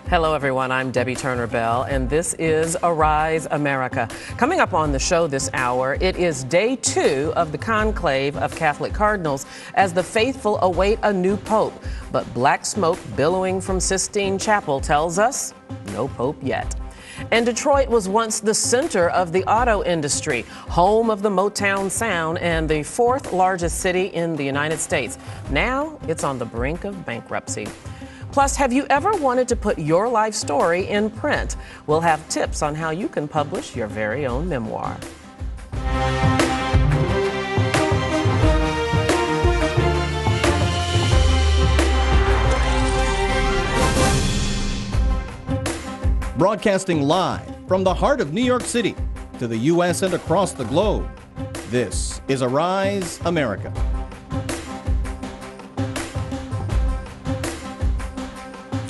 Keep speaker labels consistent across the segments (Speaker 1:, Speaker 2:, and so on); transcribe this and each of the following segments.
Speaker 1: Hello, everyone. I'm Debbie Turner Bell, and this is Arise America. Coming up on the show this hour, it is day 2 of the conclave of Catholic cardinals as the faithful await a new pope. But black smoke billowing from Sistine Chapel tells us no pope yet. And Detroit was once the center of the auto industry, home of the Motown sound, and the 4th largest city in the United States. Now it's on the brink of bankruptcy. Plus, have you ever wanted to put your life story in print? We'll have tips on how you can publish your very own memoir.
Speaker 2: Broadcasting live from the heart of New York City to the U.S. and across the globe, this is Arise America.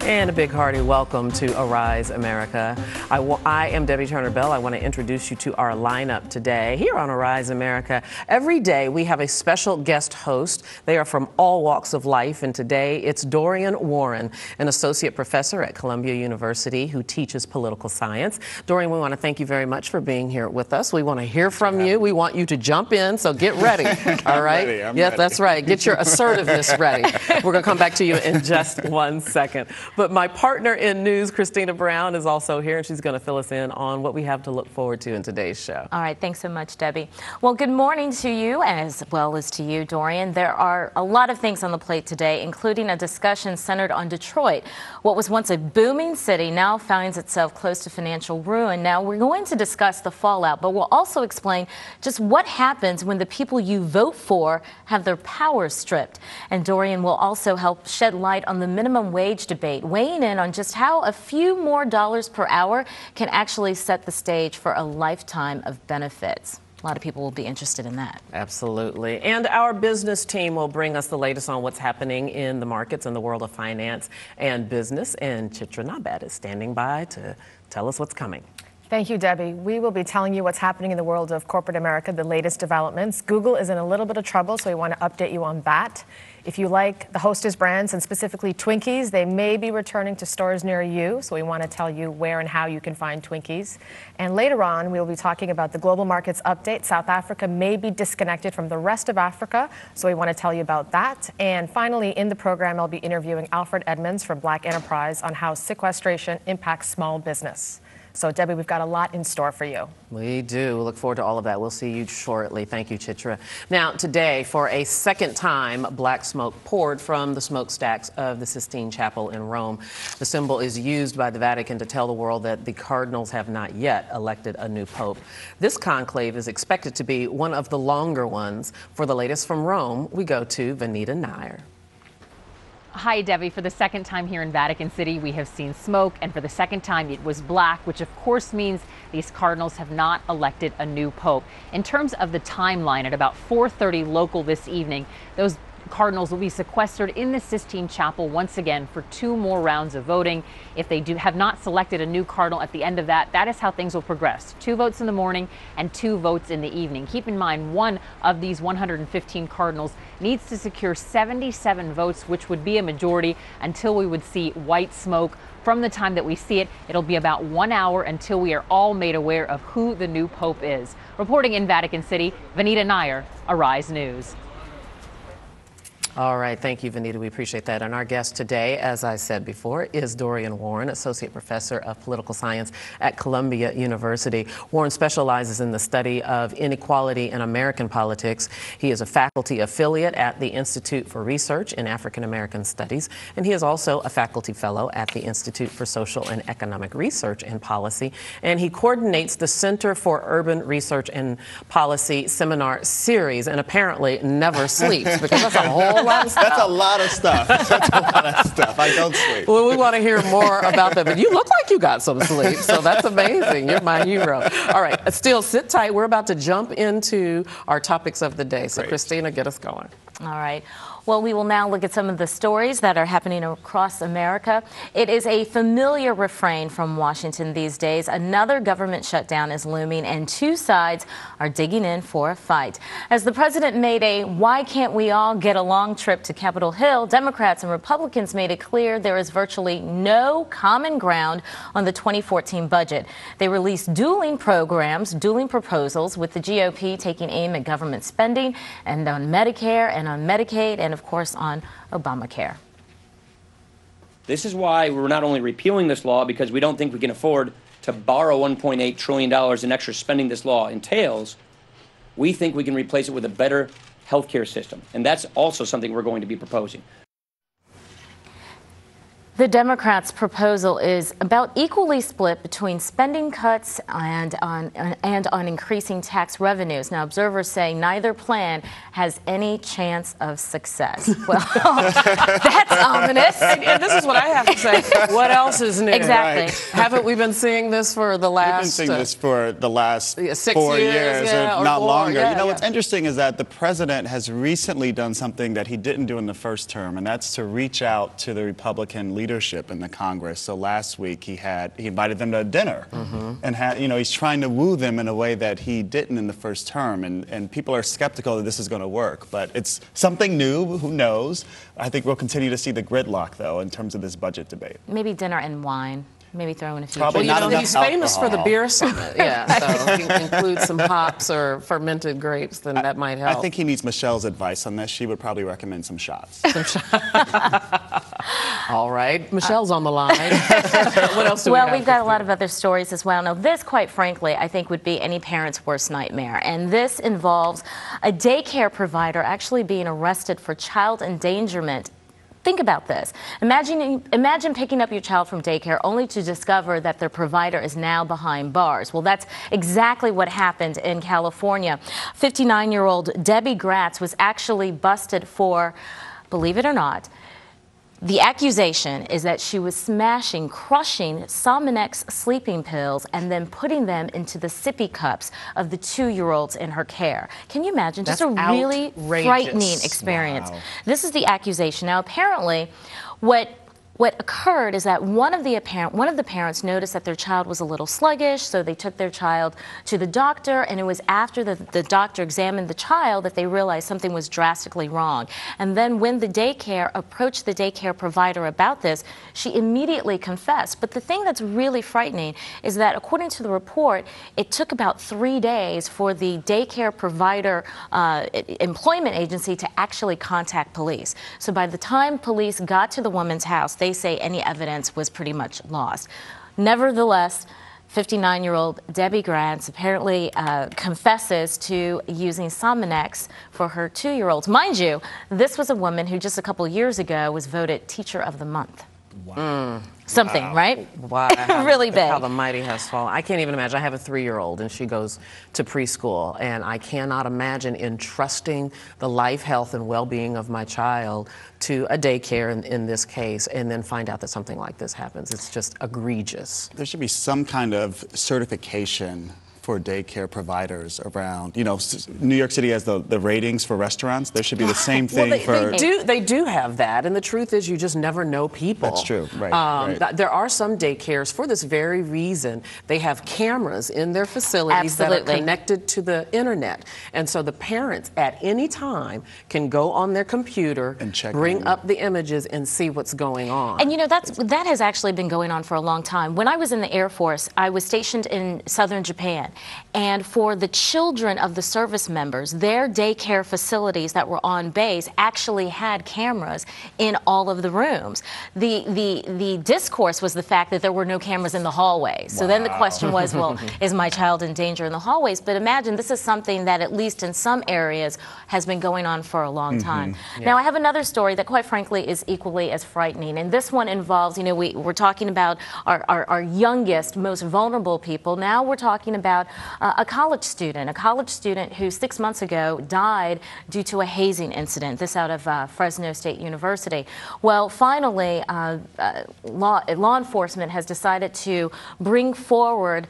Speaker 1: And a big hearty welcome to Arise America. I am Debbie Turner Bell. I want to introduce you to our lineup today. Here on Arise America, every day we have a special guest host. They are from all walks of life, and today it's Dorian Warren, an associate professor at Columbia University who teaches political science. Dorian, we want to thank you very much for being here with us. We want to hear from you. We want you to jump in, so get ready. All right?
Speaker 3: I'm
Speaker 1: yes,
Speaker 3: ready.
Speaker 1: That's right. Get your assertiveness ready. We're going to come back to you in just one second. But my partner in news, Christina Brown, is also here, and she's going to fill us in on what we have to look forward to in today's show.
Speaker 4: All right. Thanks so much, Debbie. Well, good morning to you, as well as to you, Dorian. There are a lot of things on the plate today, including a discussion centered on Detroit. What was once a booming city now finds itself close to financial ruin. Now, we're going to discuss the fallout, but we'll also explain just what happens when the people you vote for have their power stripped. And Dorian will also help shed light on the minimum wage debate, weighing in on just how a few more dollars per hour can actually set the stage for a lifetime of benefits. A lot of people will be interested in that.
Speaker 1: Absolutely. And our business team will bring us the latest on what's happening in the markets in the world of finance and business. And Chitra Nabad is standing by to tell us what's coming.
Speaker 5: Thank you, Debbie. We will be telling you what's happening in the world of corporate America, the latest developments. Google is in a little bit of trouble, so we want to update you on that. If you like the Hostess brands, and specifically Twinkies, they may be returning to stores near you, so we want to tell you where and how you can find Twinkies. And later on, we'll be talking about the global markets update. South Africa may be disconnected from the rest of Africa, so we want to tell you about that. And finally, in the program, I'll be interviewing Alfred Edmonds from Black Enterprise on how sequestration impacts small business. So, Debbie, we've got a lot in store for you.
Speaker 1: We do. We look forward to all of that. We'll see you shortly. Thank you, Chitra. Now, today, for a second time, black smoke poured from the smokestacks of the Sistine Chapel in Rome. The symbol is used by the Vatican to tell the world that the cardinals have not yet elected a new pope. This conclave is expected to be one of the longer ones. For the latest from Rome, we go to Vanita Nair.
Speaker 6: Hi, Debbie. For the second time here in Vatican City, we have seen smoke, and for the second time it was black, which of course means these cardinals have not elected a new pope. In terms of the timeline, at about 4:30 local this evening, those cardinals will be sequestered in the Sistine Chapel once again for 2 more rounds of voting. If they have not selected a new cardinal at the end of that, that is how things will progress. 2 votes in the morning and 2 votes in the evening. Keep in mind, one of these 115 cardinals needs to secure 77 votes, which would be a majority until we would see white smoke. From the time that we see it, it'll be about 1 hour until we are all made aware of who the new pope is. Reporting in Vatican City, Vanita Nair, Arise News.
Speaker 1: All right. Thank you, Vanita. We appreciate that. And our guest today, as I said before, is Dorian Warren, Associate Professor of Political Science at Columbia University. Warren specializes in the study of inequality in American politics. He is a faculty affiliate at the Institute for Research in African American Studies, and he is also a faculty fellow at the Institute for Social and Economic Research and Policy. And he coordinates the Center for Urban Research and Policy seminar series, and apparently never sleeps, because that's a whole lot of stuff.
Speaker 3: That's a lot of stuff. That's a lot of stuff. I don't sleep.
Speaker 1: Well, we want to hear more about that. But you look like you got some sleep, so that's amazing. You're my hero. All right, still sit tight. We're about to jump into our topics of the day. So,
Speaker 3: Great.
Speaker 1: Christina, get us going.
Speaker 4: All right. Well, we will now look at some of the stories that are happening across America. It is a familiar refrain from Washington these days. Another government shutdown is looming, and two sides are digging in for a fight. As the president made a "why can't we all get along" trip to Capitol Hill, Democrats and Republicans made it clear there is virtually no common ground on the 2014 budget. They released dueling proposals, with the GOP taking aim at government spending and on Medicare and on Medicaid and, of course, on Obamacare.
Speaker 7: This is why we're not only repealing this law because we don't think we can afford to borrow $1.8 trillion in extra spending this law entails. We think we can replace it with a better health care system. And that's also something we're going to be proposing.
Speaker 4: The Democrats' proposal is about equally split between spending cuts and on increasing tax revenues. Now, observers say neither plan has any chance of success. Well, that's ominous.
Speaker 1: And this is what I have to say. What else is new?
Speaker 4: Exactly.
Speaker 3: Right.
Speaker 1: Haven't we been seeing this for the last?
Speaker 3: We've been seeing this for the last
Speaker 1: 6
Speaker 3: 4
Speaker 1: years,
Speaker 3: years,
Speaker 1: yeah,
Speaker 3: if not
Speaker 1: or more.
Speaker 3: longer.
Speaker 1: Yeah,
Speaker 3: you know,
Speaker 1: yeah.
Speaker 3: what's interesting is that the president has recently done something that he didn't do in the first term, and that's to reach out to the Republican leadership in the Congress. So last week he invited them to dinner, and he's trying to woo them in a way that he didn't in the first term, and people are skeptical that this is going to work, but it's something new. Who knows? I think we'll continue to see the gridlock, though, in terms of this budget debate.
Speaker 4: Maybe dinner and wine. Maybe throw in a few.
Speaker 3: Probably
Speaker 1: Well,
Speaker 3: not enough
Speaker 1: he's famous for the
Speaker 3: alcohol.
Speaker 1: beer summit. Yeah, so if he includes some hops or fermented grapes, then that might help.
Speaker 3: I think he needs Michelle's advice on this. She would probably recommend some shots.
Speaker 1: All right, Michelle's on the line. What else do we have?
Speaker 4: Well, we've got a lot of other stories as well. Now, this, quite frankly, I think would be any parent's worst nightmare. And this involves a daycare provider actually being arrested for child endangerment. Think about this. Imagine picking up your child from daycare only to discover that their provider is now behind bars. Well, that's exactly what happened in California. 59-year-old Debbie Gratz was actually busted for, believe it or not, the accusation is that she was crushing Sominex sleeping pills and then putting them into the sippy cups of the 2-year-olds in her care. Can you imagine?
Speaker 1: That's
Speaker 4: Just a really
Speaker 1: outrageous.
Speaker 4: frightening experience.
Speaker 3: Wow.
Speaker 4: This is the accusation. Now, apparently, what occurred is that one of the parents noticed that their child was a little sluggish, so they took their child to the doctor, and it was after the doctor examined the child that they realized something was drastically wrong. And then when the daycare approached the daycare provider about this, she immediately confessed. But the thing that's really frightening is that, according to the report, it took about 3 days for the daycare provider employment agency to actually contact police. So by the time police got to the woman's house, they say any evidence was pretty much lost. Nevertheless, 59-year-old Debbie Gratz apparently confesses to using Sominex for her 2-year-olds. Mind you, this was a woman who just a couple years ago was voted Teacher of the Month.
Speaker 3: Wow.
Speaker 4: Something, right?
Speaker 1: Wow,
Speaker 4: Really big.
Speaker 1: How the mighty has fallen. I can't even imagine. I have a 3-year-old, and she goes to preschool, and I cannot imagine entrusting the life, health, and well-being of my child to a daycare in this case, and then find out that something like this happens. It's just egregious.
Speaker 3: There should be some kind of certification for daycare providers around, New York City has the ratings for restaurants. There should be the same thing
Speaker 1: They do have that, and the truth is you just never know people.
Speaker 3: That's true, right.
Speaker 1: There are some daycares for this very reason. They have cameras in their facilities that are connected to the internet, and so the parents at any time can go on their computer
Speaker 3: and
Speaker 1: bring up the images and see what's going on.
Speaker 4: And that has actually been going on for a long time. When I was in the Air Force, I was stationed in southern Japan. And for the children of the service members, their daycare facilities that were on base actually had cameras in all of the rooms. The discourse was the fact that there were no cameras in the hallways. So then the question was, well, is my child in danger in the hallways? But imagine this is something that, at least in some areas, has been going on for a long time. Yeah. Now, I have another story that, quite frankly, is equally as frightening. And this one involves, we're talking about our youngest, most vulnerable people. Now we're talking about about a college student who 6 months ago died due to a hazing incident. This out of Fresno State University. Well, finally, law enforcement has decided to bring forward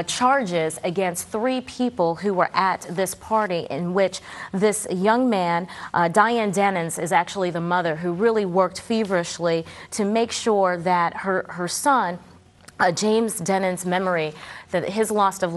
Speaker 4: charges against 3 people who were at this party in which this young man, Diane Dennons, is actually the mother who really worked feverishly to make sure that her son, James Dennon's memory, that his loss of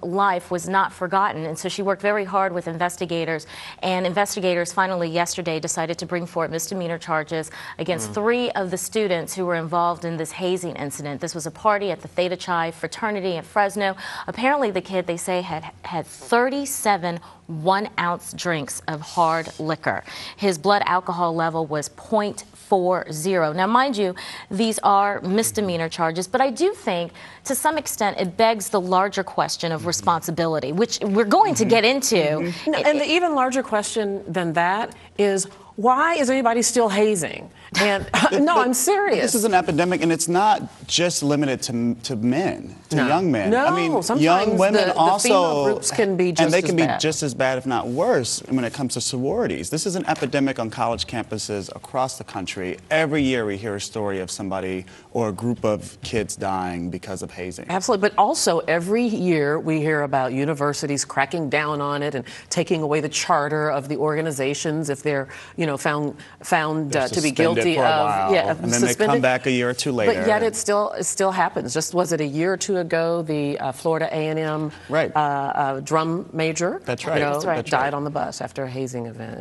Speaker 4: life was not forgotten. And so she worked very hard with investigators, and investigators finally yesterday decided to bring forward misdemeanor charges against 3 of the students who were involved in this hazing incident. This was a party at the Theta Chi fraternity in Fresno. Apparently the kid, they say, had 37 1-ounce drinks of hard liquor. His blood alcohol level was 0.40. Now, mind you, these are misdemeanor charges, but I do think to some extent it begs the larger question of responsibility, which we're going to get into.
Speaker 1: And the even larger question than that is, why is anybody still hazing? And no, I'm serious.
Speaker 3: This is an epidemic, and it's not just limited to men, to young men.
Speaker 1: No,
Speaker 3: I mean,
Speaker 1: sometimes
Speaker 3: young women
Speaker 1: the
Speaker 3: also,
Speaker 1: female groups can be just
Speaker 3: and they
Speaker 1: as
Speaker 3: can
Speaker 1: bad.
Speaker 3: be just as bad, if not worse, when it comes to sororities. This is an epidemic on college campuses across the country. Every year we hear a story of somebody or a group of kids dying because of hazing.
Speaker 1: Absolutely, but also every year we hear about universities cracking down on it and taking away the charter of the organizations if they're, found to be guilty
Speaker 3: for a while,
Speaker 1: of
Speaker 3: and then they come back a year or two later.
Speaker 1: But yet it still happens. Just was it a year or two ago? The Florida A&M drum major,
Speaker 3: that's right,
Speaker 1: died on the bus after a hazing event.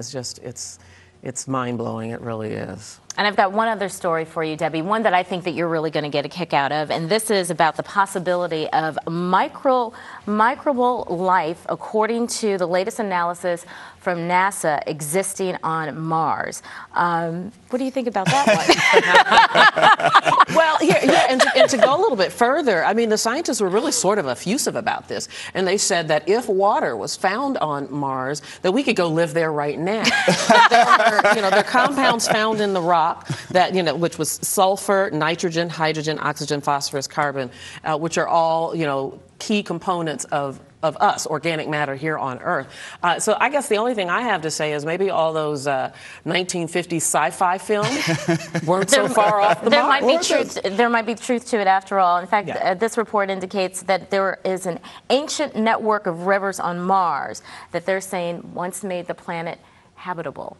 Speaker 1: It's mind blowing. It really is.
Speaker 4: And I've got one other story for you, Debbie, one that I think that you're really going to get a kick out of, and this is about the possibility of microbial life, according to the latest analysis from NASA, existing on Mars. What do you think about that one?
Speaker 1: Well, and to go a little bit further, I mean, the scientists were really sort of effusive about this, and they said that if water was found on Mars, that we could go live there right now. There are compounds found in the rock that, which was sulfur, nitrogen, hydrogen, oxygen, phosphorus, carbon, which are all, key components of us, organic matter here on Earth. So I guess the only thing I have to say is maybe all those 1950s sci-fi films weren't so far off the mark.
Speaker 4: There might be truth to it after all. In fact, this report indicates that there is an ancient network of rivers on Mars that they're saying once made the planet habitable.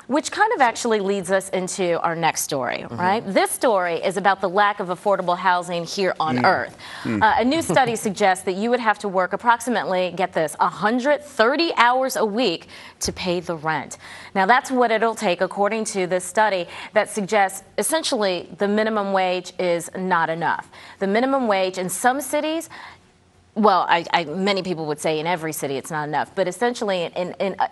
Speaker 4: Which kind of actually leads us into our next story, right? This story is about the lack of affordable housing here on Earth. A new study suggests that you would have to work approximately, get this, 130 hours a week to pay the rent. Now, that's what it'll take, according to this study that suggests essentially the minimum wage is not enough. The minimum wage in some cities, well, many people would say in every city it's not enough, but essentially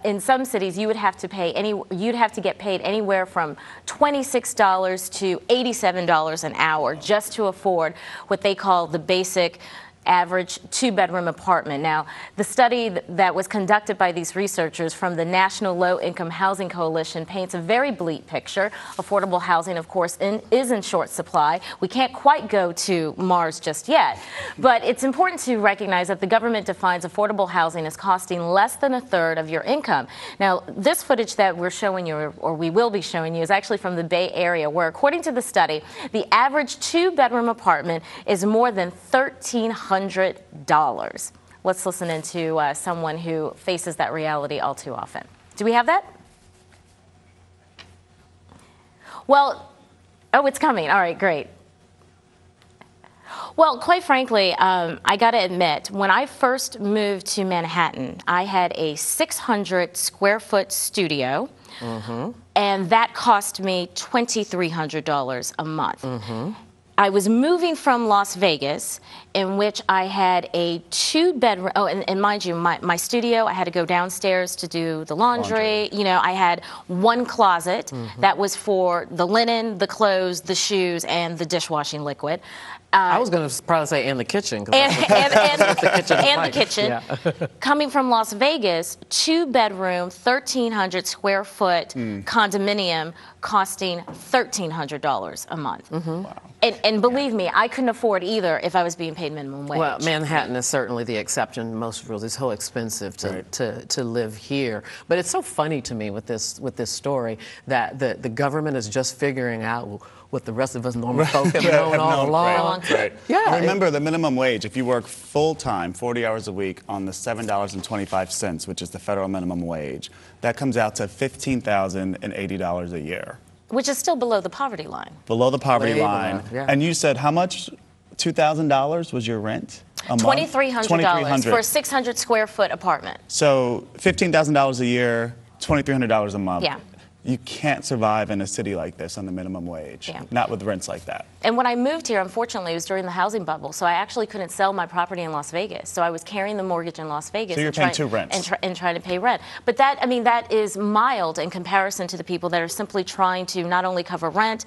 Speaker 4: in some cities you would have to get paid anywhere from $26 to $87 an hour just to afford what they call the basic average 2-bedroom apartment. Now, the study that was conducted by these researchers from the National Low-Income Housing Coalition paints a very bleak picture. Affordable housing, of course, is in short supply. We can't quite go to Mars just yet, but it's important to recognize that the government defines affordable housing as costing less than a third of your income. Now, this footage that we're showing you, or we will be showing you, is actually from the Bay Area, where, according to the study, the average 2-bedroom apartment is more than $1,300. Let's listen into someone who faces that reality all too often. Do we have that? Well, oh, it's coming. All right, great. Well, quite frankly, I got to admit, when I first moved to Manhattan, I had a 600 square foot studio, and that cost me $2,300 a month. I was moving from Las Vegas, in which I had a 2-bedroom, and mind you, my studio, I had to go downstairs to do the laundry. I had one closet that was for the linen, the clothes, the shoes, and the dishwashing liquid.
Speaker 1: I was going to probably say in the kitchen.
Speaker 4: And
Speaker 1: the
Speaker 4: kitchen.
Speaker 1: Yeah.
Speaker 4: Coming from Las Vegas, 2-bedroom, 1,300 square foot condominium costing $1,300 a month.
Speaker 3: Wow.
Speaker 4: And believe me, I couldn't afford either if I was being paid minimum wage.
Speaker 1: Well, Manhattan is certainly the exception. Most rules, it's so expensive to live here. But it's so funny to me with this story that the government is just figuring out what the rest of us normal folk have known all along.
Speaker 3: Right.
Speaker 1: Yeah.
Speaker 3: And remember, the minimum wage, if you work full-time, 40 hours a week on the $7.25, which is the federal minimum wage, that comes out to $15,080 a year.
Speaker 4: Which is still below the poverty line.
Speaker 3: Below the poverty
Speaker 1: Way
Speaker 3: line.
Speaker 1: below, yeah.
Speaker 3: And you said how much? $2,000 was your rent a month?
Speaker 4: $2,300 for a 600 square foot apartment.
Speaker 3: So $15,000 a year, $2,300 a month.
Speaker 4: Yeah.
Speaker 3: You can't survive in a city like this on the minimum wage, not with rents like that.
Speaker 4: And when I moved here, unfortunately, it was during the housing bubble, so I actually couldn't sell my property in Las Vegas. So I was carrying the mortgage in Las Vegas.
Speaker 3: So you're paying two rents.
Speaker 4: And trying to pay rent. But that, I mean, that is mild in comparison to the people that are simply trying to not only cover rent,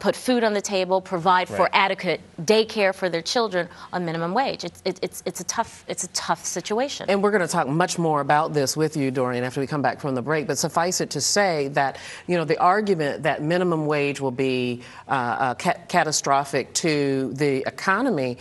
Speaker 4: put food on the table, provide for adequate daycare for their children on minimum wage. It's a tough situation.
Speaker 1: And we're going to talk much more about this with you, Dorian, after we come back from the break. But suffice it to say that, you know, the argument that minimum wage will be catastrophic to the economy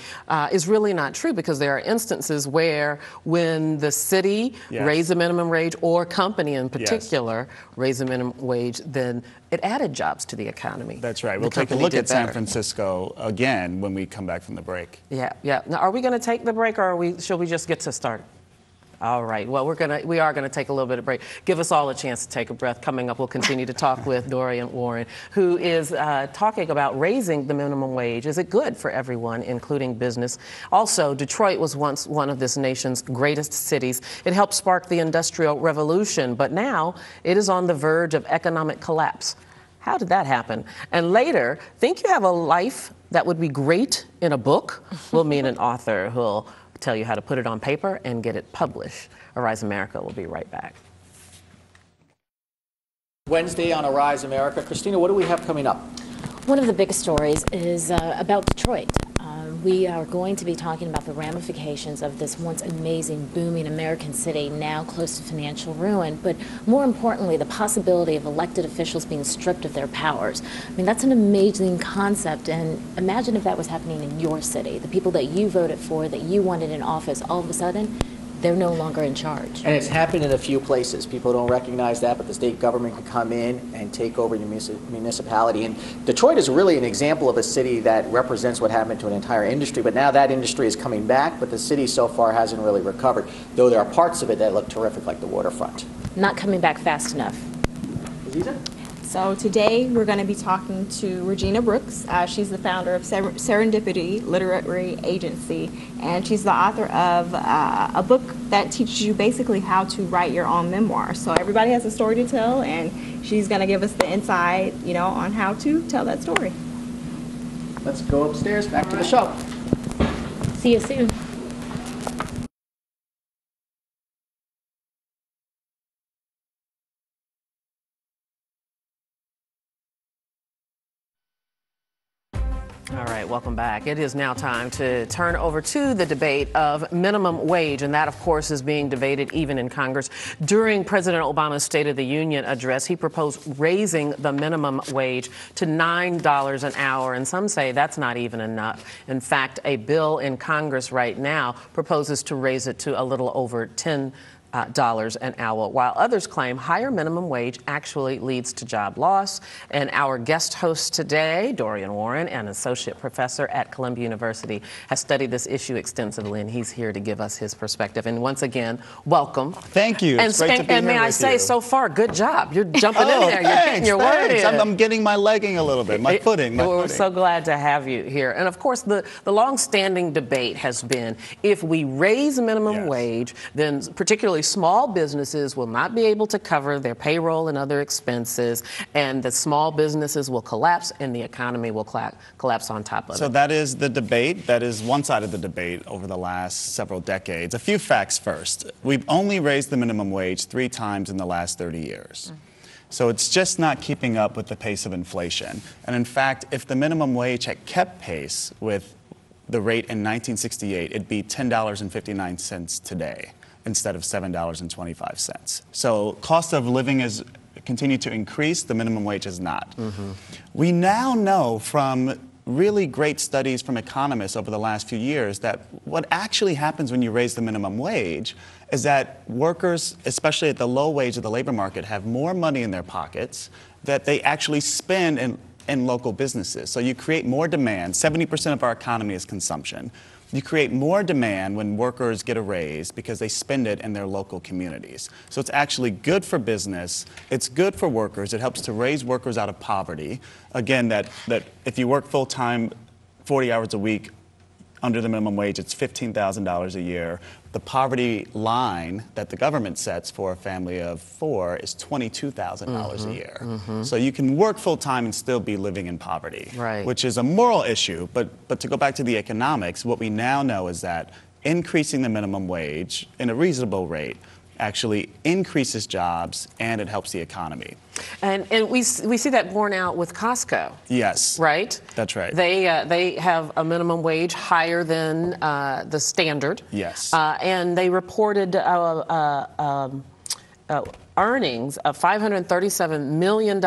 Speaker 1: is really not true, because there are instances where when the city raised the minimum wage, or company in particular raised the minimum wage, then it added jobs to the economy.
Speaker 3: That's right. We'll take a look at San Francisco again when we come back from the break.
Speaker 1: Yeah. Now, are we going to take the break, or should we just get to start? All right. Well, we are gonna take a little bit of break. Give us all a chance to take a breath. Coming up, we'll continue to talk with Dorian Warren, who is talking about raising the minimum wage. Is it good for everyone, including business? Also, Detroit was once one of this nation's greatest cities. It helped spark the Industrial Revolution, but now it is on the verge of economic collapse. How did that happen? And later, think you have a life that would be great in a book? We'll meet an author who'll tell you how to put it on paper and get it published. Arise America will be right back.
Speaker 8: Wednesday on Arise America. Christina, what do we have coming up?
Speaker 4: One of the biggest stories is about Detroit. We are going to be talking about the ramifications of this once amazing, booming American city now close to financial ruin, but more importantly, the possibility of elected officials being stripped of their powers. I mean, that's an amazing concept, and imagine if that was happening in your city. The people that you voted for, that you wanted in office, all of a sudden, they're no longer in charge.
Speaker 8: And it's happened in a few places. People don't recognize that, but the state government can come in and take over your municipality. And Detroit is really an example of a city that represents what happened to an entire industry. But now that industry is coming back, but the city so far hasn't really recovered, though there are parts of it that look terrific, like the waterfront.
Speaker 4: Not coming back fast enough.
Speaker 8: Aziza?
Speaker 9: So today we're going to be talking to Regina Brooks. She's the founder of Serendipity Literary Agency, and she's the author of a book that teaches you basically how to write your own memoir. So everybody has a story to tell, and she's going to give us the insight, on how to tell that story.
Speaker 8: Let's go upstairs, back to the show.
Speaker 4: See you soon.
Speaker 1: All right, welcome back. It is now time to turn over to the debate of minimum wage, and that, of course, is being debated even in Congress. During President Obama's State of the Union address, he proposed raising the minimum wage to $9 an hour, and some say that's not even enough. In fact, a bill in Congress right now proposes to raise it to a little over $10 an hour, while others claim higher minimum wage actually leads to job loss. And our guest host today, Dorian Warren, an associate professor at Columbia University, has studied this issue extensively, and he's here to give us his perspective. And once again, welcome.
Speaker 3: Thank you. It's great to be
Speaker 1: and
Speaker 3: here
Speaker 1: may I
Speaker 3: with
Speaker 1: say,
Speaker 3: you.
Speaker 1: so far, good job. You're jumping in there. You're getting your word in.
Speaker 3: I'm getting my legging a little bit, my footing.
Speaker 1: We're so glad to have you here. And of course, the long-standing debate has been, if we raise minimum wage, then particularly small businesses will not be able to cover their payroll and other expenses, and the small businesses will collapse, and the economy will collapse on top of it.
Speaker 3: So that is the debate. That is one side of the debate over the last several decades. A few facts first. We've only raised the minimum wage 3 times in the last 30 years. So it's just not keeping up with the pace of inflation. And in fact, if the minimum wage had kept pace with the rate in 1968, it'd be $10.59 today instead of $7.25. So cost of living has continued to increase, the minimum wage has not. We now know from really great studies from economists over the last few years that what actually happens when you raise the minimum wage is that workers, especially at the low wage of the labor market, have more money in their pockets that they actually spend in local businesses. So you create more demand. 70% of our economy is consumption. You create more demand when workers get a raise because they spend it in their local communities. So it's actually good for business. It's good for workers. It helps to raise workers out of poverty. Again, that if you work full-time, 40 hours a week, under the minimum wage, it's $15,000 a year. The poverty line that the government sets for a family of 4 is $22,000 a year. So you can work full-time and still be living in poverty, which is a moral issue. But to go back to the economics, what we now know is that increasing the minimum wage in a reasonable rate actually increases jobs and it helps the economy.
Speaker 1: And we see that borne out with Costco.
Speaker 3: Yes.
Speaker 1: Right?
Speaker 3: That's right.
Speaker 1: They have a minimum wage higher than the standard.
Speaker 3: Yes.
Speaker 1: And they reported earnings of $537 million.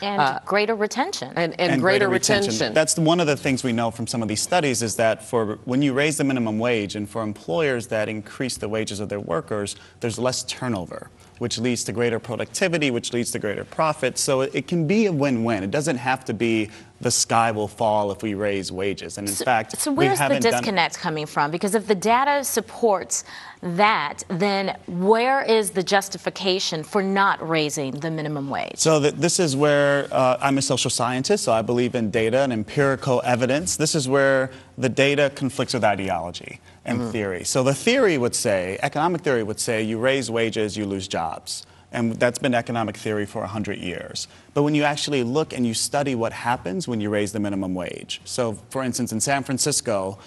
Speaker 4: And greater retention.
Speaker 1: And greater retention.
Speaker 3: That's one of the things we know from some of these studies is that when you raise the minimum wage and for employers that increase the wages of their workers, there's less turnover, which leads to greater productivity, which leads to greater profits. So it can be a win-win. It doesn't have to be the sky will fall if we raise wages. And in fact,
Speaker 4: so where's the disconnect coming from? Because if the data supports that, then where is the justification for not raising the minimum wage?
Speaker 3: So this is where I'm a social scientist, so I believe in data and empirical evidence. This is where the data conflicts with ideology and theory. So the theory would say, economic theory would say, you raise wages, you lose jobs. And that's been economic theory for 100 years. But when you actually look and you study what happens when you raise the minimum wage. So for instance, in San Francisco,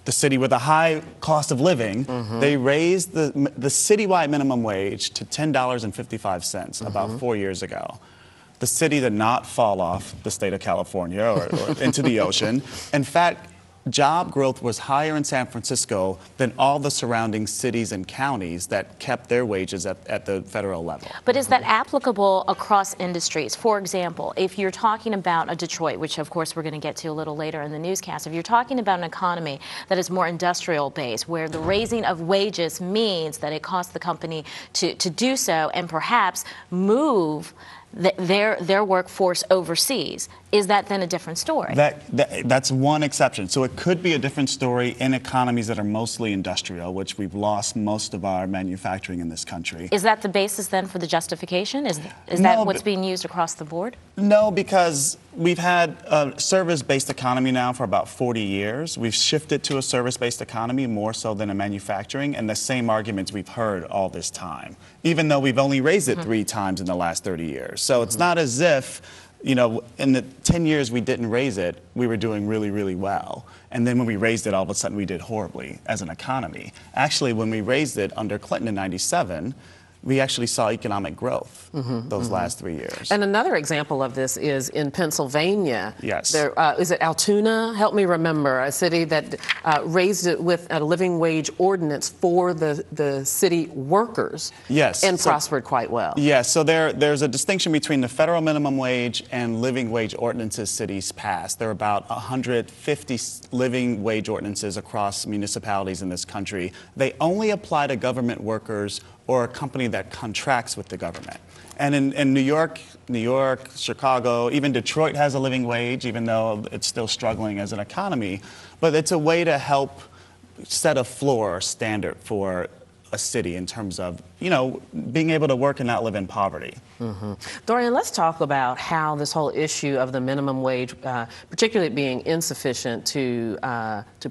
Speaker 3: the city with a high cost of living, they raised the citywide minimum wage to $10.55 about 4 years ago. The city did not fall off the state of California or into the ocean. In fact, job growth was higher in San Francisco than all the surrounding cities and counties that kept their wages at the federal level.
Speaker 4: But is that applicable across industries? For example, if you're talking about a Detroit, which of course we're going to get to a little later in the newscast, if you're talking about an economy that is more industrial based, where the raising of wages means that it costs the company to do so and perhaps move their workforce overseas, is that then a different story?
Speaker 3: That's one exception. So it could be a different story in economies that are mostly industrial, which we've lost most of our manufacturing in this country.
Speaker 4: Is that the basis then for the justification? Is that what's being used across the board?
Speaker 3: No, because we've had a service-based economy now for about 40 years. We've shifted to a service-based economy more so than a manufacturing, and the same arguments we've heard all this time, even though we've only raised it 3 times in the last 30 years. So it's not as if, you know, in the 10 years we didn't raise it, we were doing really, really well. And then when we raised it, all of a sudden we did horribly as an economy. Actually, when we raised it under Clinton in '97, we actually saw economic growth those last 3 years.
Speaker 1: And another example of this is in Pennsylvania.
Speaker 3: Yes.
Speaker 1: There, is it Altoona? Help me remember. A city that raised it with a living wage ordinance for the city workers.
Speaker 3: Yes.
Speaker 1: And prospered quite well.
Speaker 3: Yes. So there's a distinction between the federal minimum wage and living wage ordinances cities passed. There are about 150 living wage ordinances across municipalities in this country. They only apply to government workers or a company that contracts with the government. And in New York, Chicago, even Detroit has a living wage, even though it's still struggling as an economy. But it's a way to help set a floor or standard for a city in terms of, you know, being able to work and not live in poverty.
Speaker 1: Dorian, let's talk about how this whole issue of the minimum wage, particularly being insufficient to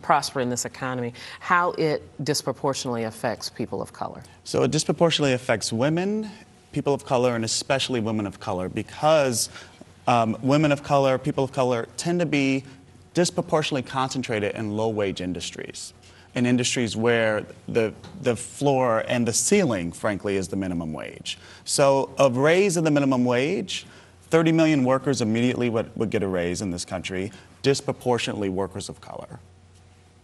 Speaker 1: prosper in this economy, how it disproportionately affects people of color.
Speaker 3: So it disproportionately affects women, people of color, and especially women of color, because women of color, people of color tend to be disproportionately concentrated in low-wage industries. In industries where the floor and the ceiling, frankly, is the minimum wage. So a raise in the minimum wage, 30 million workers immediately would get a raise in this country, disproportionately workers of color.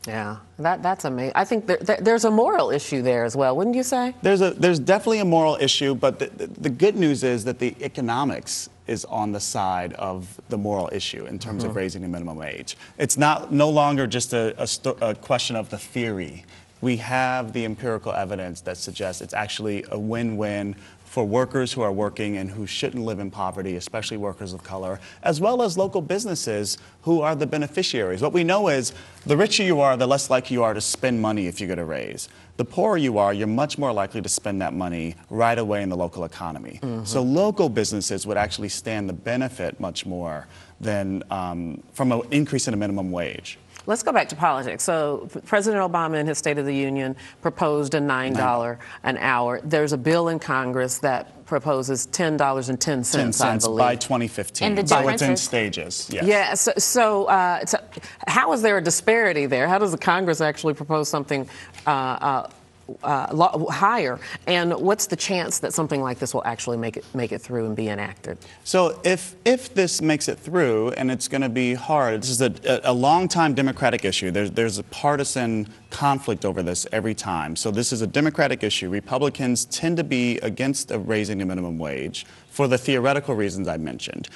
Speaker 1: Yeah, that's amazing. I think there's a moral issue there as well, wouldn't you say?
Speaker 3: There's definitely a moral issue, but the good news is that the economics is on the side of the moral issue in terms of raising the minimum wage. It's no longer just a question of the theory. We have the empirical evidence that suggests it's actually a win-win for workers who are working and who shouldn't live in poverty, especially workers of color, as well as local businesses who are the beneficiaries. What we know is the richer you are, the less likely you are to spend money if you get a raise. The poorer you are, you're much more likely to spend that money right away in the local economy. So local businesses would actually stand to benefit much more than from an increase in the minimum wage.
Speaker 1: Let's go back to politics. So President Obama in his State of the Union proposed a $9 an hour. There's a bill in Congress that proposes $10.10, I believe.
Speaker 3: By 2015.
Speaker 4: And the
Speaker 3: so
Speaker 4: difference
Speaker 3: it's in
Speaker 4: is?
Speaker 3: stages. Yes.
Speaker 1: Yeah, so how is there a disparity there? How does the Congress actually propose something higher? And what's the chance that something like this will actually make it through and be enacted?
Speaker 3: So if this makes it through, and it's going to be hard, this is a long-time Democratic issue. There's a partisan conflict over this every time. So this is a Democratic issue. Republicans tend to be against raising the minimum wage for the theoretical reasons I mentioned.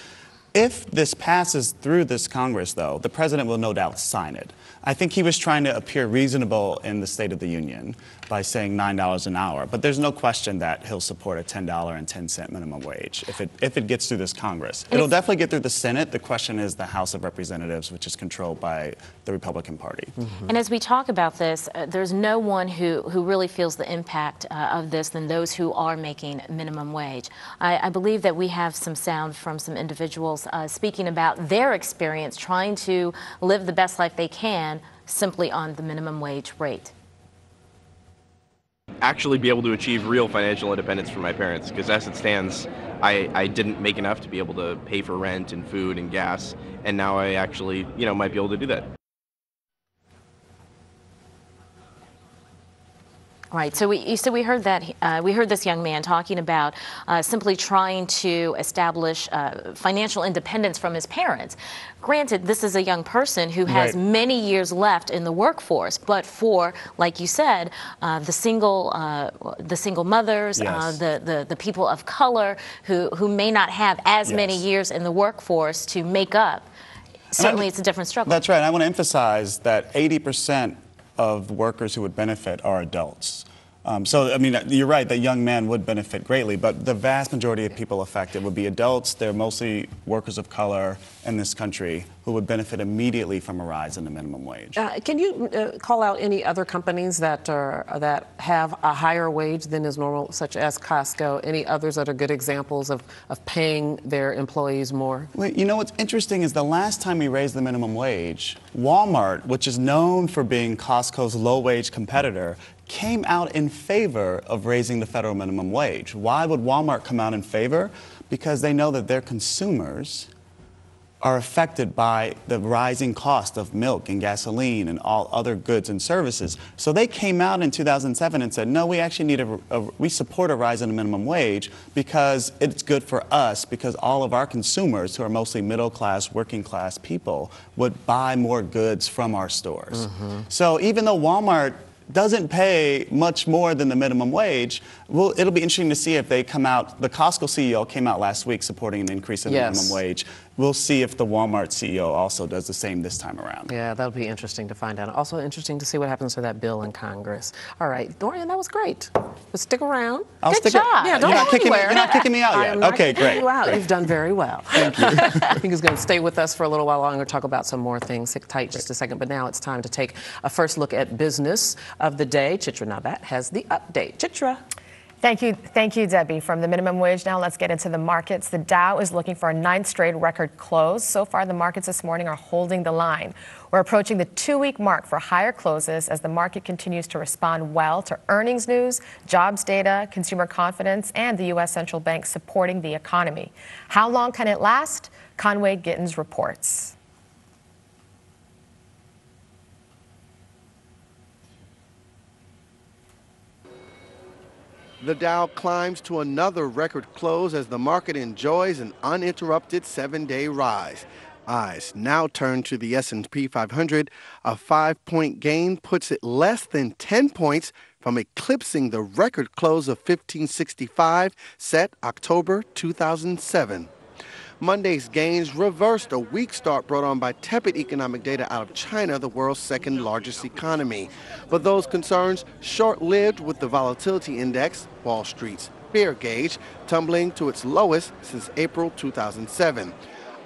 Speaker 3: If this passes through this Congress, though, the president will no doubt sign it. I think he was trying to appear reasonable in the State of the Union by saying $9 an hour. But there's no question that he'll support a $10.10 minimum wage if it gets through this Congress. It'll definitely get through the Senate. The question is the House of Representatives, which is controlled by the Republican Party.
Speaker 4: And as we talk about this, there's no one who really feels the impact of this than those who are making minimum wage. I believe that we have some sound from some individuals speaking about their experience trying to live the best life they can simply on the minimum wage rate.
Speaker 10: Actually be able to achieve real financial independence for my parents, because as it stands, I didn't make enough to be able to pay for rent and food and gas, and now I actually, might be able to do that.
Speaker 4: Right. So we heard that we heard this young man talking about simply trying to establish financial independence from his parents. Granted, this is a young person who has many years left in the workforce, but for, like you said, the single mothers, the people of color who may not have as many years in the workforce to make up. Certainly, it's a different struggle.
Speaker 3: That's right. I want to emphasize that 80% of workers who would benefit are adults. So, I mean, you're right, that young man would benefit greatly, but the vast majority of people affected would be adults. They're mostly workers of color in this country who would benefit immediately from a rise in the minimum wage.
Speaker 1: Can you call out any other companies that have a higher wage than is normal, such as Costco? Any others that are good examples of paying their employees more?
Speaker 3: Well, you know what's interesting is the last time we raised the minimum wage, Walmart, which is known for being Costco's low-wage competitor, came out in favor of raising the federal minimum wage. Why would Walmart come out in favor? Because they know that their consumers are affected by the rising cost of milk and gasoline and all other goods and services. So they came out in 2007 and said, no, we actually need we support a rise in the minimum wage because it's good for us, because all of our consumers, who are mostly middle class, working class people, would buy more goods from our stores. So even though Walmart doesn't pay much more than the minimum wage, well, it'll be interesting to see if they come out. The Costco CEO came out last week supporting an increase in the minimum wage. We'll see if the Walmart CEO also does the same this time around.
Speaker 1: Yeah, that'll be interesting to find out. Also interesting to see what happens to that bill in Congress. All right, Dorian, that was great. But stick around.
Speaker 4: Good job.
Speaker 1: Yeah, don't go anywhere.
Speaker 3: You're not kicking me out yet.
Speaker 1: Okay, great. You out. You've done very well. Thank you. I think he's going to stay with us for a little while longer, talk about some more things. Sit tight just a second. But now it's time to take a first look at business of the day. Chitra Nabat has the update. Chitra.
Speaker 5: Thank you, Debbie. From the minimum wage now, let's get into the markets. The Dow is looking for a 9th straight record close. So far, the markets this morning are holding the line. We're approaching the 2-week mark for higher closes as the market continues to respond well to earnings news, jobs data, consumer confidence, and the U.S. Central Bank supporting the economy. How long can it last? Conway Gittins reports.
Speaker 11: The Dow climbs to another record close as the market enjoys an uninterrupted 7-day rise. Eyes now turn to the S&P 500. A 5-point gain puts it less than 10 points from eclipsing the record close of 1565 set October 2007. Monday's gains reversed a weak start brought on by tepid economic data out of China, the world's second largest economy. But those concerns short-lived with the volatility index, Wall Street's fear gauge, tumbling to its lowest since April 2007.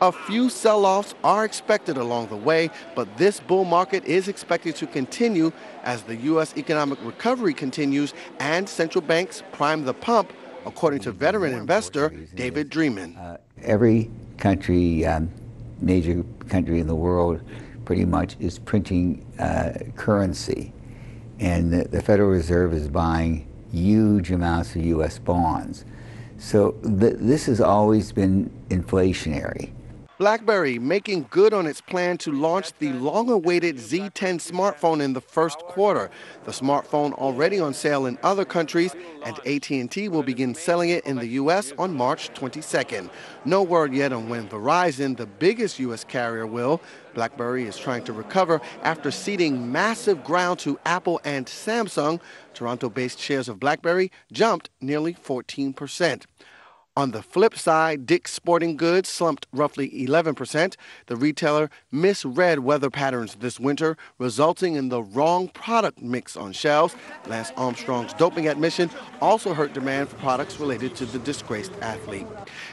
Speaker 11: A few sell-offs are expected along the way, but this bull market is expected to continue as the U.S. economic recovery continues and central banks prime the pump, according to veteran investor David Dreeman.
Speaker 12: Every country, major country in the world, pretty much is printing currency. And the Federal Reserve is buying huge amounts of U.S. bonds. So this has always been inflationary.
Speaker 11: BlackBerry making good on its plan to launch the long-awaited Z10 smartphone in the first quarter. The smartphone already on sale in other countries, and AT&T will begin selling it in the U.S. on March 22nd. No word yet on when Verizon, the biggest U.S. carrier, will. BlackBerry is trying to recover after ceding massive ground to Apple and Samsung. Toronto-based shares of BlackBerry jumped nearly 14%. On the flip side, Dick's Sporting Goods slumped roughly 11%. The retailer misread weather patterns this winter, resulting in the wrong product mix on shelves. Lance Armstrong's doping admission also hurt demand for products related to the disgraced athlete.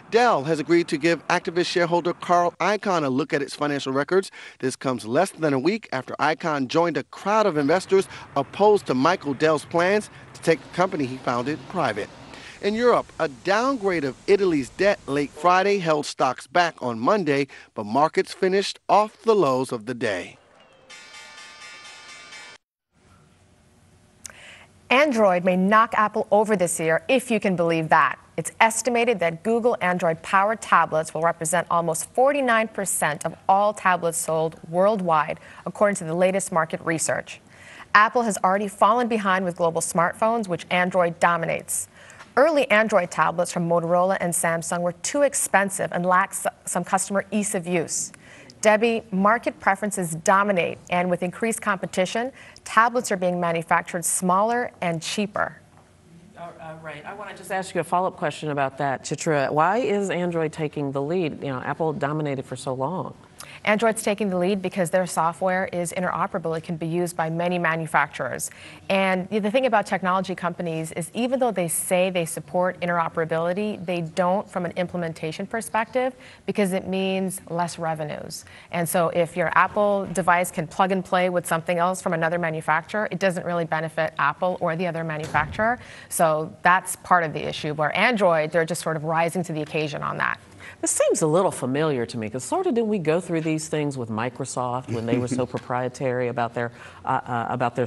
Speaker 11: Dell has agreed to give activist shareholder Carl Icahn a look at its financial records. This comes less than a week after Icahn joined a crowd of investors opposed to Michael Dell's plans to take the company he founded private. In Europe, a downgrade of Italy's debt late Friday held stocks back on Monday, but markets finished off the lows of the day.
Speaker 5: Android may knock Apple over this year, if you can believe that. It's estimated that Google Android-powered tablets will represent almost 49% of all tablets sold worldwide, according to the latest market research. Apple has already fallen behind with global smartphones, which Android dominates. Early Android tablets from Motorola and Samsung were too expensive and lacked some customer ease of use. Debbie, market preferences dominate, and with increased competition, tablets are being manufactured smaller and cheaper.
Speaker 1: Right. I want to just ask you a follow-up question about that, Chitra. Why is Android taking the lead? You know, Apple dominated for so long.
Speaker 5: Android's taking the lead because their software is interoperable. It can be used by many manufacturers. And the thing about technology companies is even though they say they support interoperability, they don't from an implementation perspective because it means less revenues. And so if your Apple device can plug and play with something else from another manufacturer, it doesn't really benefit Apple or the other manufacturer. So that's part of the issue, where Android, they're just sort of rising to the occasion on that.
Speaker 1: This seems a little familiar to me, because sort of didn't we go through these things with Microsoft when they were so proprietary about their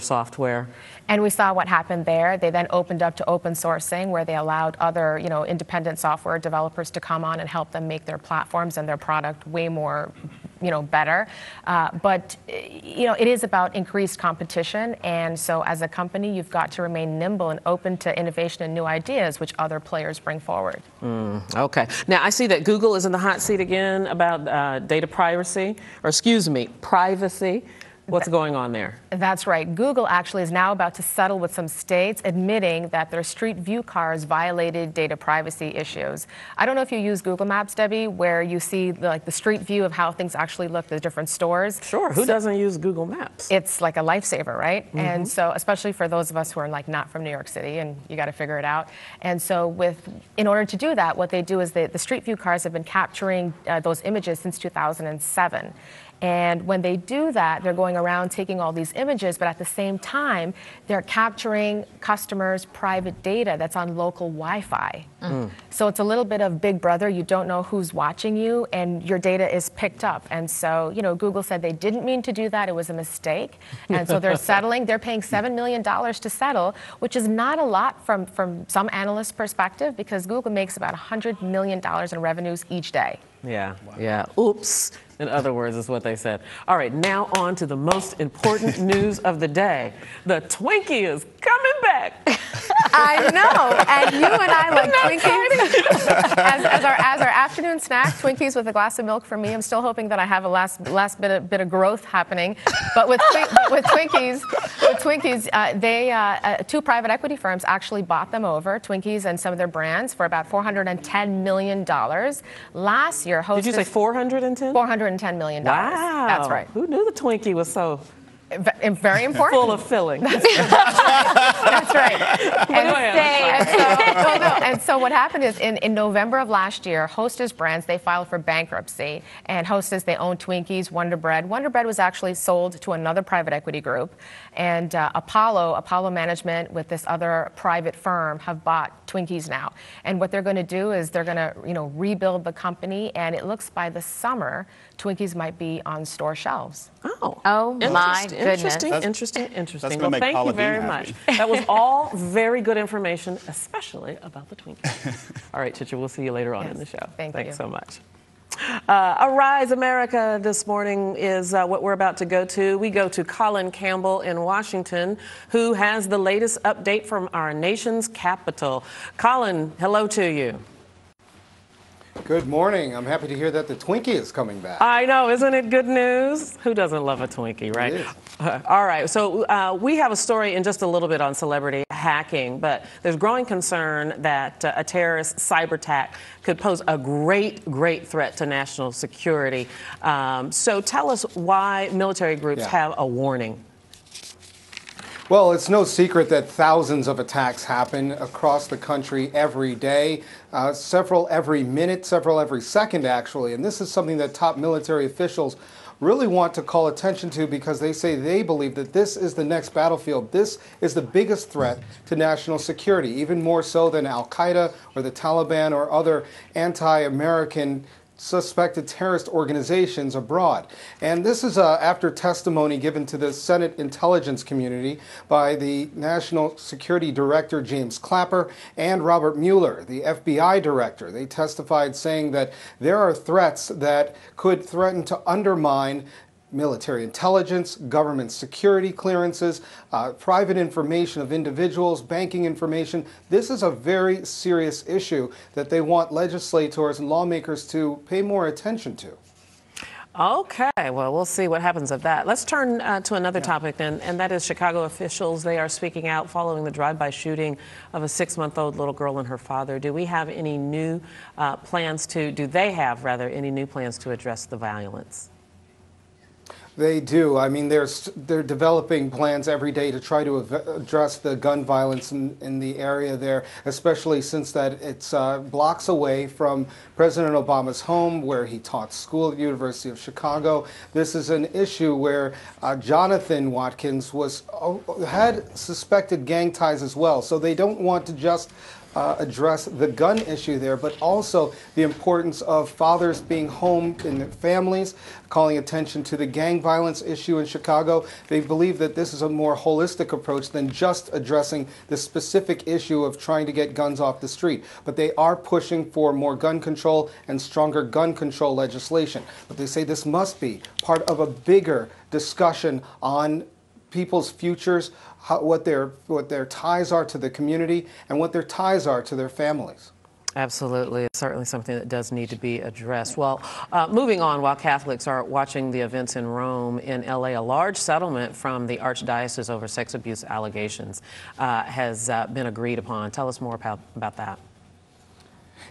Speaker 1: software?
Speaker 5: And we saw what happened there. They then opened up to open sourcing, where they allowed other, independent software developers to come on and help them make their platforms and their product way more, better. But it is about increased competition, and so as a company, you've got to remain nimble and open to innovation and new ideas, which other players bring forward.
Speaker 1: Okay. Now I see that Google is in the hot seat again about data privacy. What's going on there?
Speaker 5: That's right. Google actually is now about to settle with some states, admitting that their Street View cars violated data privacy issues. I don't know if you use Google Maps, Debbie, where you see the Street View of how things actually look, the different stores.
Speaker 1: Sure. Who doesn't use Google Maps?
Speaker 5: It's like a lifesaver, right? Mm-hmm. And so, especially for those of us who are not from New York City, and you got to figure it out. And so, in order to do that, what they do is the Street View cars have been capturing those images since 2007. And when they do that, they're going around taking all these images, but at the same time, they're capturing customers' private data that's on local Wi-Fi. So it's a little bit of Big Brother. You don't know who's watching you, and your data is picked up. And so, Google said they didn't mean to do that. It was a mistake. And so they're settling. They're paying $7 million to settle, which is not a lot from some analysts' perspective, because Google makes about $100 million in revenues each day.
Speaker 1: Yeah, yeah. Oops. In other words, is what they said. All right, now on to the most important news of the day. The Twinkie is coming back.
Speaker 5: I know, and you and I like Twinkies as our afternoon snack. Twinkies with a glass of milk for me. I'm still hoping that I have a last bit of growth happening. But with Twinkies, they two private equity firms actually bought them over, Twinkies and some of their brands, for about $410 million. Last year, Hostess.
Speaker 1: Did you say 410?
Speaker 5: $410 million.
Speaker 1: Wow.
Speaker 5: That's right.
Speaker 1: Who knew the Twinkie was so
Speaker 5: very important?
Speaker 1: full of filling?
Speaker 5: That's right. And so what happened is in November of last year, Hostess Brands, they filed for bankruptcy. And Hostess, they own Twinkies, Wonder Bread. Wonder Bread was actually sold to another private equity group. And Apollo Management with this other private firm have bought Twinkies now. And what they're going to do is they're going to rebuild the company. And it looks by the summer, Twinkies might be on store shelves.
Speaker 4: Oh my goodness.
Speaker 1: Interesting.
Speaker 3: That's
Speaker 1: Well,
Speaker 3: gonna make
Speaker 1: thank
Speaker 3: Paula
Speaker 1: you very
Speaker 3: Deen
Speaker 1: much.
Speaker 3: happy.
Speaker 1: That was all very good information, especially about the Twinkies. All right, Chicha, we'll see you later on in the show. Thanks so much. Arise America this morning is what we're about to go to. We go to Colin Campbell in Washington, who has the latest update from our nation's capital. Colin, hello to you.
Speaker 13: Good morning. I'm happy to hear that the Twinkie is coming back.
Speaker 1: I know, isn't it good news? Who doesn't love a Twinkie, right?
Speaker 13: It is.
Speaker 1: All right, so we have a story in just a little bit on celebrity hacking, but there's growing concern that a terrorist cyber attack could pose a great threat to national security. So tell us why military groups have a warning.
Speaker 13: Well, it's no secret that thousands of attacks happen across the country every day, several every minute, several every second, actually. And this is something that top military officials really want to call attention to because they say they believe that this is the next battlefield. This is the biggest threat to national security, even more so than Al-Qaeda or the Taliban or other anti-American suspected terrorist organizations abroad. And this is after testimony given to the Senate intelligence community by the National Security Director James Clapper and Robert Mueller, the FBI director. They testified saying that there are threats that could threaten to undermine military intelligence, government security clearances, private information of individuals, banking information. This is a very serious issue that they want legislators and lawmakers to pay more attention to.
Speaker 1: Okay, well, we'll see what happens of that. Let's turn to another topic then, and that is Chicago officials. They are speaking out following the drive-by shooting of a 6-month-old little girl and her father. Do we have any new plans to, do they have, rather, any new plans to address the violence?
Speaker 13: They do. I mean, they're developing plans every day to try to address the gun violence in the area there, especially since that it's blocks away from President Obama's home, where he taught school at the University of Chicago. This is an issue where Jonathan Watkins had suspected gang ties as well. So they don't want to just address the gun issue there, but also the importance of fathers being home in their families, calling attention to the gang violence issue in Chicago. They believe that this is a more holistic approach than just addressing the specific issue of trying to get guns off the street. But they are pushing for more gun control and stronger gun control legislation. But they say this must be part of a bigger discussion on people's futures, what their ties are to the community, and what their ties are to their families.
Speaker 1: Absolutely. It's certainly something that does need to be addressed. Well, moving on, while Catholics are watching the events in Rome, in L.A., a large settlement from the Archdiocese over sex abuse allegations has been agreed upon. Tell us more about that.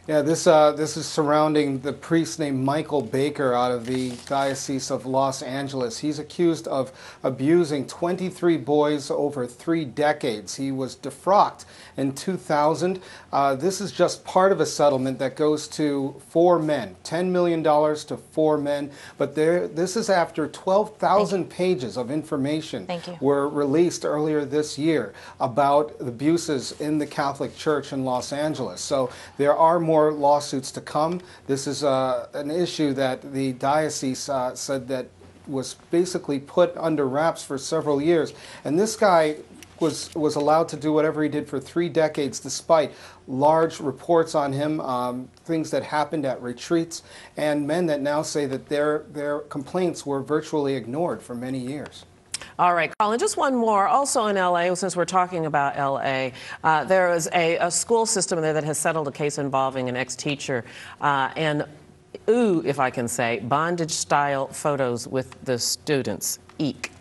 Speaker 13: Yeah, this is surrounding the priest named Michael Baker out of the Diocese of Los Angeles. He's accused of abusing 23 boys over 3 decades. He was defrocked in 2000. This is just part of a settlement that goes to 4 men, $10 million to 4 men. But this is after 12,000 pages of information were released earlier this year about abuses in the Catholic Church in Los Angeles. So there are more lawsuits to come. This is an issue that the diocese said that was basically put under wraps for several years. And this guy was allowed to do whatever he did for 3 decades, despite large reports on him, things that happened at retreats, and men that now say that their complaints were virtually ignored for many years.
Speaker 1: All right, Colin, just one more. Also in L.A., since we're talking about L.A., there is a school system there that has settled a case involving an ex-teacher and, if I can say, bondage-style photos with the students. Eek.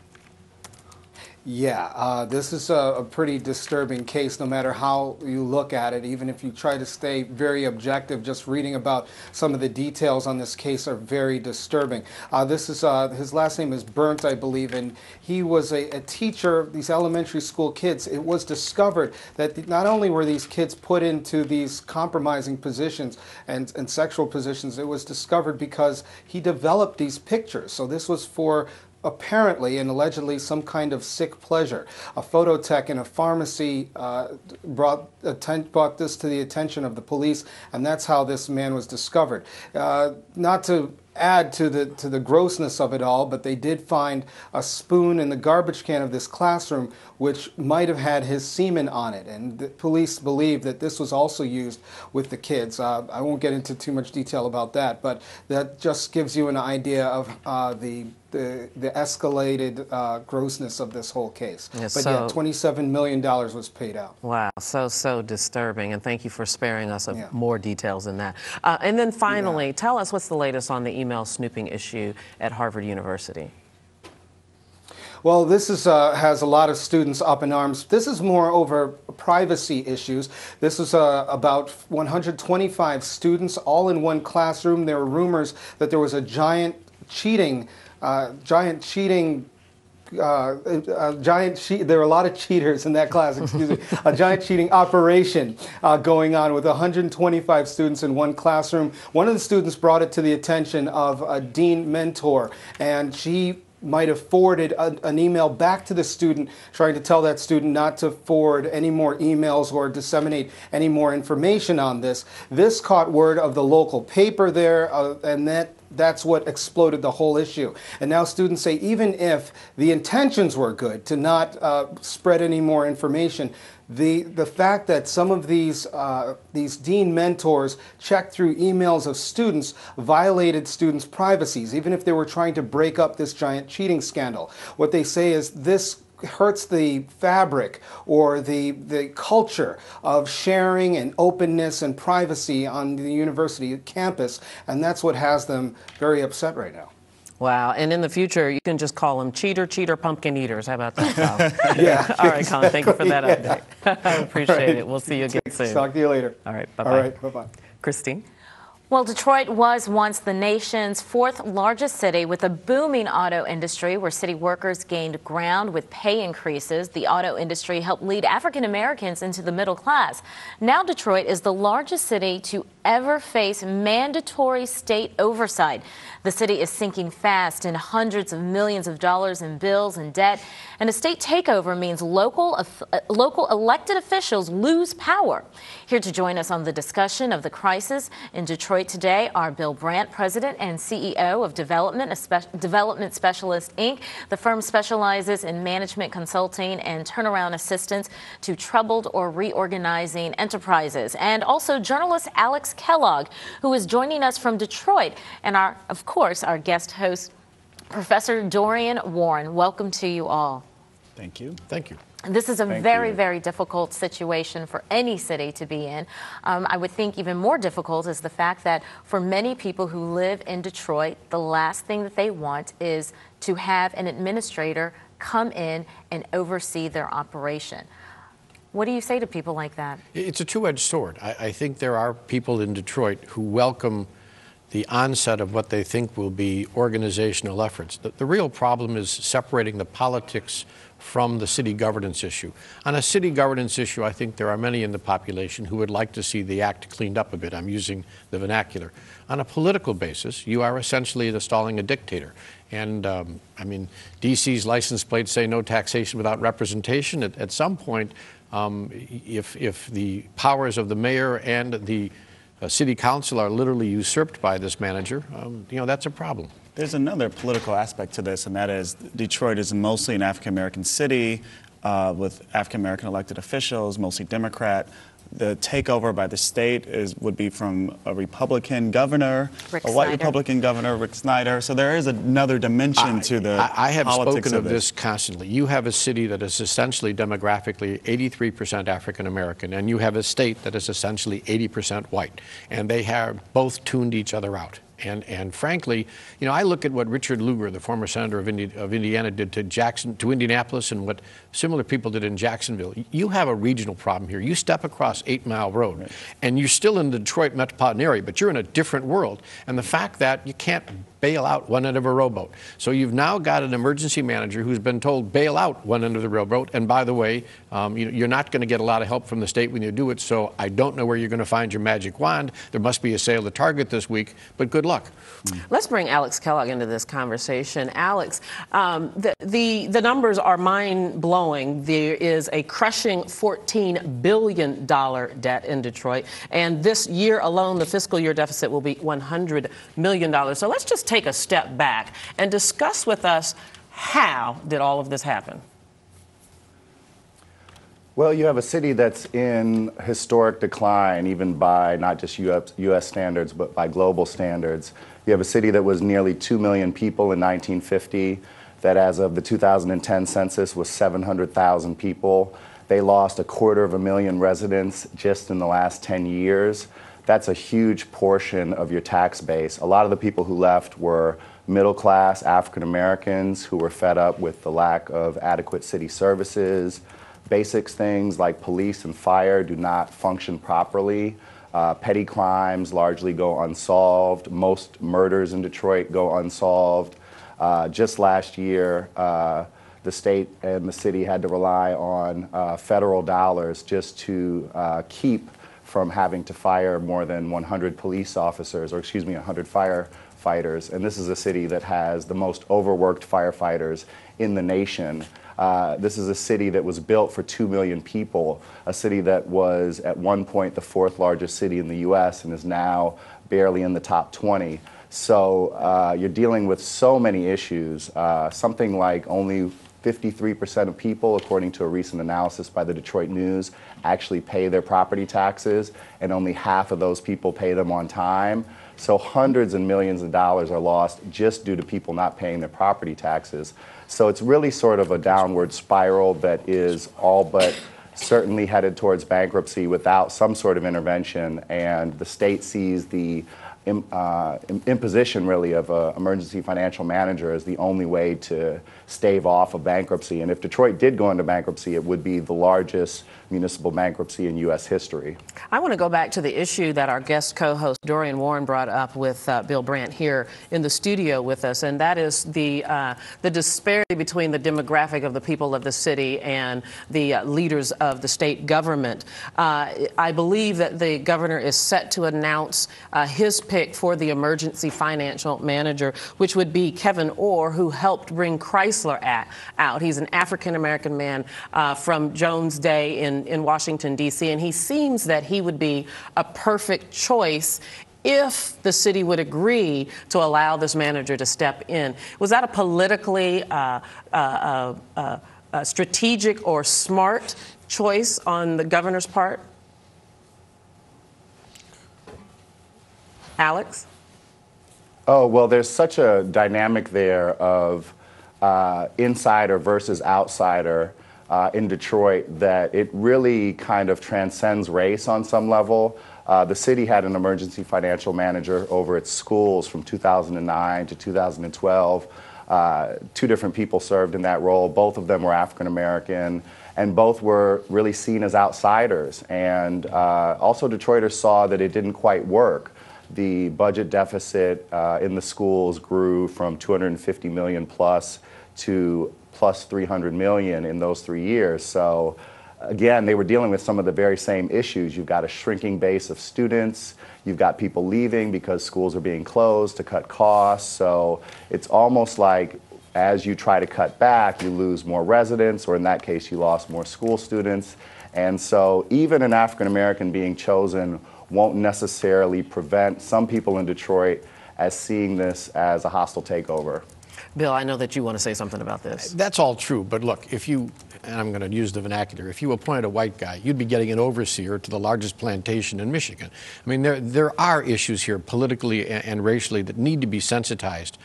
Speaker 13: Yeah, this is a pretty disturbing case no matter how you look at it. Even if you try to stay very objective, just reading about some of the details on this case are very disturbing. This is his last name is Burnt, I believe, and he was a teacher, these elementary school kids. It was discovered that not only were these kids put into these compromising positions and sexual positions, it was discovered because he developed these pictures. So this was for apparently and allegedly some kind of sick pleasure. A photo tech in a pharmacy brought this to the attention of the police, and that's how this man was discovered. Not to add to the grossness of it all, but they did find a spoon in the garbage can of this classroom which might have had his semen on it, and the police believe that this was also used with the kids. I won't get into too much detail about that, but that just gives you an idea of the escalated grossness of this whole case.
Speaker 1: Yes,
Speaker 13: but yeah, $27 million was paid out.
Speaker 1: Wow, so disturbing, and thank you for sparing us of more details than that. And then finally, tell us what's the latest on the email snooping issue at Harvard University.
Speaker 13: Well, this is, has a lot of students up in arms. This is more over privacy issues. This is about 125 students all in one classroom. There were rumors that there was a there were a lot of cheaters in that class, excuse me, a giant cheating operation going on with 125 students in one classroom. One of the students brought it to the attention of a dean mentor, and she might have forwarded an email back to the student trying to tell that student not to forward any more emails or disseminate any more information on this. This caught word of the local paper there, and that's what exploded the whole issue. And now students say even if the intentions were good to not spread any more information, the fact that some of these dean mentors checked through emails of students violated students' privacies, even if they were trying to break up this giant cheating scandal. What they say is this hurts the fabric or the culture of sharing and openness and privacy on the university campus, and that's what has them very upset right now.
Speaker 1: Wow, and in the future, you can just call them cheater, pumpkin eaters. How about that, Colin?
Speaker 13: Yeah.
Speaker 1: All right, Colin, thank you for that update. I appreciate it. We'll see you again soon.
Speaker 13: Talk to you later.
Speaker 1: All right, bye-bye.
Speaker 13: All right, bye-bye.
Speaker 1: Christine?
Speaker 4: Well, Detroit was once the nation's fourth largest city with a booming auto industry where city workers gained ground with pay increases. The auto industry helped lead African Americans into the middle class. Now Detroit is the largest city to ever face mandatory state oversight. The city is sinking fast in hundreds of millions of dollars in bills and debt, and a state takeover means local elected officials lose power. Here to join us on the discussion of the crisis in Detroit today are Bill Brandt, President and CEO of Development Specialist, Inc. The firm specializes in management consulting and turnaround assistance to troubled or reorganizing enterprises. And also journalist Alex Kellogg, who is joining us from Detroit, and of course, our guest host, Professor Dorian Warren. Welcome to you all.
Speaker 3: Thank you.
Speaker 14: Thank you.
Speaker 4: This is a very difficult situation for any city to be in. I would think even more difficult is the fact that for many people who live in Detroit, the last thing that they want is to have an administrator come in and oversee their operation. What do you say to people like that?
Speaker 14: It's a two-edged sword. I think there are people in Detroit who welcome the onset of what they think will be organizational efforts. The real problem is separating the politics from the city governance issue. On a city governance issue, I think there are many in the population who would like to see the act cleaned up a bit. I'm using the vernacular. On a political basis, you are essentially installing a dictator. And I mean, DC's license plates say no taxation without representation. At some point, if the powers of the mayor and the city council are literally usurped by this manager, that's a problem.
Speaker 3: There's another political aspect to this, and that is Detroit is mostly an African-American city with African-American elected officials, mostly Democrat. The takeover by the state would be from a Republican governor, a white Republican governor, Rick Snyder. So there is another dimension to the
Speaker 14: I have
Speaker 3: politics
Speaker 14: spoken of this constantly. You have a city that is essentially demographically 83% African American, and you have a state that is essentially 80% white, and they have both tuned each other out. And frankly, I look at what Richard Lugar, the former senator of Indiana, did to Indianapolis, and what similar people did in Jacksonville. You have a regional problem here. You step across 8 Mile Road, right, and you're still in the Detroit metropolitan area, but you're in a different world. And the fact that you can't bail out one end of a rowboat. So you've now got an emergency manager who's been told bail out one end of the rowboat. And by the way, you're not going to get a lot of help from the state when you do it. So I don't know where you're going to find your magic wand. There must be a sale to Target this week, but good luck.
Speaker 1: Let's bring Alex Kellogg into this conversation. Alex, the numbers are mind-blowing. There is a crushing $14 billion debt in Detroit. And this year alone, the fiscal year deficit will be $100 million. So let's just take a step back and discuss with us, how did all of this happen?
Speaker 15: Well, you have a city that's in historic decline, even by not just U.S. standards, but by global standards. You have a city that was nearly 2 million people in 1950, that as of the 2010 census was 700,000 people. They lost 250,000 residents just in the last 10 years. That's a huge portion of your tax base. A lot of the people who left were middle-class African Americans who were fed up with the lack of adequate city services. Basic things like police and fire do not function properly. Petty crimes largely go unsolved. Most murders in Detroit go unsolved. Just last year, the state and the city had to rely on federal dollars just to keep from having to fire more than 100 police officers, or 100 firefighters. And this is a city that has the most overworked firefighters in the nation. This is a city that was built for 2 million people, a city that was at one point the 4th largest city in the U.S. and is now barely in the top 20. So you're dealing with so many issues. Something like only 53% of people, according to a recent analysis by the Detroit News, actually pay their property taxes, and only half of those people pay them on time. So hundreds and millions of dollars are lost just due to people not paying their property taxes. So it's really sort of a downward spiral that is all but certainly headed towards bankruptcy without some sort of intervention, and the state sees the imposition really of an emergency financial manager as the only way to stave off a bankruptcy. And if Detroit did go into bankruptcy, it would be the largest municipal bankruptcy in U.S. history.
Speaker 1: I want to go back to the issue that our guest co-host Dorian Warren brought up with Bill Brandt here in the studio with us, and that is the disparity between the demographic of the people of the city and the leaders of the state government. I believe that the governor is set to announce his pick for the emergency financial manager, which would be Kevin Orr, who helped bring Chrysler out. He's an African-American man from Jones Day in Washington, D.C., and he seems that he would be a perfect choice if the city would agree to allow this manager to step in. Was that a politically strategic or smart choice on the governor's part? Alex?
Speaker 15: Oh, well, there's such a dynamic there of insider versus outsider in Detroit that it really kind of transcends race on some level. The city had an emergency financial manager over its schools from 2009 to 2012. 2 different people served in that role. Both of them were African American, and both were really seen as outsiders. And also Detroiters saw that it didn't quite work. The budget deficit in the schools grew from $250 million plus to plus $300 million in those 3 years. So again, they were dealing with some of the very same issues. You've got a shrinking base of students. You've got people leaving because schools are being closed to cut costs. So it's almost like as you try to cut back, you lose more residents, or in that case, you lost more school students. And so even an African American being chosen won't necessarily prevent some people in Detroit as seeing this as a hostile takeover.
Speaker 1: Bill, I know that you want to say something about this.
Speaker 14: That's all true, but look, if you and I'm going to use the vernacular, if you appoint a white guy, you'd be getting an overseer to the largest plantation in Michigan. I mean, there are issues here politically and racially that need to be sensitized.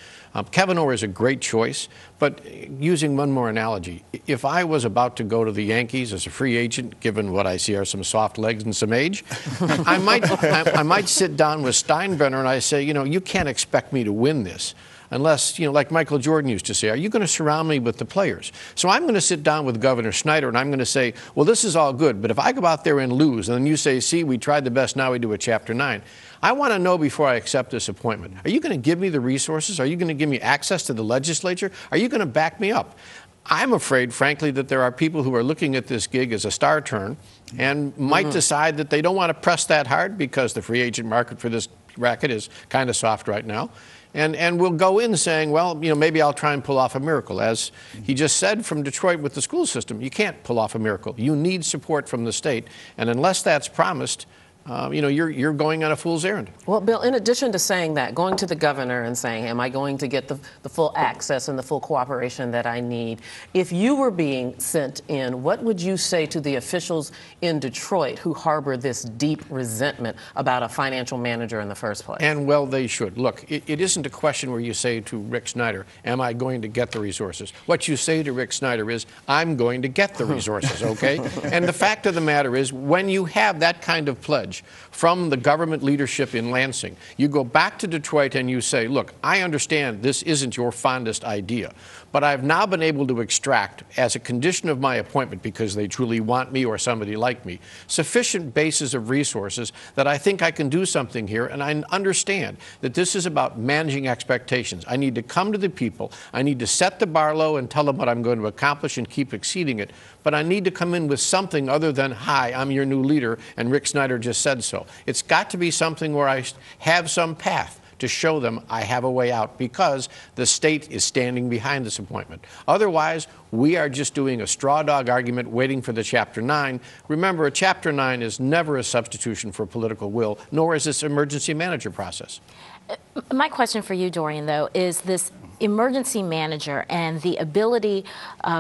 Speaker 14: Kevin Orr is a great choice, but using one more analogy, if I was about to go to the Yankees as a free agent, given what I see are some soft legs and some age, I might sit down with Steinbrenner and I say, you know, you can't expect me to win this. Unless, you know, like Michael Jordan used to say, are you going to surround me with the players? So I'm going to sit down with Governor Snyder and I'm going to say, well, this is all good, but if I go out there and lose, and then you say, see, we tried the best, now we do a Chapter 9. I want to know before I accept this appointment, are you going to give me the resources? Are you going to give me access to the legislature? Are you going to back me up? I'm afraid, frankly, that there are people who are looking at this gig as a star turn and might decide that they don't want to press that hard because the free agent market for this racket is kind of soft right now. And we'll go in saying, well, you know, maybe I'll try and pull off a miracle. As he just said from Detroit with the school system, you can't pull off a miracle. You need support from the state. And unless that's promised, you know, you're going on a fool's errand.
Speaker 1: Well, Bill, in addition to saying that, going to the governor and saying, am I going to get the full access and the full cooperation that I need? If you were being sent in, what would you say to the officials in Detroit who harbor this deep resentment about a financial manager in the first place?
Speaker 14: And well, they should. Look, it isn't a question where you say to Rick Snyder, am I going to get the resources? What you say to Rick Snyder is, I'm going to get the resources, okay? And the fact of the matter is, when you have that kind of pledge from the government leadership in Lansing, you go back to Detroit and you say, look, I understand this isn't your fondest idea, but I've now been able to extract, as a condition of my appointment, because they truly want me or somebody like me, sufficient bases of resources that I think I can do something here, and I understand that this is about managing expectations. I need to come to the people, I need to set the bar low and tell them what I'm going to accomplish and keep exceeding it, but I need to come in with something other than, hi, I'm your new leader, and Rick Snyder just said so. It's got to be something where I have some path to show them I have a way out because the state is standing behind this appointment. Otherwise, we are just doing a straw dog argument waiting for the Chapter 9. Remember, a Chapter 9 is never a substitution for political will, nor is this emergency manager process.
Speaker 4: My question for you, Dorian, though, is this emergency manager and the ability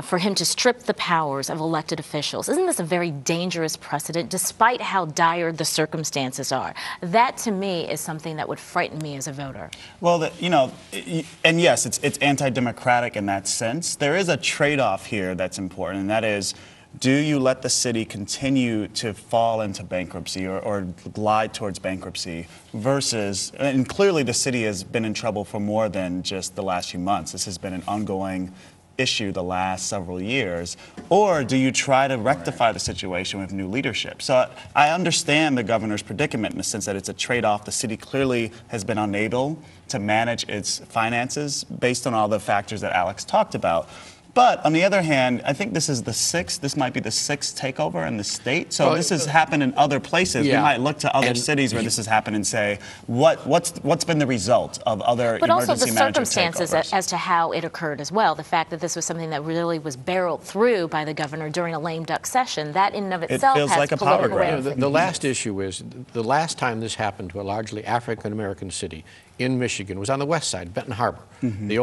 Speaker 4: for him to strip the powers of elected officials. Isn't this a very dangerous precedent, despite how dire the circumstances are? That, to me, is something that would frighten me as a voter.
Speaker 3: Well, you know, and yes, it's anti-democratic in that sense. There is a trade-off here that's important, and that is, do you let the city continue to fall into bankruptcy or glide towards bankruptcy versus, and clearly the city has been in trouble for more than just the last few months. This has been an ongoing issue the last several years. Or do you try to rectify the situation with new leadership? So I understand the governor's predicament in the sense that it's a trade-off. The city clearly has been unable to manage its finances based on all the factors that Alex talked about. But on the other hand, I think this might be the sixth takeover in the state. So this has happened in other places.
Speaker 14: Yeah.
Speaker 3: We might look to other cities where this has happened and say, what's been the result of other emergency manager takeovers?
Speaker 4: But also the circumstances as to how it occurred as well. The fact that this was something that really was barreled through by the governor during a lame duck session, that in and of itself
Speaker 3: feels
Speaker 4: has
Speaker 3: like a power grab.
Speaker 14: The last issue is, the last time this happened to a largely African-American city in Michigan was on the west side, Benton Harbor, the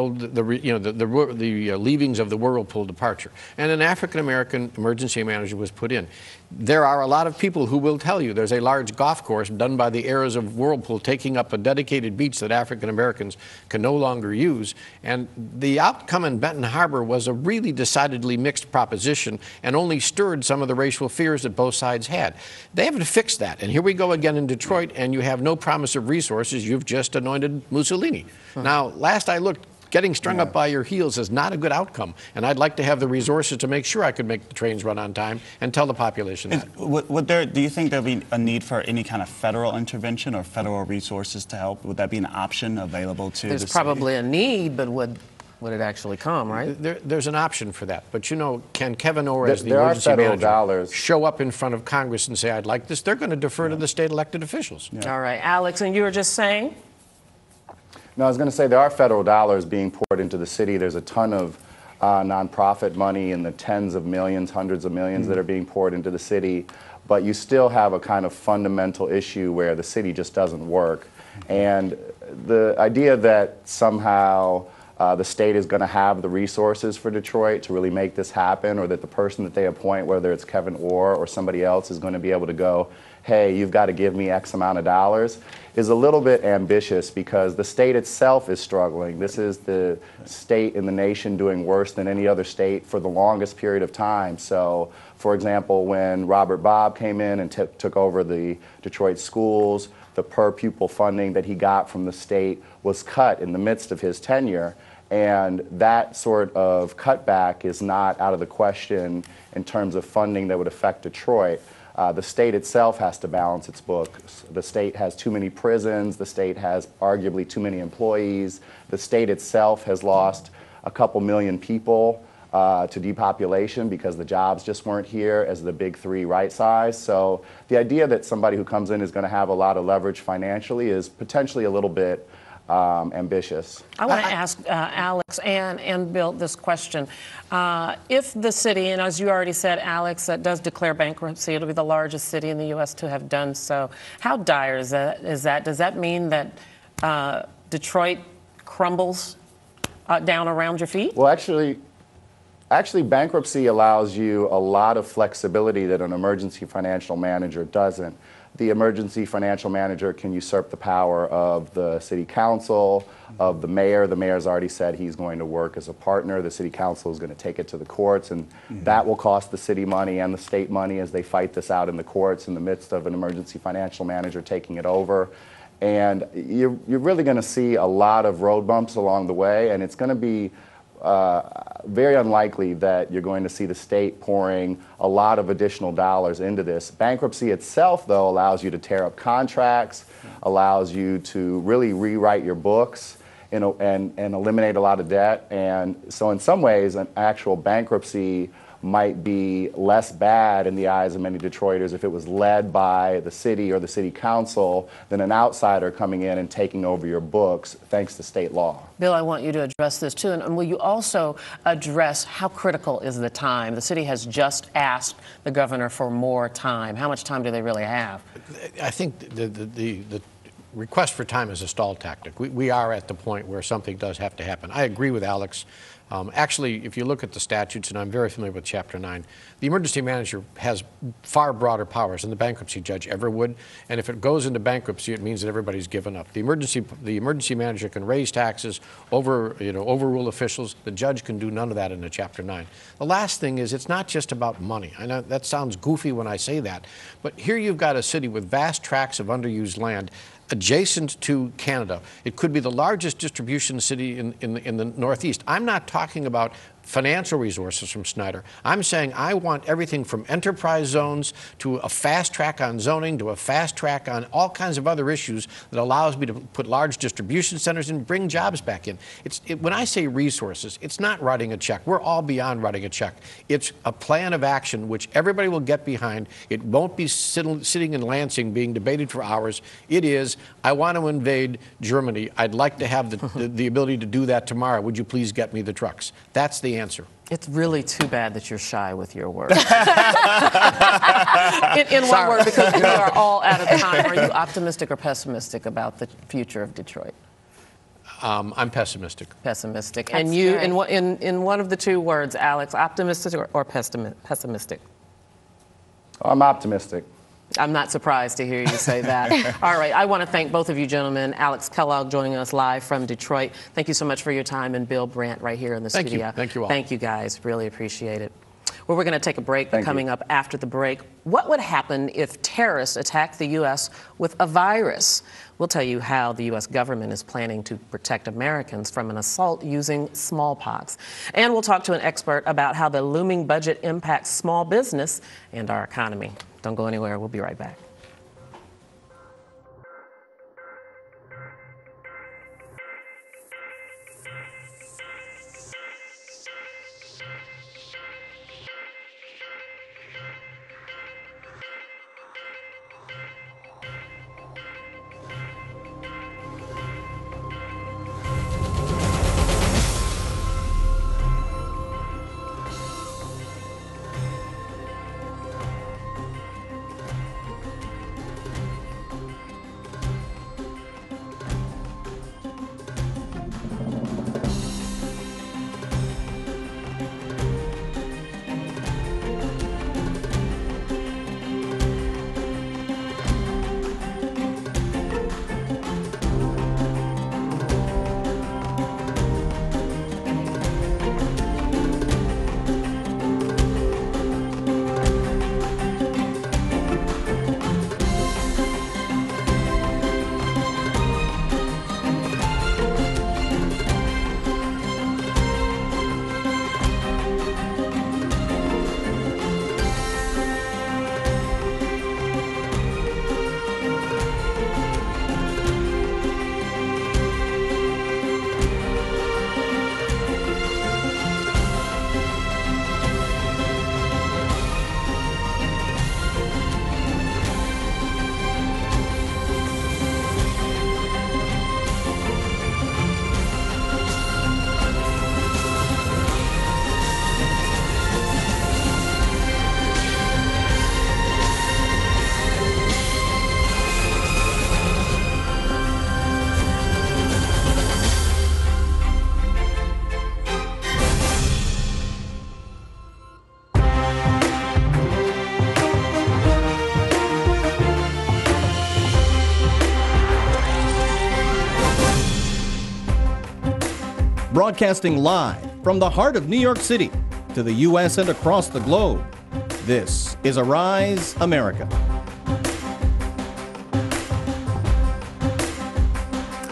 Speaker 14: leavings of the Whirlpool departure, and an African-American emergency manager was put in. There are a lot of people who will tell you there's a large golf course done by the heirs of Whirlpool taking up a dedicated beach that African-Americans can no longer use, and the outcome in Benton Harbor was a really decidedly mixed proposition and only stirred some of the racial fears that both sides had. They haven't fixed that, and here we go again in Detroit, and you have no promise of resources. You've just anointed Mussolini. Now, last I looked, getting strung up by your heels is not a good outcome, and I'd like to have the resources to make sure I could make the trains run on time and tell the population that.
Speaker 3: Do you think there'll be a need for any kind of federal intervention or federal resources to help? Would that be an option available to
Speaker 1: There's
Speaker 3: the city?
Speaker 1: probably a need, but would it actually come, right?
Speaker 14: There's an option for that. But, you know, can Kevin Orr, as the emergency manager, show up in front of Congress and say, I'd like this? They're going to defer to the state elected officials.
Speaker 1: All right. Alex, and you were just saying?
Speaker 15: No, I was going to say there are federal dollars being poured into the city. There's a ton of nonprofit money in the tens of millions, hundreds of millions that are being poured into the city. But you still have a kind of fundamental issue where the city just doesn't work. And the idea that somehow the state is going to have the resources for Detroit to really make this happen, or that the person that they appoint, whether it's Kevin Orr or somebody else, is going to be able to go, hey, you've got to give me X amount of dollars, is a little bit ambitious because the state itself is struggling. This is the state in the nation doing worse than any other state for the longest period of time. So, for example, when Robert Bobb came in and took over the Detroit schools, the per pupil funding that he got from the state was cut in the midst of his tenure. And that sort of cutback is not out of the question in terms of funding that would affect Detroit. The state itself has to balance its books. The state has too many prisons. The state has arguably too many employees. The state itself has lost a couple million people to depopulation because the jobs just weren't here as the big three right size. So the idea that somebody who comes in is going to have a lot of leverage financially is potentially a little bit ambitious.
Speaker 1: I want to ask Alex and Bill this question. If the city, and as you already said, Alex, does declare bankruptcy, it'll be the largest city in the U.S. to have done so. How dire is that? Does that mean that Detroit crumbles down around your feet?
Speaker 15: Well, actually, bankruptcy allows you a lot of flexibility that an emergency financial manager doesn't. The emergency financial manager can usurp the power of the city council, of the mayor. The mayor's already said he's going to work as a partner. The city council is going to take it to the courts, and that will cost the city money and the state money as they fight this out in the courts in the midst of an emergency financial manager taking it over. And you're really going to see a lot of road bumps along the way, and it's going to be very unlikely that you're going to see the state pouring a lot of additional dollars into this. Bankruptcy itself, though, allows you to tear up contracts, allows you to really rewrite your books and eliminate a lot of debt. And so in some ways, an actual bankruptcy might be less bad in the eyes of many Detroiters if it was led by the city or the city council than an outsider coming in and taking over your books thanks to state law.
Speaker 1: Bill, I want you to address this too, and will you also address how critical is the time? The city has just asked the governor for more time. How much time do they really have?
Speaker 14: I think the request for time is a stall tactic. We are at the point where something does have to happen. I agree with Alex. Actually, if you look at the statutes, and I'm very familiar with Chapter 9, the emergency manager has far broader powers than the bankruptcy judge ever would. And if it goes into bankruptcy, it means that everybody's given up. The emergency manager can raise taxes, overrule officials. The judge can do none of that in a Chapter 9. The last thing is, it's not just about money. I know that sounds goofy when I say that, but here you've got a city with vast tracts of underused land adjacent to Canada. It could be the largest distribution city in the Northeast. I'm not talking about financial resources from Snyder. I'm saying I want everything from enterprise zones to a fast track on zoning to a fast track on all kinds of other issues that allows me to put large distribution centers and bring jobs back in. When I say resources, it's not writing a check. We're all beyond writing a check. It's a plan of action which everybody will get behind. It won't be sitting in Lansing being debated for hours. It is, I want to invade Germany. I'd like to have the ability to do that tomorrow. Would you please get me the trucks? That's the answer.
Speaker 1: It's really too bad that you're shy with your words. in one word, because we are all out of time. Are you optimistic or pessimistic about the future of Detroit?
Speaker 14: I'm pessimistic.
Speaker 1: Pessimistic.
Speaker 4: That's
Speaker 1: and you,
Speaker 4: scary.
Speaker 1: in one of the two words, Alex, optimistic or pessimistic?
Speaker 15: I'm optimistic.
Speaker 1: I'm not surprised to hear you say that. All right. I want to thank both of you gentlemen. Alex Kellogg joining us live from Detroit. Thank you so much for your time. And Bill Brandt right here in the studio.
Speaker 14: Thank you all.
Speaker 1: Thank you, guys. Really appreciate it. Well, we're going to take a break. But coming up after the break, what would happen if terrorists attacked the U.S. with a virus? We'll tell you how the U.S. government is planning to protect Americans from an assault using smallpox. And we'll talk to an expert about how the looming budget impacts small business and our economy. Don't go anywhere. We'll be right back.
Speaker 2: Broadcasting live from the heart of New York City to the U.S. and across the globe, this is Arise America.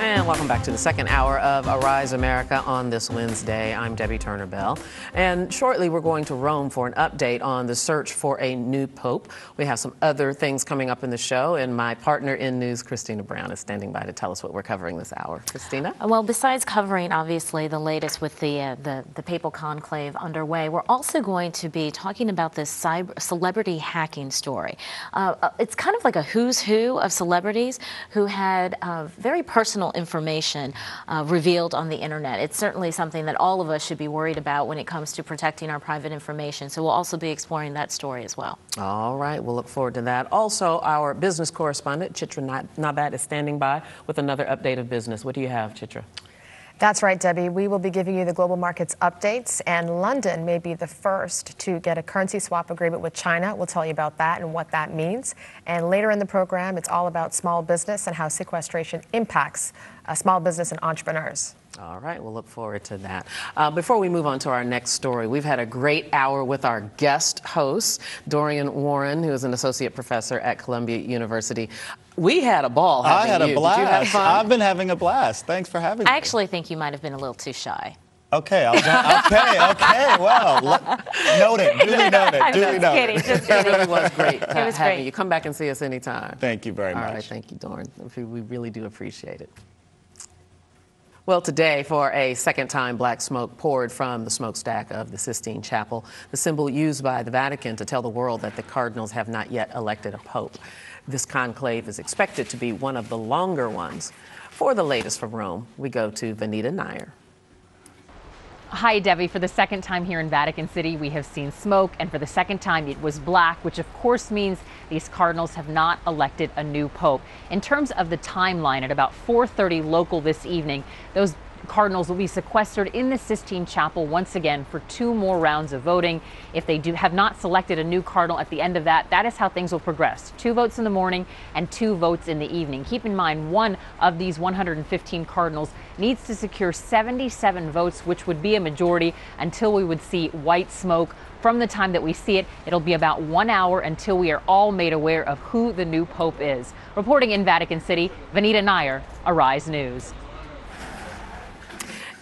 Speaker 1: And welcome back to the second hour of Arise America on this Wednesday. I'm Debbie Turner Bell. And shortly we're going to Rome for an update on the search for a new pope. We have some other things coming up in the show, and my partner in news, Christina Brown, is standing by to tell us what we're covering this hour. Christina?
Speaker 4: Well, besides covering, obviously, the latest with the papal conclave underway, we're also going to be talking about this celebrity hacking story. It's kind of like a who's who of celebrities who had very personal information revealed on the internet. It's certainly something that all of us should be worried about when it comes to protecting our private information. So we'll also be exploring that story as well.
Speaker 1: All right, we'll look forward to that. Also, our business correspondent, Chitra Nabat, is standing by with another update of business. What do you have, Chitra?
Speaker 5: That's right, Debbie. We will be giving you the global markets updates, and London may be the first to get a currency swap agreement with China. We'll tell you about that and what that means. And later in the program, it's all about small business and how sequestration impacts small business and entrepreneurs.
Speaker 1: All right, we'll look forward to that. Before we move on to our next story, we've had a great hour with our guest host, Dorian Warren, who is an associate professor at Columbia University. We had a ball.
Speaker 3: I had a blast.
Speaker 1: Did you have fun?
Speaker 3: I've been having a blast. Thanks for having me.
Speaker 4: I actually think you might have been a little too shy.
Speaker 3: Okay, okay, well, noted, duly noted, duly noted.
Speaker 4: Just kidding.
Speaker 1: It really was great
Speaker 4: It was
Speaker 1: having
Speaker 4: great.
Speaker 1: you. Come back and see us anytime.
Speaker 3: Thank you very much.
Speaker 1: All right, thank you, Dorian. We really do appreciate it. Well, today, for a second time, black smoke poured from the smokestack of the Sistine Chapel, the symbol used by the Vatican to tell the world that the cardinals have not yet elected a pope. This conclave is expected to be one of the longer ones. For the latest from Rome, we go to Vanita Nair.
Speaker 6: Hi, Debbie. For the second time here in Vatican City, we have seen smoke, and for the second time it was black, which of course means these cardinals have not elected a new pope. In terms of the timeline, at about 4:30 local this evening, those cardinals will be sequestered in the Sistine Chapel once again for 2 more rounds of voting. If they have not selected a new cardinal at the end of that, that is how things will progress. 2 votes in the morning and 2 votes in the evening. Keep in mind, one of these 115 cardinals needs to secure 77 votes, which would be a majority until we would see white smoke. From the time that we see it, it'll be about 1 hour until we are all made aware of who the new pope is. Reporting in Vatican City, Vanita Nair, Arise News.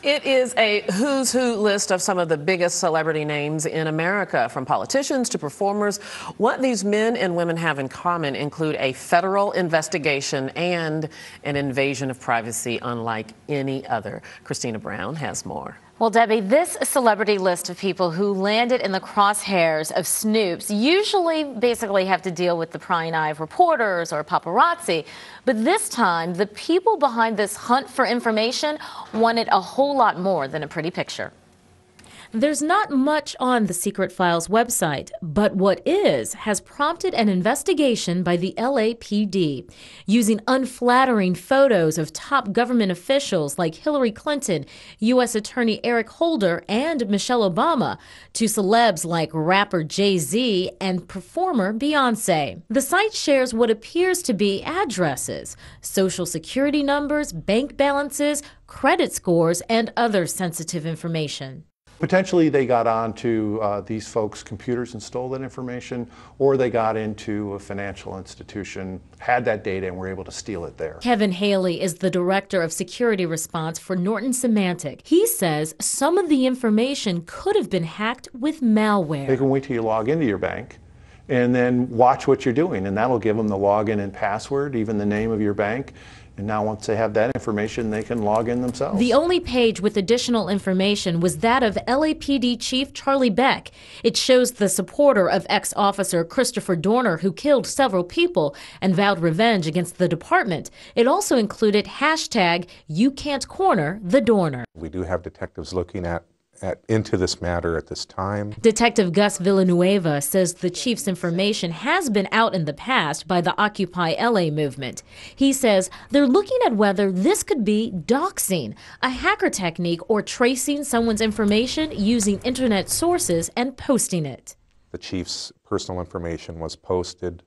Speaker 1: It is a who's who list of some of the biggest celebrity names in America, from politicians to performers. What these men and women have in common include a federal investigation and an invasion of privacy unlike any other. Christina Brown has more.
Speaker 4: Well, Debbie, this celebrity list of people who landed in the crosshairs of snoops usually basically have to deal with the prying eye of reporters or paparazzi. But this time, the people behind this hunt for information wanted a whole lot more than a pretty picture.
Speaker 16: There's not much on the Secret Files website, but what is has prompted an investigation by the LAPD. Using unflattering photos of top government officials like Hillary Clinton, U.S. Attorney Eric Holder, and Michelle Obama, to celebs like rapper Jay-Z and performer Beyonce. The site shares what appears to be addresses, social security numbers, bank balances, credit scores, and other sensitive information.
Speaker 17: Potentially they got onto these folks' computers and stole that information, or they got into a financial institution, had that data, and were able to steal it there.
Speaker 16: Kevin Haley is the director of security response for Norton Symantec. He says some of the information could have been hacked with malware.
Speaker 17: They can wait till you log into your bank and then watch what you're doing, and that'll give them the login and password, even the name of your bank. And now once they have that information, they can log in themselves.
Speaker 16: The only page with additional information was that of LAPD Chief Charlie Beck. It shows the supporter of ex-officer Christopher Dorner, who killed several people and vowed revenge against the department. It also included hashtag #YouCan'tCornerTheDorner.
Speaker 18: We do have detectives looking into this matter at this time.
Speaker 16: Detective Gus Villanueva says the chief's information has been out in the past by the Occupy LA movement. He says they're looking at whether this could be doxing, a hacker technique or tracing someone's information using internet sources and posting it.
Speaker 18: The chief's personal information was posted,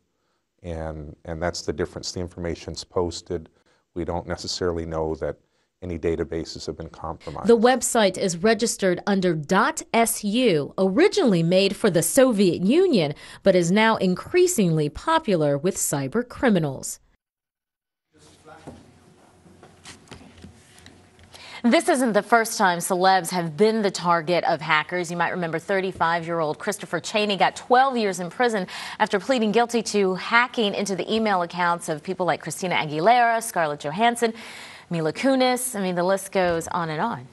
Speaker 18: and that's the difference. The information's posted. We don't necessarily know that any databases have been compromised.
Speaker 16: The website is registered under .su, originally made for the Soviet Union, but is now increasingly popular with cyber criminals.
Speaker 4: This isn't the first time celebs have been the target of hackers. You might remember 35-year-old Christopher Cheney got 12 years in prison after pleading guilty to hacking into the email accounts of people like Christina Aguilera, Scarlett Johansson, Mila Kunis. I mean, the list goes on and on.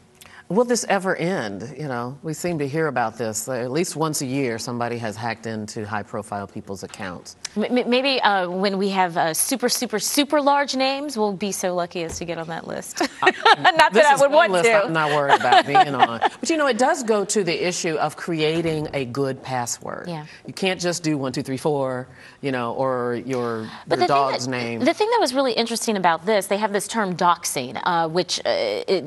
Speaker 1: Will this ever end? You know, we seem to hear about this. At least once a year, somebody has hacked into high-profile people's accounts.
Speaker 4: Maybe when we have super large names, we'll be so lucky as to get on that list. Not that I would want to.
Speaker 1: I'm not worried about being on. But you know, it does go to the issue of creating a good password.
Speaker 4: Yeah.
Speaker 1: You can't just do 1, 2, 3, 4, you know, or your dog's name.
Speaker 4: The thing that was really interesting about this, they have this term doxing, which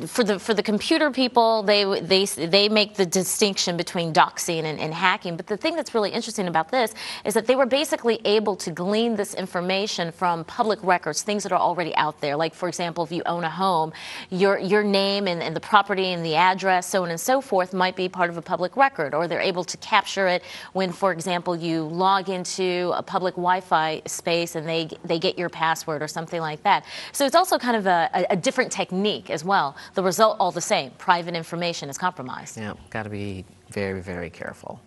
Speaker 4: for the computer people, they make the distinction between doxing and hacking. But the thing that's really interesting about this is that they were basically able to glean this information from public records, things that are already out there. Like, for example, if you own a home, your name and the property and the address, so on and so forth, might be part of a public record. Or they're able to capture it when, for example, you log into a public Wi-Fi space and they get your password or something like that. So it's also kind of a different technique as well. The result all the same. Private information is compromised.
Speaker 1: Yeah, got to be very, very careful.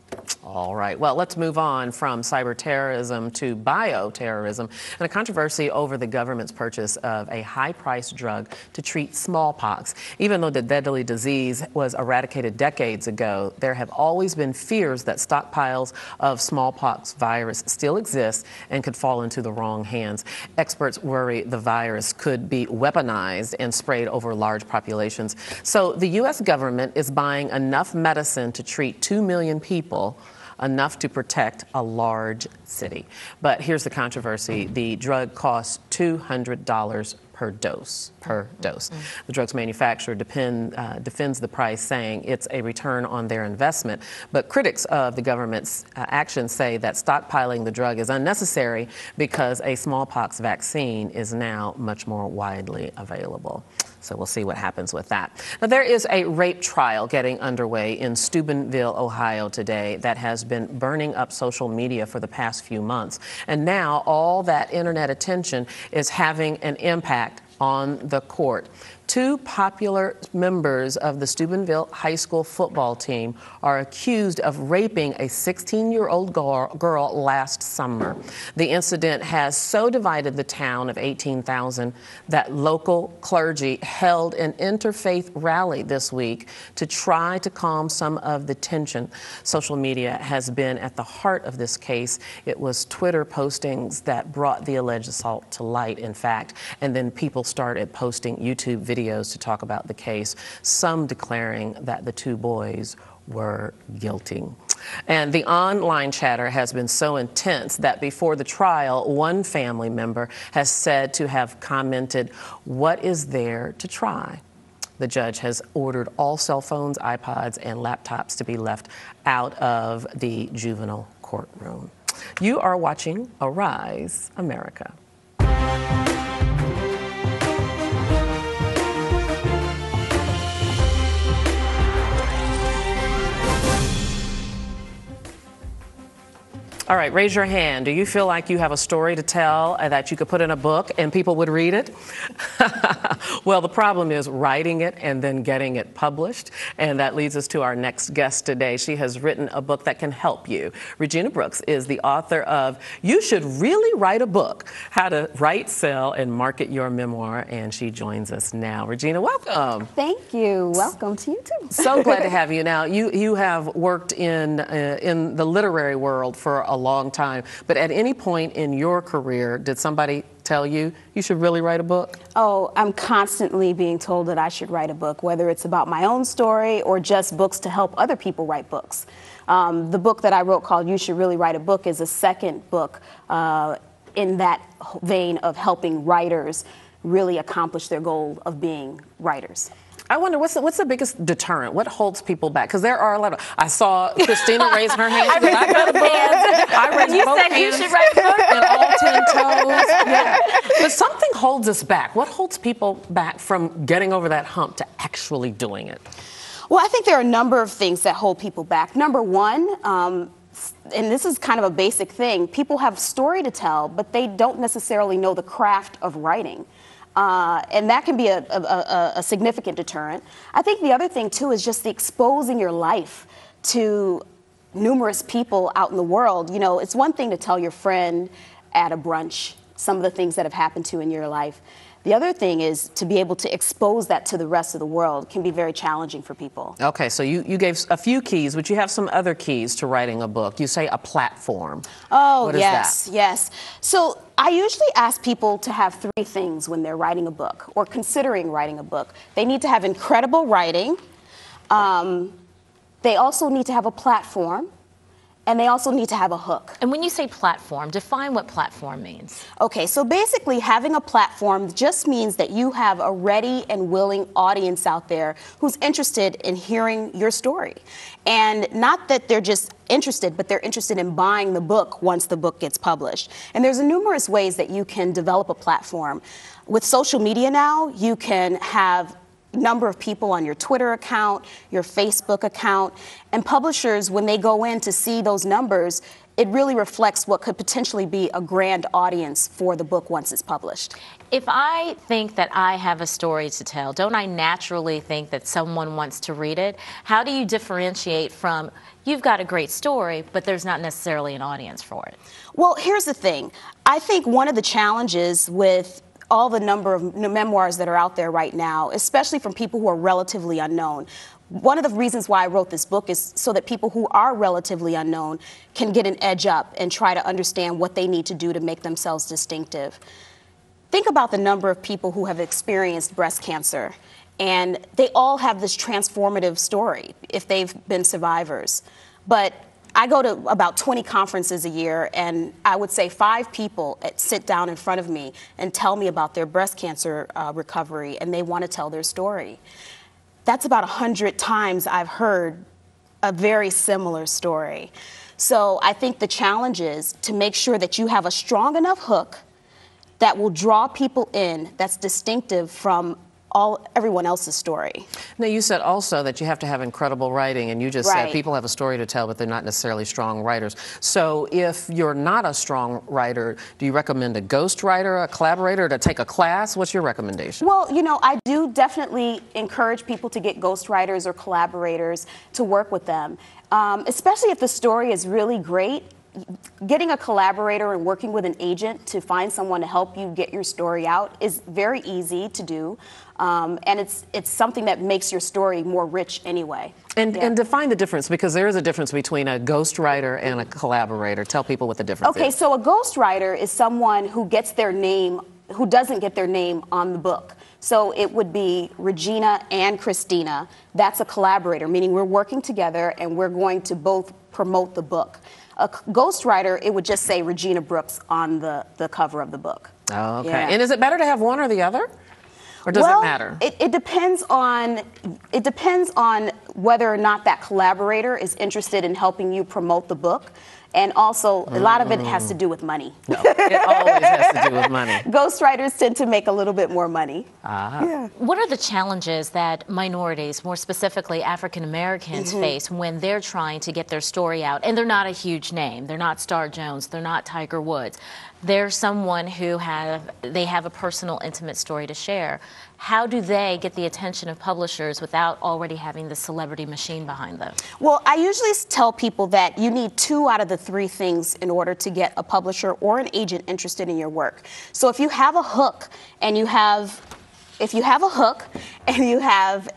Speaker 1: All right. Well, let's move on from cyber terrorism to bioterrorism and a controversy over the government's purchase of a high-priced drug to treat smallpox. Even though the deadly disease was eradicated decades ago, there have always been fears that stockpiles of smallpox virus still exist and could fall into the wrong hands. Experts worry the virus could be weaponized and sprayed over large populations. So the U.S. government is buying enough medicine to treat 2 million people, enough to protect a large city. But here's the controversy. The drug costs $200 per dose. The drug's manufacturer defends the price, saying it's a return on their investment. But critics of the government's actions say that stockpiling the drug is unnecessary because a smallpox vaccine is now much more widely available. So we'll see what happens with that. Now, there is a rape trial getting underway in Steubenville, Ohio today that has been burning up social media for the past few months. And now all that internet attention is having an impact on the court. 2 popular members of the Steubenville High School football team are accused of raping a 16-year-old girl last summer. The incident has so divided the town of 18,000 that local clergy held an interfaith rally this week to try to calm some of the tension. Social media has been at the heart of this case. It was Twitter postings that brought the alleged assault to light, in fact, and then people started posting YouTube videos to talk about the case, some declaring that the 2 boys were guilty. And the online chatter has been so intense that before the trial, one family member has said to have commented, "What is there to try?" The judge has ordered all cell phones, iPods, and laptops to be left out of the juvenile courtroom. You are watching Arise America. All right, raise your hand. Do you feel like you have a story to tell that you could put in a book and people would read it? Well, the problem is writing it and then getting it published. And that leads us to our next guest today. She has written a book that can help you. Regina Brooks is the author of You Should Really Write a Book, How to Write, Sell, and Market Your Memoir. And she joins us now. Regina, welcome.
Speaker 19: Thank you. Welcome to you too.
Speaker 1: So glad to have you. Now, you have worked in the literary world for a long time, but at any point in your career, did somebody tell you you should really write a book?
Speaker 19: Oh, I'm constantly being told that I should write a book, whether it's about my own story or just books to help other people write books. The book that I wrote called You Should Really Write a Book is a second book in that vein of helping writers really accomplish their goal of being writers.
Speaker 1: I wonder what's the biggest deterrent? What holds people back? Because there are a lot of. I saw Christina raise her hand. I got a book. I raised
Speaker 4: You
Speaker 1: both
Speaker 4: said you
Speaker 1: hands
Speaker 4: should write a book.
Speaker 1: and all 10 toes. Yeah. But something holds us back. What holds people back from getting over that hump to actually doing it?
Speaker 19: Well, I think there are a number of things that hold people back. Number one, and this is kind of a basic thing, people have story to tell, but they don't necessarily know the craft of writing. And that can be a significant deterrent. I think the other thing, too, is just the exposing your life to numerous people out in the world. You know, it's one thing to tell your friend at a brunch some of the things that have happened to you in your life. The other thing is to be able to expose that to the rest of the world can be very challenging for people.
Speaker 1: Okay, so you gave a few keys, but you have some other keys to writing a book. You say a platform.
Speaker 19: Oh,
Speaker 1: what is
Speaker 19: yes,
Speaker 1: that?
Speaker 19: yes. So I usually ask people to have 3 things when they're writing a book or considering writing a book. They need to have incredible writing. They also need to have a platform. And they also need to have a hook.
Speaker 4: And when you say platform, define what platform means.
Speaker 19: Okay, so basically having a platform just means that you have a ready and willing audience out there who's interested in hearing your story. And not that they're just interested, but they're interested in buying the book once the book gets published. And there's numerous ways that you can develop a platform. With social media now, you can have number of people on your Twitter account, your Facebook account, and publishers, when they go in to see those numbers, it really reflects what could potentially be a grand audience for the book once it's published.
Speaker 4: If I think that I have a story to tell, don't I naturally think that someone wants to read it? How do you differentiate from, you've got a great story, but there's not necessarily an audience for it?
Speaker 19: Well, here's the thing. I think one of the challenges with all the number of memoirs that are out there right now, especially from people who are relatively unknown. One of the reasons why I wrote this book is so that people who are relatively unknown can get an edge up and try to understand what they need to do to make themselves distinctive. Think about the number of people who have experienced breast cancer, and they all have this transformative story if they've been survivors. But I go to about 20 conferences a year, and I would say 5 people sit down in front of me and tell me about their breast cancer recovery, and they want to tell their story. That's about 100 times I've heard a very similar story. So I think the challenge is to make sure that you have a strong enough hook that will draw people in, that's distinctive from everyone else's story.
Speaker 1: Now, you said also that you have to have incredible writing, and you just
Speaker 19: Right.
Speaker 1: said people have a story to tell, but they're not necessarily strong writers. So if you're not a strong writer, do you recommend a ghostwriter, a collaborator, to take a class? What's your recommendation?
Speaker 19: Well, you know, I do definitely encourage people to get ghostwriters or collaborators to work with them, especially if the story is really great. Getting a collaborator and working with an agent to find someone to help you get your story out is very easy to do. And it's something that makes your story more rich anyway.
Speaker 1: And define the difference, because there is a difference between a ghostwriter and a collaborator. Tell people what the difference is.
Speaker 19: Okay, so a ghostwriter is someone who gets their name, who doesn't get their name on the book. So it would be Regina and Christina. That's a collaborator, meaning we're working together and we're going to both promote the book. A ghostwriter, it would just say Regina Brooks on the cover of the book.
Speaker 1: Oh, okay.
Speaker 19: Yeah.
Speaker 1: And is it better to have one or the other? Or does it matter?
Speaker 19: It depends on whether or not that collaborator is interested in helping you promote the book. And also, a lot of it has to do with money.
Speaker 1: No, it always has to do with money.
Speaker 19: Ghostwriters tend to make a little bit more money.
Speaker 1: Ah.
Speaker 19: Yeah.
Speaker 4: What are the challenges that minorities, more specifically African Americans, face when they're trying to get their story out? And they're not a huge name. They're not Star Jones. They're not Tiger Woods. They're someone who have a personal, intimate story to share. How do they get the attention of publishers without already having the celebrity machine behind them?
Speaker 19: Well, I usually tell people that you need 2 out of the 3 things in order to get a publisher or an agent interested in your work. So if you have a hook and you have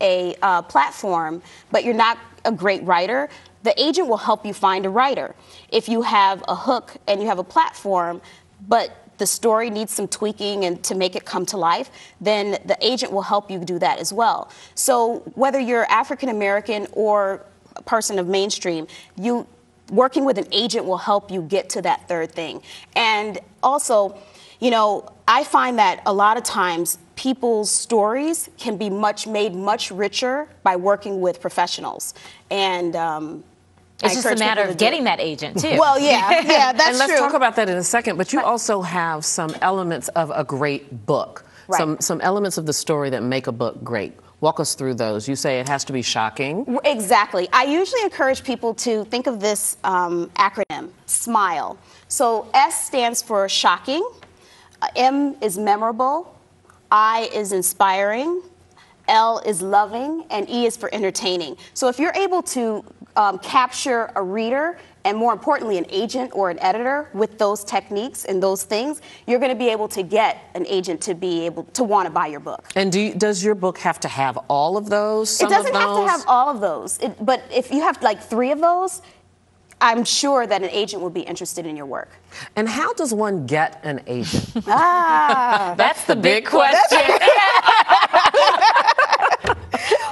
Speaker 19: a platform, but you're not a great writer, the agent will help you find a writer. If you have a hook and you have a platform, but the story needs some tweaking and to make it come to life, then the agent will help you do that as well. So whether you're African American or a person of mainstream, working with an agent will help you get to that 3rd thing. And also, you know, I find that a lot of times people's stories can be made much richer by working with professionals. And
Speaker 4: it's just a matter of getting that agent, too.
Speaker 19: Well, yeah, that's
Speaker 1: and let's
Speaker 19: true.
Speaker 1: talk about that in a second, but you also have some elements of a great book, some elements of the story that make a book great. Walk us through those. You say it has to be shocking.
Speaker 19: Exactly. I usually encourage people to think of this acronym, SMILE. So S stands for shocking, M is memorable, I is inspiring, L is loving, and E is for entertaining. So if you're able to capture a reader, and more importantly, an agent or an editor with those techniques and those things, you're going to be able to get an agent to be able to want to buy your book.
Speaker 1: And does your book have to have all of those?
Speaker 19: It doesn't have to have all of those, but if you have like 3 of those, I'm sure that an agent will be interested in your work.
Speaker 1: And how does one get an agent?
Speaker 19: That's
Speaker 1: the big question.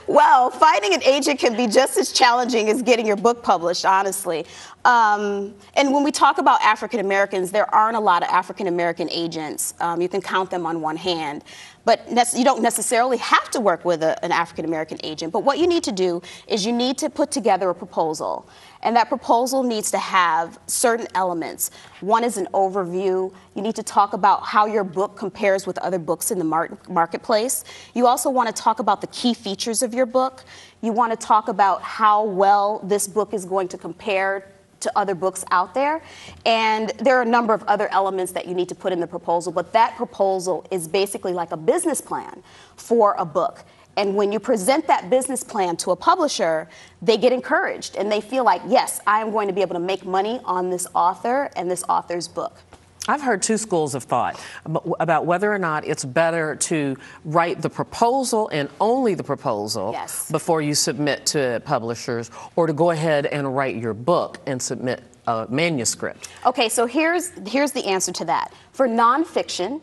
Speaker 19: Well, finding an agent can be just as challenging as getting your book published, honestly. And when we talk about African Americans, there aren't a lot of African American agents. You can count them on one hand. But you don't necessarily have to work with an African American agent. But what you need to do is you need to put together a proposal. And that proposal needs to have certain elements. One is an overview. You need to talk about how your book compares with other books in the marketplace. You also want to talk about the key features of your book. You want to talk about how well this book is going to compare to other books out there. And there are a number of other elements that you need to put in the proposal, but that proposal is basically like a business plan for a book. And when you present that business plan to a publisher, they get encouraged and they feel like, yes, I am going to be able to make money on this author and this author's book.
Speaker 1: I've heard 2 schools of thought about whether or not it's better to write the proposal and only the proposal before you submit to publishers, or to go ahead and write your book and submit a manuscript.
Speaker 19: Okay, so here's the answer to that. For nonfiction,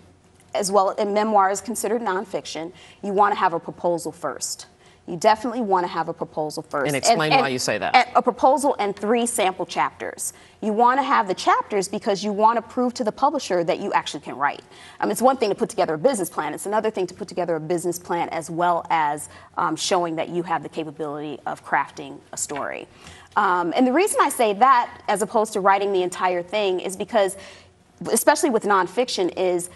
Speaker 19: as well, and memoir is considered nonfiction, you want to have a proposal first. You definitely want to have a proposal first.
Speaker 1: And explain why you say that.
Speaker 19: A proposal and 3 sample chapters. You want to have the chapters because you want to prove to the publisher that you actually can write. It's one thing to put together a business plan. It's another thing to put together a business plan as well as showing that you have the capability of crafting a story. And the reason I say that as opposed to writing the entire thing is because, especially with nonfiction, is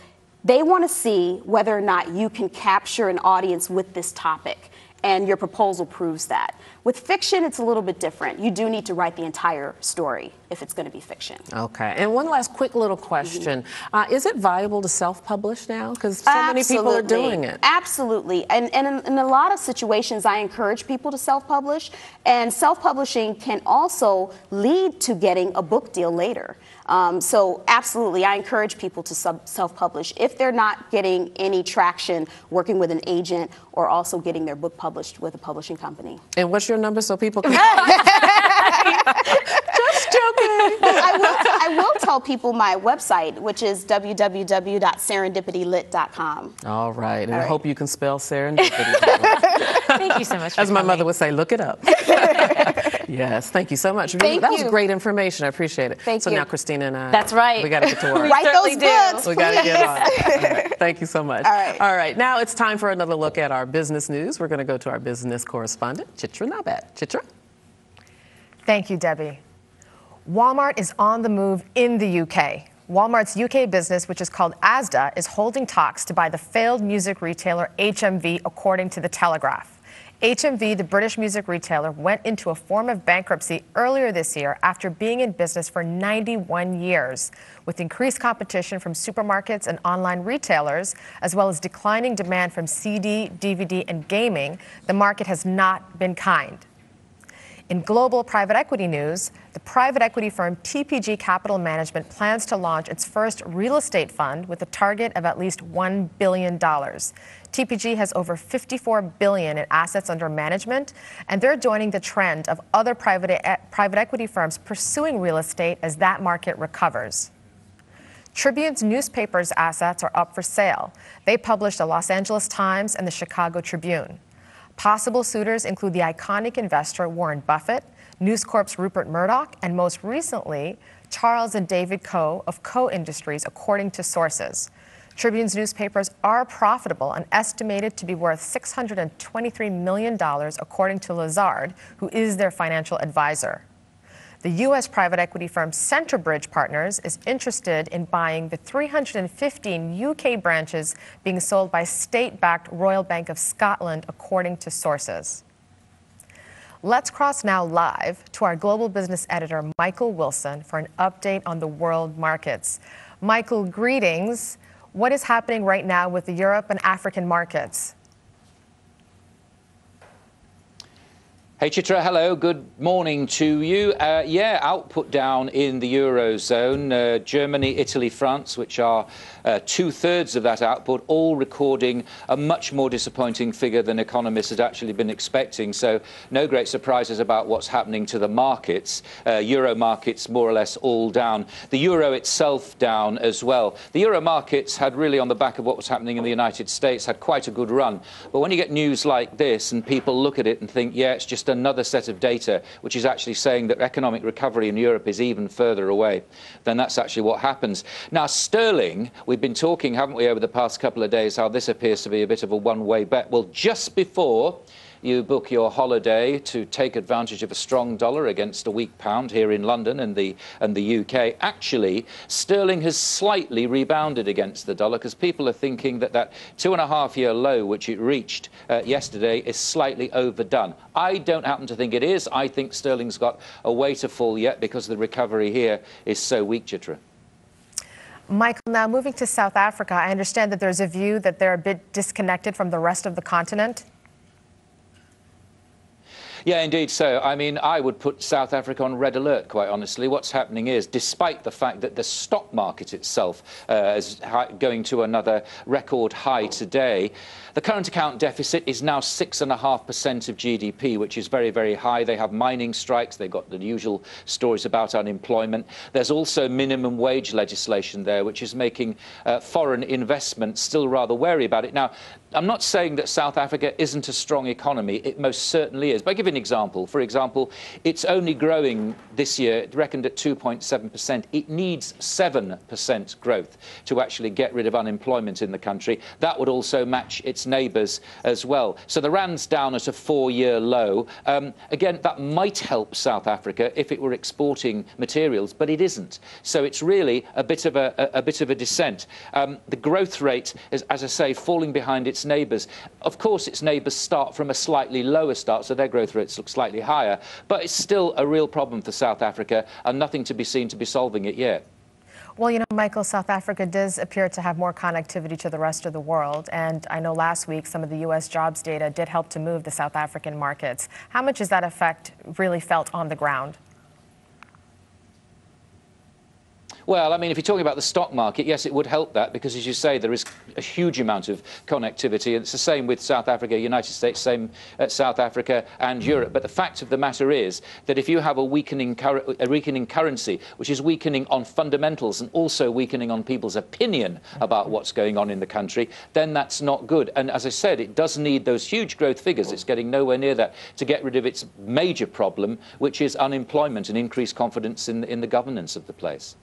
Speaker 19: they want to see whether or not you can capture an audience with this topic. And your proposal proves that. With fiction, it's a little bit different. You do need to write the entire story if it's going to be fiction.
Speaker 1: Okay. And one last quick little question. Is it viable to self-publish now? Because so many people are doing it.
Speaker 19: Absolutely. And in a lot of situations, I encourage people to self-publish. And self-publishing can also lead to getting a book deal later. So absolutely, I encourage people to self-publish if they're not getting any traction working with an agent or also getting their book published with a publishing company.
Speaker 1: And what's your number so people can... Just joking.
Speaker 19: I will tell people my website, which is www.serendipitylit.com.
Speaker 1: All right. And I hope you can spell serendipity.
Speaker 4: Thank you so much.
Speaker 1: As my mother would say, look it up. Yes, thank you so much. That was great information. I appreciate it.
Speaker 19: Thank
Speaker 1: you. So now Christina and I,
Speaker 4: that's right.
Speaker 1: We got to get to work.
Speaker 19: Write those books.
Speaker 1: We got to get on it. Thank you so much.
Speaker 19: All right.
Speaker 1: All right. Now it's time for another look at our business news. We're going to go to our business correspondent, Chitra Nabat. Chitra.
Speaker 5: Thank you, Debbie. Walmart is on the move in the UK. Walmart's UK business, which is called Asda, is holding talks to buy the failed music retailer HMV, according to The Telegraph. HMV, the British music retailer, went into a form of bankruptcy earlier this year after being in business for 91 years. With increased competition from supermarkets and online retailers, as well as declining demand from CD, DVD, and gaming, the market has not been kind. In global private equity news, the private equity firm TPG Capital Management plans to launch its first real estate fund with a target of at least $1 billion. TPG has over $54 billion in assets under management, and they're joining the trend of other private equity firms pursuing real estate as that market recovers. Tribune's newspaper's assets are up for sale. They publish the Los Angeles Times and the Chicago Tribune. Possible suitors include the iconic investor Warren Buffett, News Corp's Rupert Murdoch, and most recently, Charles and David Koch of Koch Industries, according to sources. Tribune's newspapers are profitable and estimated to be worth $623 million, according to Lazard, who is their financial advisor. The U.S. private equity firm Centerbridge Partners is interested in buying the 315 UK branches being sold by state-backed Royal Bank of Scotland, according to sources. Let's cross now live to our global business editor, Michael Wilson, for an update on the world markets. Michael, greetings. What is happening right now with the Europe and African markets?
Speaker 20: Hey Chitra, hello, good morning to you. Output down in the Eurozone. Germany, Italy, France, which are 2/3 of that output, all recording a much more disappointing figure than economists had actually been expecting. So no great surprises about what's happening to the markets. Euro markets more or less all down. The euro itself down as well. The euro markets had really, on the back of what was happening in the United States, had quite a good run. But when you get news like this and people look at it and think, yeah, it's just another set of data which is actually saying that economic recovery in Europe is even further away, then that's actually what happens. Now, sterling, we've been talking, haven't we, over the past couple of days, how this appears to be a bit of a one-way bet. Well, just before you book your holiday to take advantage of a strong dollar against a weak pound here in London and the UK, actually, sterling has slightly rebounded against the dollar because people are thinking that that 2.5-year low, which it reached yesterday, is slightly overdone. I don't happen to think it is. I think sterling's got a way to fall yet because the recovery here is so weak, Chitra.
Speaker 5: Michael, now moving to South Africa, I understand that there's a view that they're a bit disconnected from the rest of the continent.
Speaker 20: Yeah, indeed so. I mean, I would put South Africa on red alert, quite honestly. What's happening is, despite the fact that the stock market itself is going to another record high today, the current account deficit is now 6.5% of GDP, which is very, very high. They have mining strikes. They've got the usual stories about unemployment. There's also minimum wage legislation there, which is making foreign investment still rather wary about it. Now, I'm not saying that South Africa isn't a strong economy. It most certainly is. But I'll give you an example. For example, it's only growing this year, reckoned at 2.7%. It needs 7% growth to actually get rid of unemployment in the country. That would also match its neighbours as well. So the rand's down at a 4-year low. Again, that might help South Africa if it were exporting materials, but it isn't. So it's really a bit of a descent. The growth rate is, as I say, falling behind its neighbours. Of course, its neighbours start from a slightly lower start, so their growth rates look slightly higher, but it's still a real problem for South Africa and nothing to be seen to be solving it yet.
Speaker 5: Well, you know, Michael, South Africa does appear to have more connectivity to the rest of the world, and I know last week some of the U.S. jobs data did help to move the South African markets. How much is that effect really felt on the ground?
Speaker 20: Well, I mean, if you're talking about the stock market, yes, it would help that because, as you say, there is a huge amount of connectivity. And it's the same with South Africa, United States, same at South Africa and Europe. But the fact of the matter is that if you have a weakening currency, which is weakening on fundamentals and also weakening on people's opinion about what's going on in the country, then that's not good. And as I said, it does need those huge growth figures. It's getting nowhere near that to get rid of its major problem, which is unemployment and increased confidence in the governance of the place.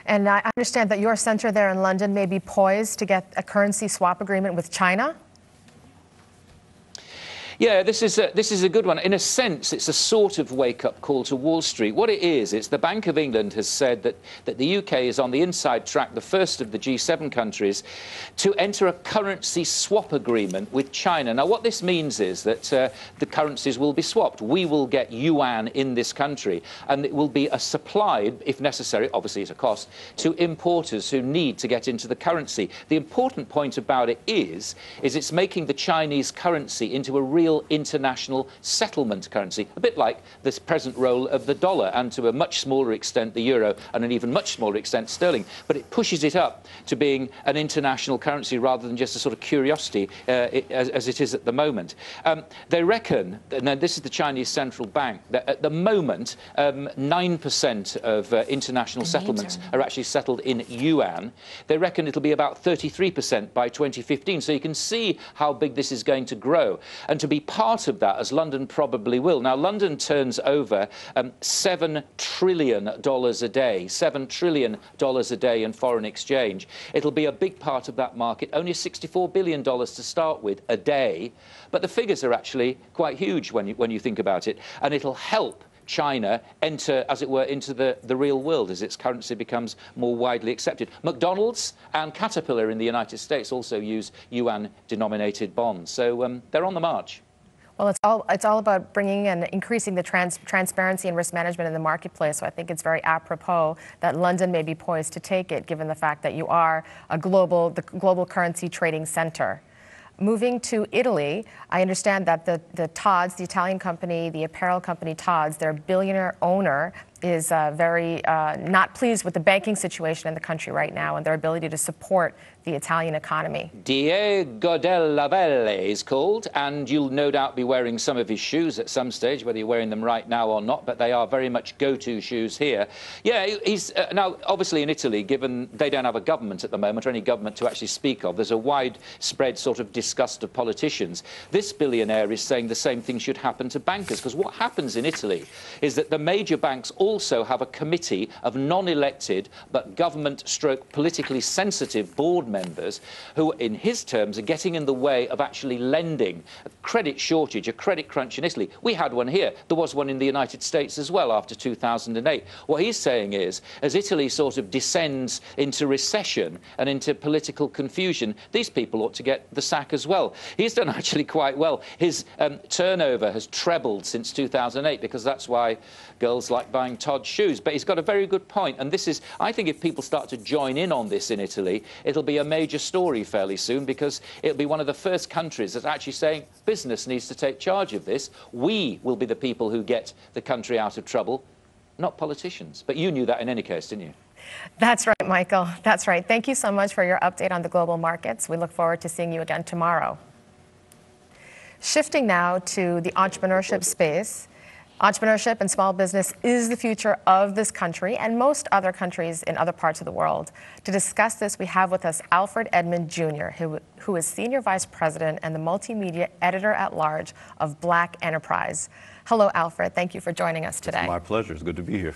Speaker 5: And I understand that your center there in London may be poised to get a currency swap agreement with China.
Speaker 20: Yeah, this is a good one. In a sense, it's a sort of wake-up call to Wall Street. What it is, it's the Bank of England has said that the UK is on the inside track, the first of the G7 countries, to enter a currency swap agreement with China. Now, what this means is that the currencies will be swapped. We will get yuan in this country, and it will be a supply, if necessary, obviously it's a cost, to importers who need to get into the currency. The important point about it is it's making the Chinese currency into a real international settlement currency, a bit like this present role of the dollar and to a much smaller extent the euro and an even much smaller extent sterling. But it pushes it up to being an international currency rather than just a sort of curiosity as it is at the moment. They reckon, and this is the Chinese central bank, that at the moment 9% of international settlements are actually settled in yuan. They reckon it'll be about 33% by 2015. So you can see how big this is going to grow. And to be be part of that, as London probably will. Now, London turns over $7 trillion a day, $7 trillion a day in foreign exchange. It'll be a big part of that market, only $64 billion to start with a day. But the figures are actually quite huge when you think about it. And it'll help China enter, as it were, into the real world as its currency becomes more widely accepted. McDonald's and Caterpillar in the United States also use yuan-denominated bonds. So they're on the march.
Speaker 5: Well, it's all about bringing and increasing the transparency and risk management in the marketplace. So I think it's very apropos that London may be poised to take it, given the fact that you are the global currency trading center. Moving to Italy, I understand that the Tod's, the Italian company, the apparel company Tod's, their billionaire owner is very not pleased with the banking situation in the country right now and their ability to support the Italian economy.
Speaker 20: Diego Della Valle is called, and you'll no doubt be wearing some of his shoes at some stage, whether you're wearing them right now or not, but they are very much go-to shoes here. Yeah, he's now, obviously in Italy, given they don't have a government at the moment, or any government to actually speak of, there's a widespread sort of disgust of politicians. This billionaire is saying the same thing should happen to bankers, because what happens in Italy is that the major banks also have a committee of non-elected but government-politically sensitive board members who, in his terms, are getting in the way of actually lending. A credit shortage, a credit crunch in Italy. We had one here. There was one in the United States as well after 2008. What he's saying is, as Italy sort of descends into recession and into political confusion, these people ought to get the sack as well. He's done actually quite well. His turnover has trebled since 2008 because that's why girls like buying Tod's shoes. But he's got a very good point. And this is, I think if people start to join in on this in Italy, it'll be a major story fairly soon, because it'll be one of the first countries that's actually saying business needs to take charge of this. We will be the people who get the country out of trouble, not politicians. But you knew that in any case, didn't you?
Speaker 5: That's right, Michael. That's right. Thank you so much for your update on the global markets. We look forward to seeing you again tomorrow. Shifting now to the entrepreneurship space. Entrepreneurship and small business is the future of this country and most other countries in other parts of the world. To discuss this, we have with us Alfred Edmond Jr., who is Senior Vice President and the Multimedia Editor-at-Large of Black Enterprise. Hello, Alfred. Thank you for joining us today.
Speaker 21: It's my pleasure. It's good to be here.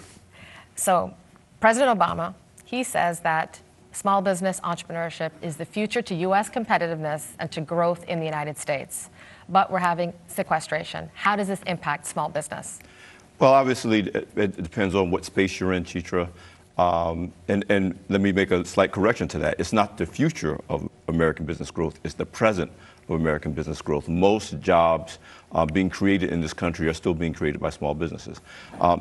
Speaker 5: So, President Obama, he says that small business entrepreneurship is the future to U.S. competitiveness and to growth in the United States. But we're having sequestration. How does this impact small business?
Speaker 21: Well, obviously, it depends on what space you're in, Chitra. And let me make a slight correction to that. It's not the future of American business growth. It's the present of American business growth. Most jobs being created in this country are still being created by small businesses.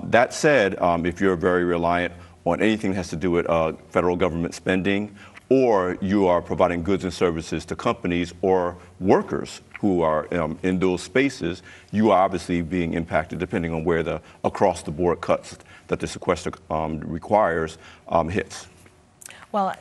Speaker 21: That said, if you're very reliant on anything that has to do with federal government spending, or you are providing goods and services to companies or workers who are in those spaces, you are obviously being impacted depending on where the across-the-board cuts that the sequester requires hits.
Speaker 5: Well,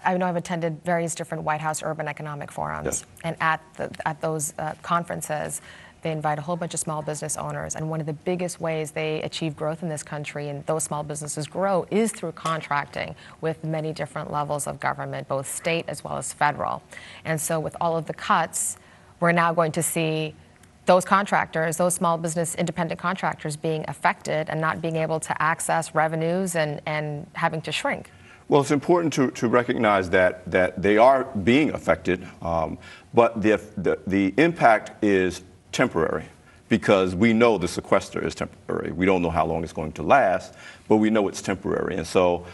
Speaker 5: I know I've attended various different White House urban economic forums, yes. And at those conferences, they invite a whole bunch of small business owners, and one of the biggest ways they achieve growth in this country and those small businesses grow is through contracting with many different levels of government, both state as well as federal. And so with all of the cuts, we're now going to see those contractors, those small business independent contractors being affected and not being able to access revenues and having to shrink.
Speaker 21: Well, it's important to recognize that they are being affected, but the impact is temporary, because we know the sequester is temporary. We don't know how long it's going to last, but we know it's temporary. And so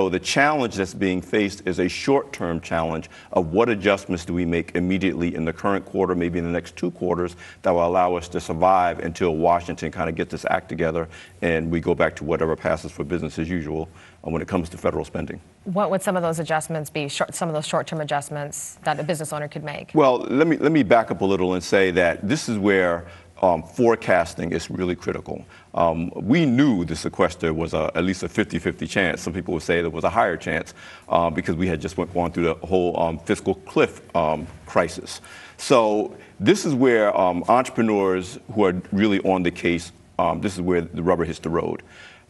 Speaker 21: the challenge that's being faced is a short-term challenge of what adjustments do we make immediately in the current quarter, maybe in the next 2 quarters, that will allow us to survive until Washington kind of gets this act together and we go back to whatever passes for business as usual when it comes to federal spending.
Speaker 5: What would some of those adjustments be, some of those short-term adjustments that a business owner could make?
Speaker 21: Well, let me back up a little and say that this is where forecasting is really critical. We knew the sequester was at least a 50-50 chance. Some people would say there was a higher chance because we had just gone through the whole fiscal cliff crisis. So this is where entrepreneurs who are really on the case, this is where the rubber hits the road.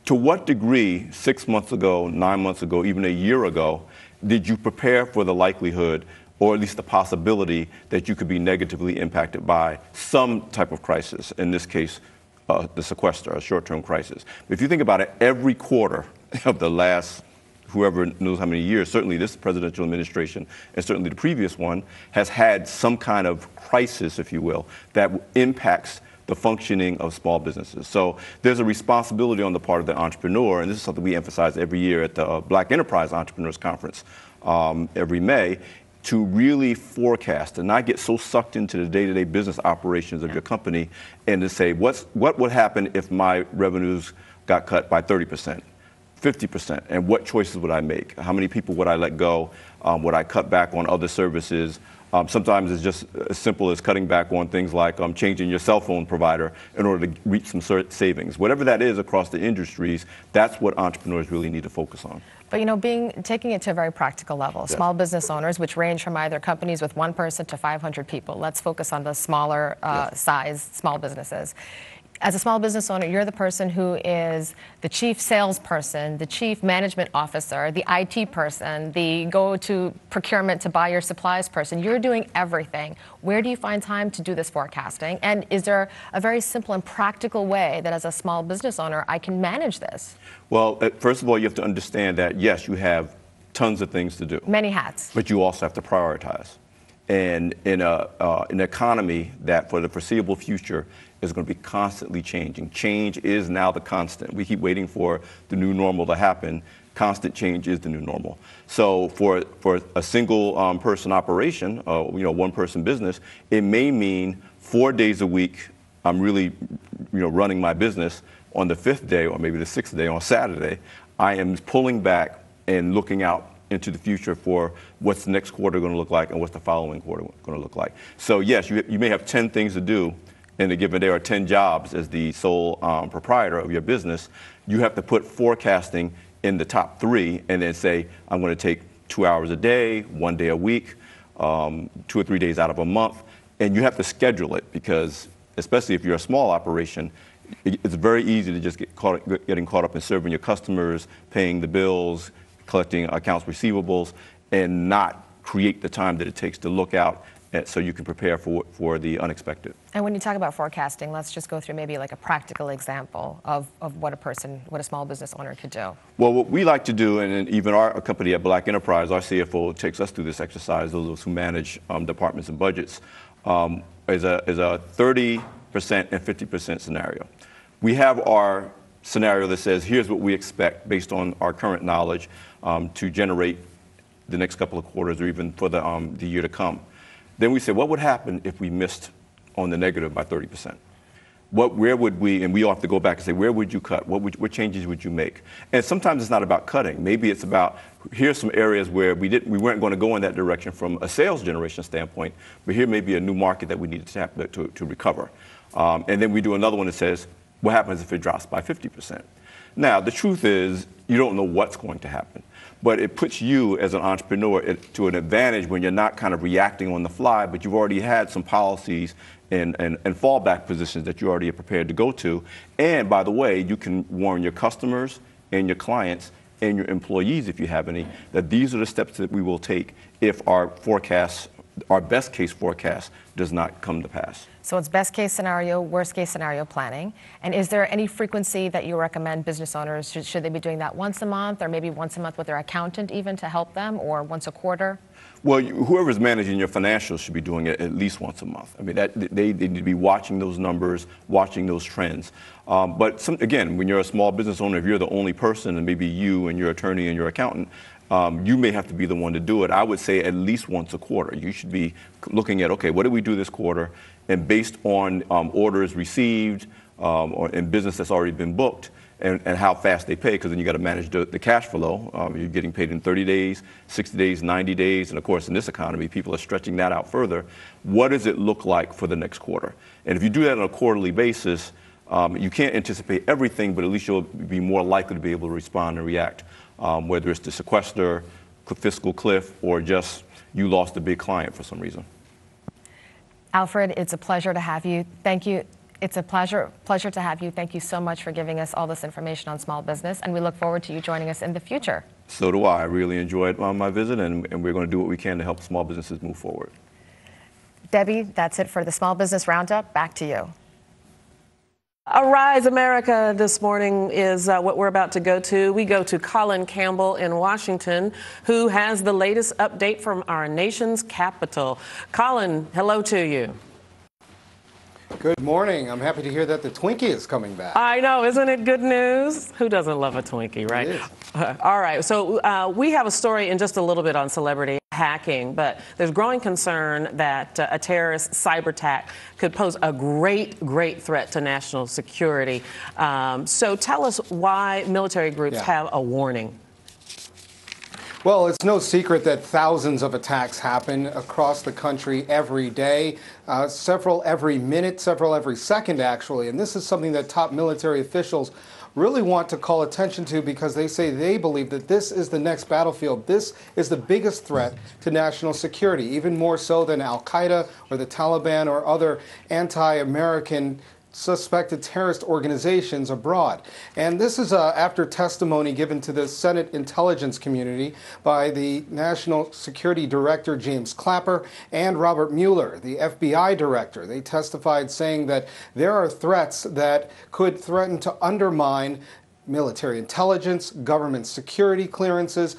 Speaker 21: To what degree, 6 months ago, 9 months ago, even a year ago, did you prepare for the likelihood or at least the possibility that you could be negatively impacted by some type of crisis, in this case, the sequester, a short-term crisis. If you think about it, every quarter of the last whoever knows how many years, certainly this presidential administration and certainly the previous one, has had some kind of crisis, if you will, that impacts the functioning of small businesses. So there's a responsibility on the part of the entrepreneur, and this is something we emphasize every year at the Black Enterprise Entrepreneurs Conference every May, to really forecast and not get so sucked into the day-to-day business operations of your company and to say, what would happen if my revenues got cut by 30%? 50%, and what choices would I make? How many people would I let go? Would I cut back on other services? Sometimes it's just as simple as cutting back on things like changing your cell phone provider in order to reach some savings. Whatever that is across the industries, that's what entrepreneurs really need to focus on.
Speaker 5: But taking it to a very practical level, small business owners, which range from either companies with 1 person to 500 people. Let's focus on the smaller size small businesses. As a small business owner, you're the person who is the chief salesperson, the chief management officer, the IT person, the go-to procurement to buy your supplies person. You're doing everything. Where do you find time to do this forecasting? And is there a very simple and practical way that as a small business owner, I can manage this?
Speaker 21: Well, first of all, you have to understand that, yes, you have tons of things to do.
Speaker 5: Many hats.
Speaker 21: But you also have to prioritize. And in an economy that for the foreseeable future is going to be constantly changing. Change is now the constant. We keep waiting for the new normal to happen. Constant change is the new normal. So for a single person operation, 1 person business, it may mean 4 days a week I'm really running my business. On the 5th day or maybe the 6th day on Saturday, I am pulling back and looking out into the future for what's the next quarter going to look like and what's the following quarter going to look like. So yes, you may have 10 things to do in a given day or 10 jobs as the sole proprietor of your business. You have to put forecasting in the top 3 and then say, I'm going to take 2 hours a day, 1 day a week, 2 or 3 days out of a month. And you have to schedule it because, especially if you're a small operation, it's very easy to just getting caught up in serving your customers, paying the bills, collecting accounts receivables, and not create the time that it takes to look out so you can prepare for the unexpected.
Speaker 5: And when you talk about forecasting, let's just go through maybe like a practical example of what a small business owner could do. Well,
Speaker 21: what we like to do, and even our company at Black Enterprise, our CFO takes us through this exercise, those of us who manage departments and budgets, is a 30% and 50% scenario. We have our scenario that says, here's what we expect based on our current knowledge to generate the next couple of quarters or even for the year to come. Then we say, what would happen if we missed on the negative by 30%? Where would we, and we all have to go back and say, where would you cut? What changes would you make? And sometimes it's not about cutting. Maybe it's about, here's some areas where we weren't going to go in that direction from a sales generation standpoint, but here may be a new market that we need to tap to recover. And then we do another one that says, what happens if it drops by 50%? Now, the truth is, you don't know what's going to happen. But it puts you as an entrepreneur to an advantage when you're not kind of reacting on the fly, but you've already had some policies and fallback positions that you already are prepared to go to. And by the way, you can warn your customers and your clients and your employees, if you have any, that these are the steps that we will take if our best case forecast does not come to pass.
Speaker 5: So it's best case scenario, worst case scenario planning. And is there any frequency that you recommend business owners, should they be doing that once a month or maybe once a month with their accountant even to help them, or once a quarter?
Speaker 21: Well, whoever's managing your financials should be doing it at least once a month. I mean, they need to be watching those numbers, watching those trends. But again, when you're a small business owner, if you're the only person, and maybe you and your attorney and your accountant, you may have to be the one to do it. I would say at least once a quarter. You should be looking at, okay, what did we do this quarter? And based on orders received or in business that's already been booked and how fast they pay, because then you got to manage the cash flow. You're getting paid in 30 days, 60 days, 90 days. And of course, in this economy, people are stretching that out further. What does it look like for the next quarter? And if you do that on a quarterly basis, you can't anticipate everything, but at least you'll be more likely to be able to respond and react, whether it's the sequester, fiscal cliff, or just you lost a big client for some reason.
Speaker 5: Alfred, it's a pleasure to have you. Thank you. It's a pleasure to have you. Thank you so much for giving us all this information on small business, and we look forward to you joining us in the future.
Speaker 21: So do I. I really enjoyed my visit, and we're going to do what we can to help small businesses move forward.
Speaker 5: Debbie, that's it for the Small Business Roundup. Back to you.
Speaker 1: Arise America this morning is what we're about to go to. We go to Colin Campbell in Washington, who has the latest update from our nation's capital. Colin, hello to you.
Speaker 13: Good morning. I'm happy to hear that the Twinkie is coming back.
Speaker 1: I know, isn't it good news? Who doesn't love a Twinkie, right?
Speaker 13: It is.
Speaker 1: All right, so we have a story in just a little bit on celebrity hacking, but there's growing concern that a terrorist cyber attack could pose a great threat to national security. So tell us why military groups have a warning.
Speaker 13: Well, it's no secret that thousands of attacks happen across the country every day, several every minute, several every second, actually. And this is something that top military officials really want to call attention to because they say they believe that this is the next battlefield. This is the biggest threat to national security, even more so than Al-Qaeda or the Taliban or other anti-American suspected terrorist organizations abroad. And this is after testimony given to the Senate intelligence community by the National Security Director James Clapper and Robert Mueller, the FBI director. They testified saying that there are threats that could threaten to undermine military intelligence, government security clearances,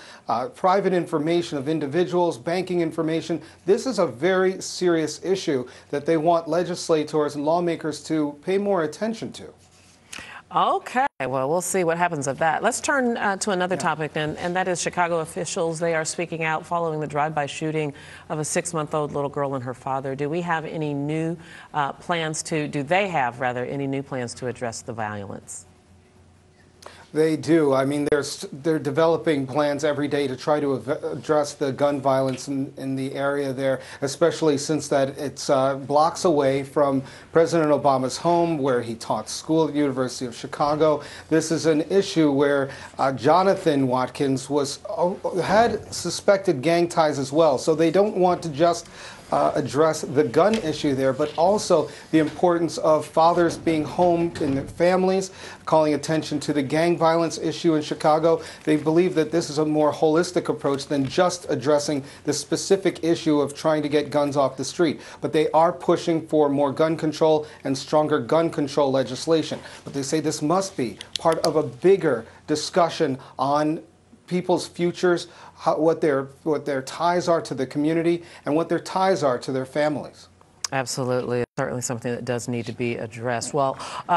Speaker 13: private information of individuals, banking information. This is a very serious issue that they want legislators and lawmakers to pay more attention to.
Speaker 1: Okay, well, we'll see what happens of that. Let's turn to another topic then, and that is Chicago officials. They are speaking out following the drive-by shooting of a 6-month-old little girl and her father. Do we have any new plans to, do they have, rather, any new plans to address the violence?
Speaker 13: They do. I mean, they're developing plans every day to try to address the gun violence in the area there, especially since that it's blocks away from President Obama's home, where he taught school at the University of Chicago. This is an issue where Jonathan Watkins had suspected gang ties as well. So they don't want to just address the gun issue there, but also the importance of fathers being home in their families, calling attention to the gang violence issue in Chicago. They believe that this is a more holistic approach than just addressing the specific issue of trying to get guns off the street. But they are pushing for more gun control and stronger gun control legislation. But they say this must be part of a bigger discussion on people's futures, what their ties are to the community, and what their ties are to their families.
Speaker 1: Absolutely. It's certainly something that does need to be addressed. Well,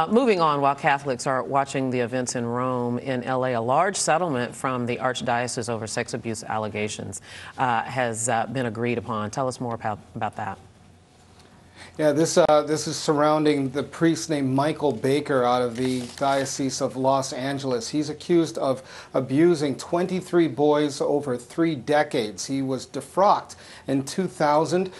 Speaker 1: moving on, while Catholics are watching the events in Rome, in L.A., a large settlement from the Archdiocese over sex abuse allegations has been agreed upon. Tell us more about that.
Speaker 13: Yeah, this is surrounding the priest named Michael Baker out of the Diocese of Los Angeles. He's accused of abusing 23 boys over 3 decades. He was defrocked in 2000.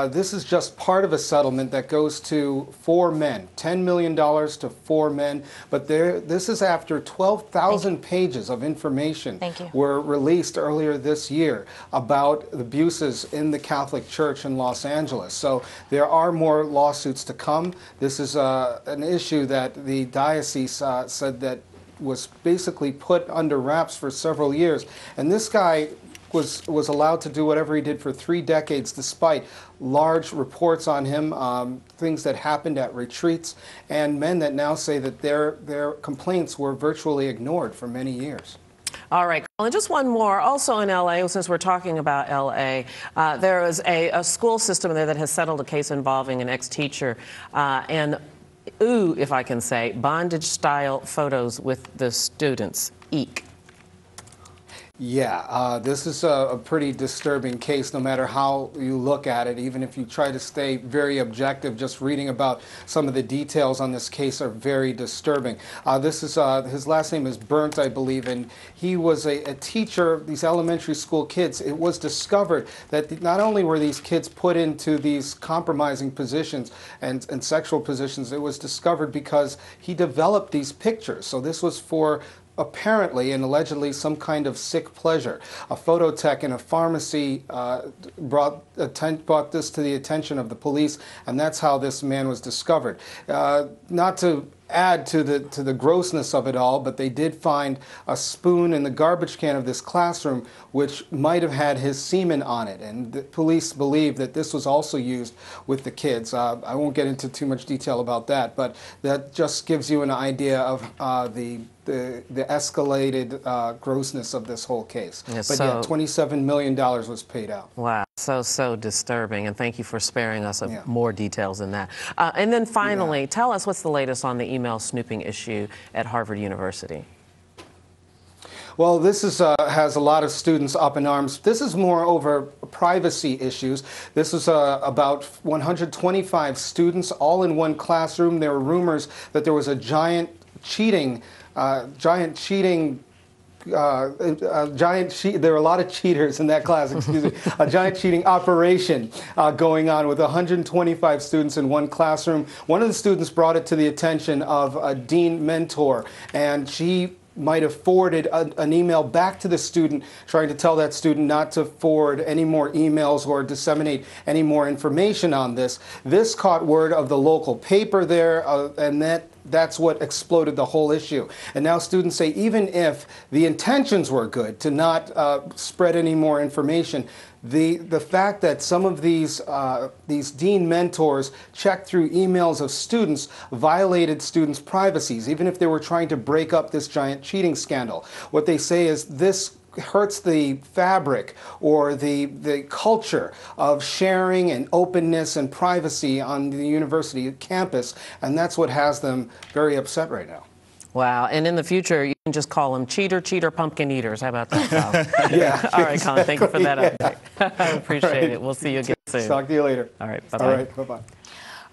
Speaker 13: This is just part of a settlement that goes to 4 men, $10 million to 4 men. But this is after 12,000 pages of information were released earlier this year about abuses in the Catholic Church in Los Angeles. So there are more lawsuits to come. This is an issue that the diocese said that was basically put under wraps for several years. And this guy was allowed to do whatever he did for 3 decades, despite large reports on him, things that happened at retreats, and men that now say that their complaints were virtually ignored for many years.
Speaker 1: All right, Colin, just one more. Also in L.A., since we're talking about L.A., there is a school system there that has settled a case involving an ex-teacher and, if I can say, bondage-style photos with the students. Eek.
Speaker 13: Yeah, this is a pretty disturbing case, no matter how you look at it. Even if you try to stay very objective, just reading about some of the details on this case are very disturbing. This is his last name is Burnt, I believe, and he was a teacher of these elementary school kids. It was discovered that not only were these kids put into these compromising positions and sexual positions, it was discovered because he developed these pictures. So this was for apparently and allegedly some kind of sick pleasure. A photo tech in a pharmacy brought this to the attention of the police, and that's how this man was discovered. Not to add to the grossness of it all, but they did find a spoon in the garbage can of this classroom which might have had his semen on it, and the police believe that this was also used with the kids. I won't get into too much detail about that, but that just gives you an idea of the escalated grossness of this whole case.
Speaker 1: Yes,
Speaker 13: but yeah, $27 million was paid out.
Speaker 1: Wow, so disturbing, and thank you for sparing us of more details than that. And then finally, tell us what's the latest on the email snooping issue at Harvard University.
Speaker 13: Well, this has a lot of students up in arms. This is more over privacy issues. This is about 125 students all in one classroom. There were rumors that there was a there were a lot of cheaters in that class, excuse me, a giant cheating operation going on with 125 students in one classroom. One of the students brought it to the attention of a dean mentor, and she might have forwarded an email back to the student trying to tell that student not to forward any more emails or disseminate any more information on this. This caught word of the local paper there, and that's what exploded the whole issue. And now students say even if the intentions were good to not spread any more information, the fact that some of these dean mentors checked through emails of students violated students' privacies, even if they were trying to break up this giant cheating scandal. What they say is this hurts the fabric or the culture of sharing and openness and privacy on the university campus, and that's what has them very upset right now.
Speaker 1: Wow, and in the future, you can just call them cheater, pumpkin eaters. How about that, Colin?
Speaker 13: Yeah.
Speaker 1: All right, Colin, thank you for that update. I appreciate it. We'll see you again soon.
Speaker 13: Talk to you later.
Speaker 1: All right, bye-bye.
Speaker 13: All right, bye-bye.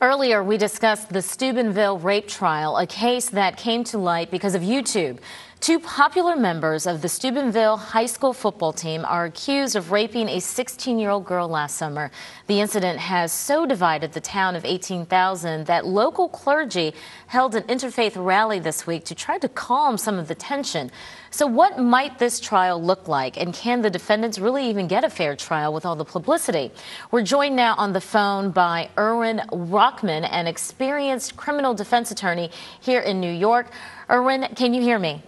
Speaker 4: Earlier, we discussed the Steubenville rape trial, a case that came to light because of YouTube. Two popular members of the Steubenville high school football team are accused of raping a 16-year-old girl last summer. The incident has so divided the town of 18,000 that local clergy held an interfaith rally this week to try to calm some of the tension. So what might this trial look like, and can the defendants really even get a fair trial with all the publicity? We're joined now on the phone by Erwin Rockman, an experienced criminal defense attorney here in New York. Erwin, can you hear me?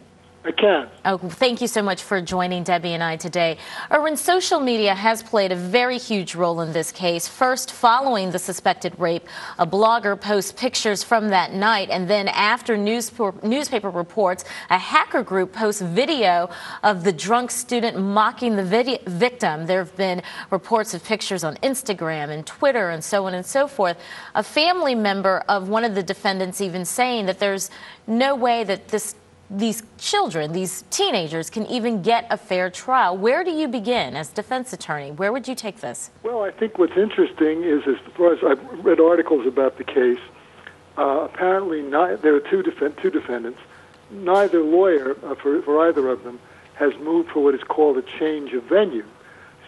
Speaker 7: I can.
Speaker 4: Oh, thank you so much for joining Debbie and I today. Erwin, social media has played a very huge role in this case. First, following the suspected rape, a blogger posts pictures from that night, and then after newspaper reports, a hacker group posts video of the drunk student mocking the victim. There have been reports of pictures on Instagram and Twitter and so on and so forth. A family member of one of the defendants even saying that there's no way that these children, these teenagers, can even get a fair trial. Where do you begin as defense attorney? Where would you take this?
Speaker 7: Well, I think what's interesting is, as far as I've read articles about the case, apparently there are two defendants. Neither lawyer for either of them has moved for what is called a change of venue.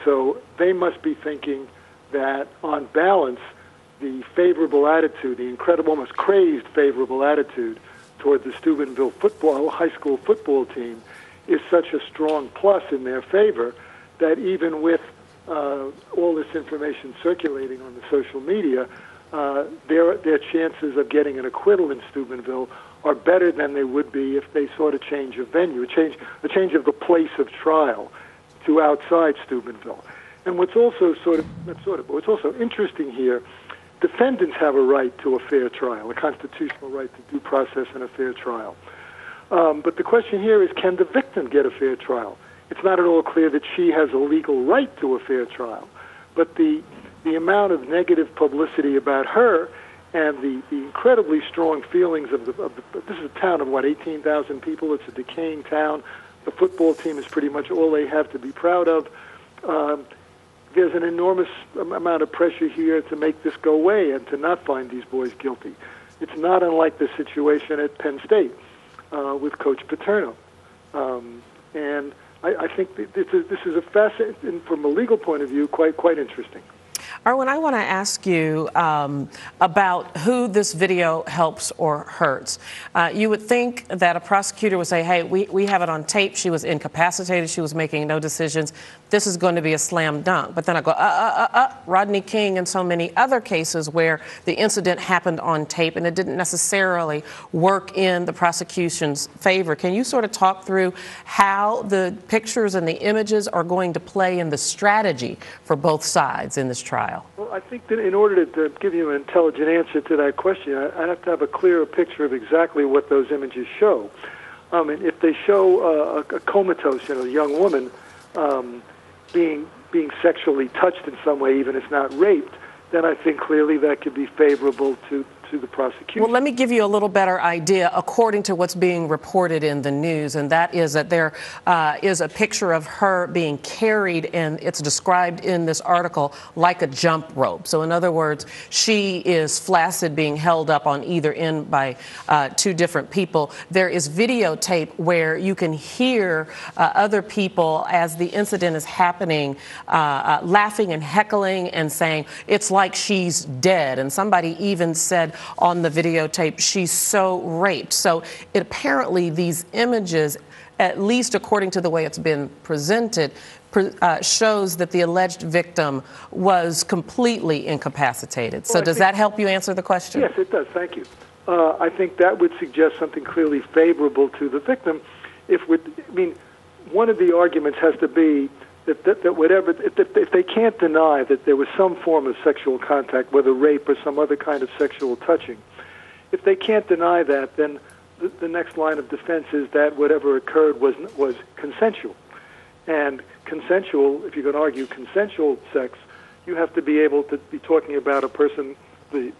Speaker 7: So they must be thinking that, on balance, the favorable attitude, the incredible, almost crazed favorable attitude toward the Steubenville high school football team is such a strong plus in their favor that even with all this information circulating on the social media, their chances of getting an acquittal in Steubenville are better than they would be if they sought a change of venue, a change of the place of trial to outside Steubenville. And what's also what's also interesting here, defendants have a right to a fair trial, a constitutional right to due process and a fair trial. But the question here is, can the victim get a fair trial? It's not at all clear that she has a legal right to a fair trial. But the amount of negative publicity about her and the incredibly strong feelings of this is a town of, 18,000 people. It's a decaying town. The football team is pretty much all they have to be proud of. There's an enormous amount of pressure here to make this go away and to not find these boys guilty. It's not unlike the situation at Penn State with Coach Paterno. And I think this is a fascinating, from a legal point of view, quite interesting.
Speaker 1: Erwin, I want to ask you about who this video helps or hurts. You would think that a prosecutor would say, hey, we have it on tape. She was incapacitated. She was making no decisions. This is going to be a slam dunk. But then I go, Rodney King and so many other cases where the incident happened on tape and it didn't necessarily work in the prosecution's favor. Can you sort of talk through how the pictures and the images are going to play in the strategy for both sides in this trial?
Speaker 7: Well, I think that in order to give you an intelligent answer to that question, I have to have a clearer picture of exactly what those images show. And if they show a comatose, young woman being sexually touched in some way, even if not raped, then I think clearly that could be favorable to the prosecution.
Speaker 1: Well, let me give you a little better idea according to what's being reported in the news, and that is that there is a picture of her being carried, and it's described in this article like a jump rope. So in other words, she is flaccid, being held up on either end by two different people. There is videotape where you can hear other people as the incident is happening laughing and heckling and saying, it's like she's dead. And somebody even said on the videotape, she's so raped. So apparently these images, at least according to the way it's been presented, shows that the alleged victim was completely incapacitated. So does that help you answer the question?
Speaker 7: Yes, it does. Thank you. I think that would suggest something clearly favorable to the victim. One of the arguments has to be that whatever, if they can't deny that there was some form of sexual contact, whether rape or some other kind of sexual touching, if they can't deny that, then the next line of defense is that whatever occurred was consensual. And consensual, if you can argue consensual sex, you have to be able to be talking about a person, the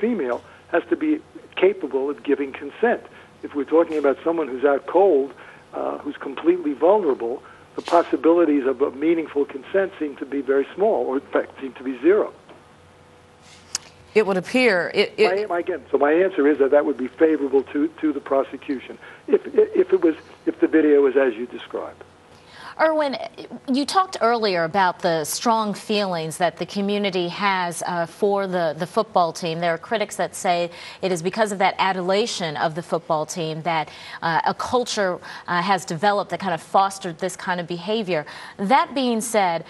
Speaker 7: female, has to be capable of giving consent. If we're talking about someone who's out cold, who's completely vulnerable, the possibilities of a meaningful consent seem to be very small, or in fact seem to be zero.
Speaker 1: It would appear.
Speaker 7: So my answer is that would be favorable to the prosecution if the video is as you described.
Speaker 4: Erwin, you talked earlier about the strong feelings that the community has for the football team. There are critics that say it is because of that adulation of the football team that a culture has developed that kind of fostered this kind of behavior. That being said,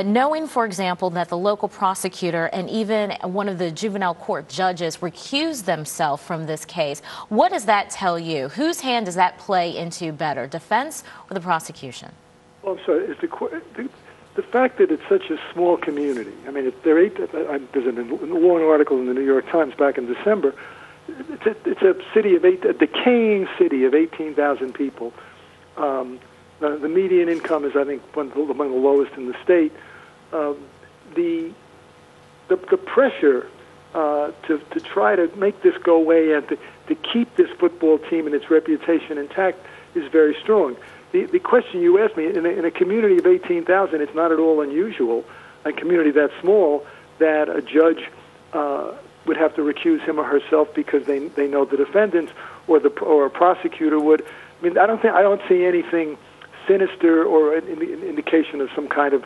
Speaker 4: knowing, for example, that the local prosecutor and even one of the juvenile court judges recused themselves from this case, what does that tell you? Whose hand does that play into better, defense or the prosecution?
Speaker 7: Well, I'm sorry. The fact that it's such a small community. I mean, there's a long article in the New York Times back in December. It's a decaying city of 18,000 people. The median income is, I think, among the lowest in the state. The pressure to try to make this go away and to keep this football team and its reputation intact is very strong. The question you asked me, in a community of 18,000, it's not at all unusual, a community that small, that a judge would have to recuse him or herself because they know the defendants, or a prosecutor would. I mean, I don't see anything sinister or an indication of some kind of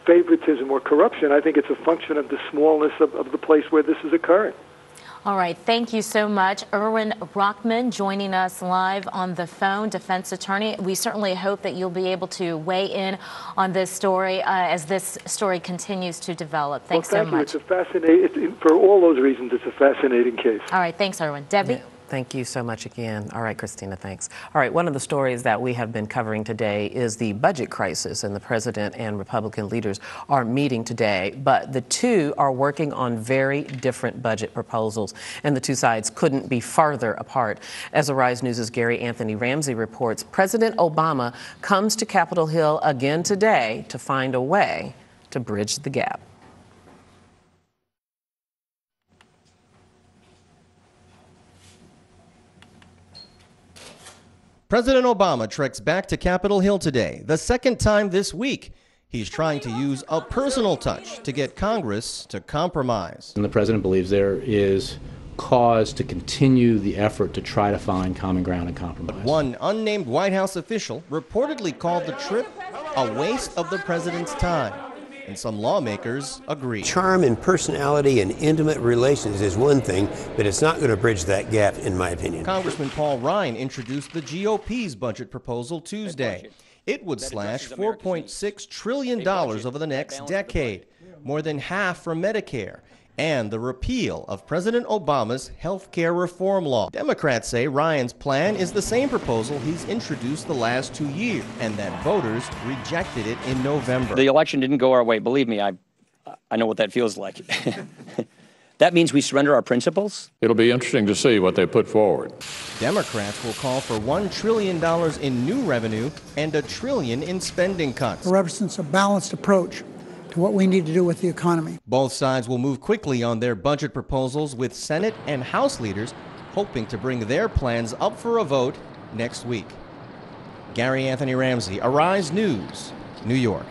Speaker 7: favoritism or corruption. I think it's a function of the smallness of the place where this is occurring.
Speaker 4: All right. Thank you so much. Erwin Rochman joining us live on the phone, defense attorney. We certainly hope that you'll be able to weigh in on this story as this story continues to develop. Thanks so much.
Speaker 7: It's a fascinating, for all those reasons, it's a fascinating case.
Speaker 4: All right. Thanks, Erwin. Debbie?
Speaker 1: Yeah. Thank you so much again. All right, Christina, thanks. All right, one of the stories that we have been covering today is the budget crisis, and the president and Republican leaders are meeting today, but the two are working on very different budget proposals, and the two sides couldn't be farther apart. As Arise News' Gary Anthony Ramsey reports, President Obama comes to Capitol Hill again today to find a way to bridge the gap.
Speaker 2: President Obama treks back to Capitol Hill today, the second time this week. He's trying to use a personal touch to get Congress to compromise.
Speaker 9: And the president believes there is cause to continue the effort to try to find common ground and compromise.
Speaker 2: But one unnamed White House official reportedly called the trip a waste of the president's time. and some lawmakers agree.
Speaker 8: Charm and personality and intimate relations is one thing, but it's not going to bridge that gap, in my opinion.
Speaker 2: Congressman Paul Ryan introduced the GOP's budget proposal Tuesday. It would slash $4.6 trillion over the next decade, more than half from Medicare, and the repeal of President Obama's health care reform law. Democrats say Ryan's plan is the same proposal he's introduced the last 2 years, and that voters rejected it in November.
Speaker 22: The election didn't go our way. Believe me, I know what that feels like. That means we surrender our principles?
Speaker 23: It'll be interesting to see what they put forward.
Speaker 2: Democrats will call for $1 trillion in new revenue and $1 trillion in spending cuts.
Speaker 24: It represents a balanced approach to what we need to do with the economy.
Speaker 2: Both sides will move quickly on their budget proposals, with Senate and House leaders hoping to bring their plans up for a vote next week. Gary Anthony Ramsey, Arise News, New York.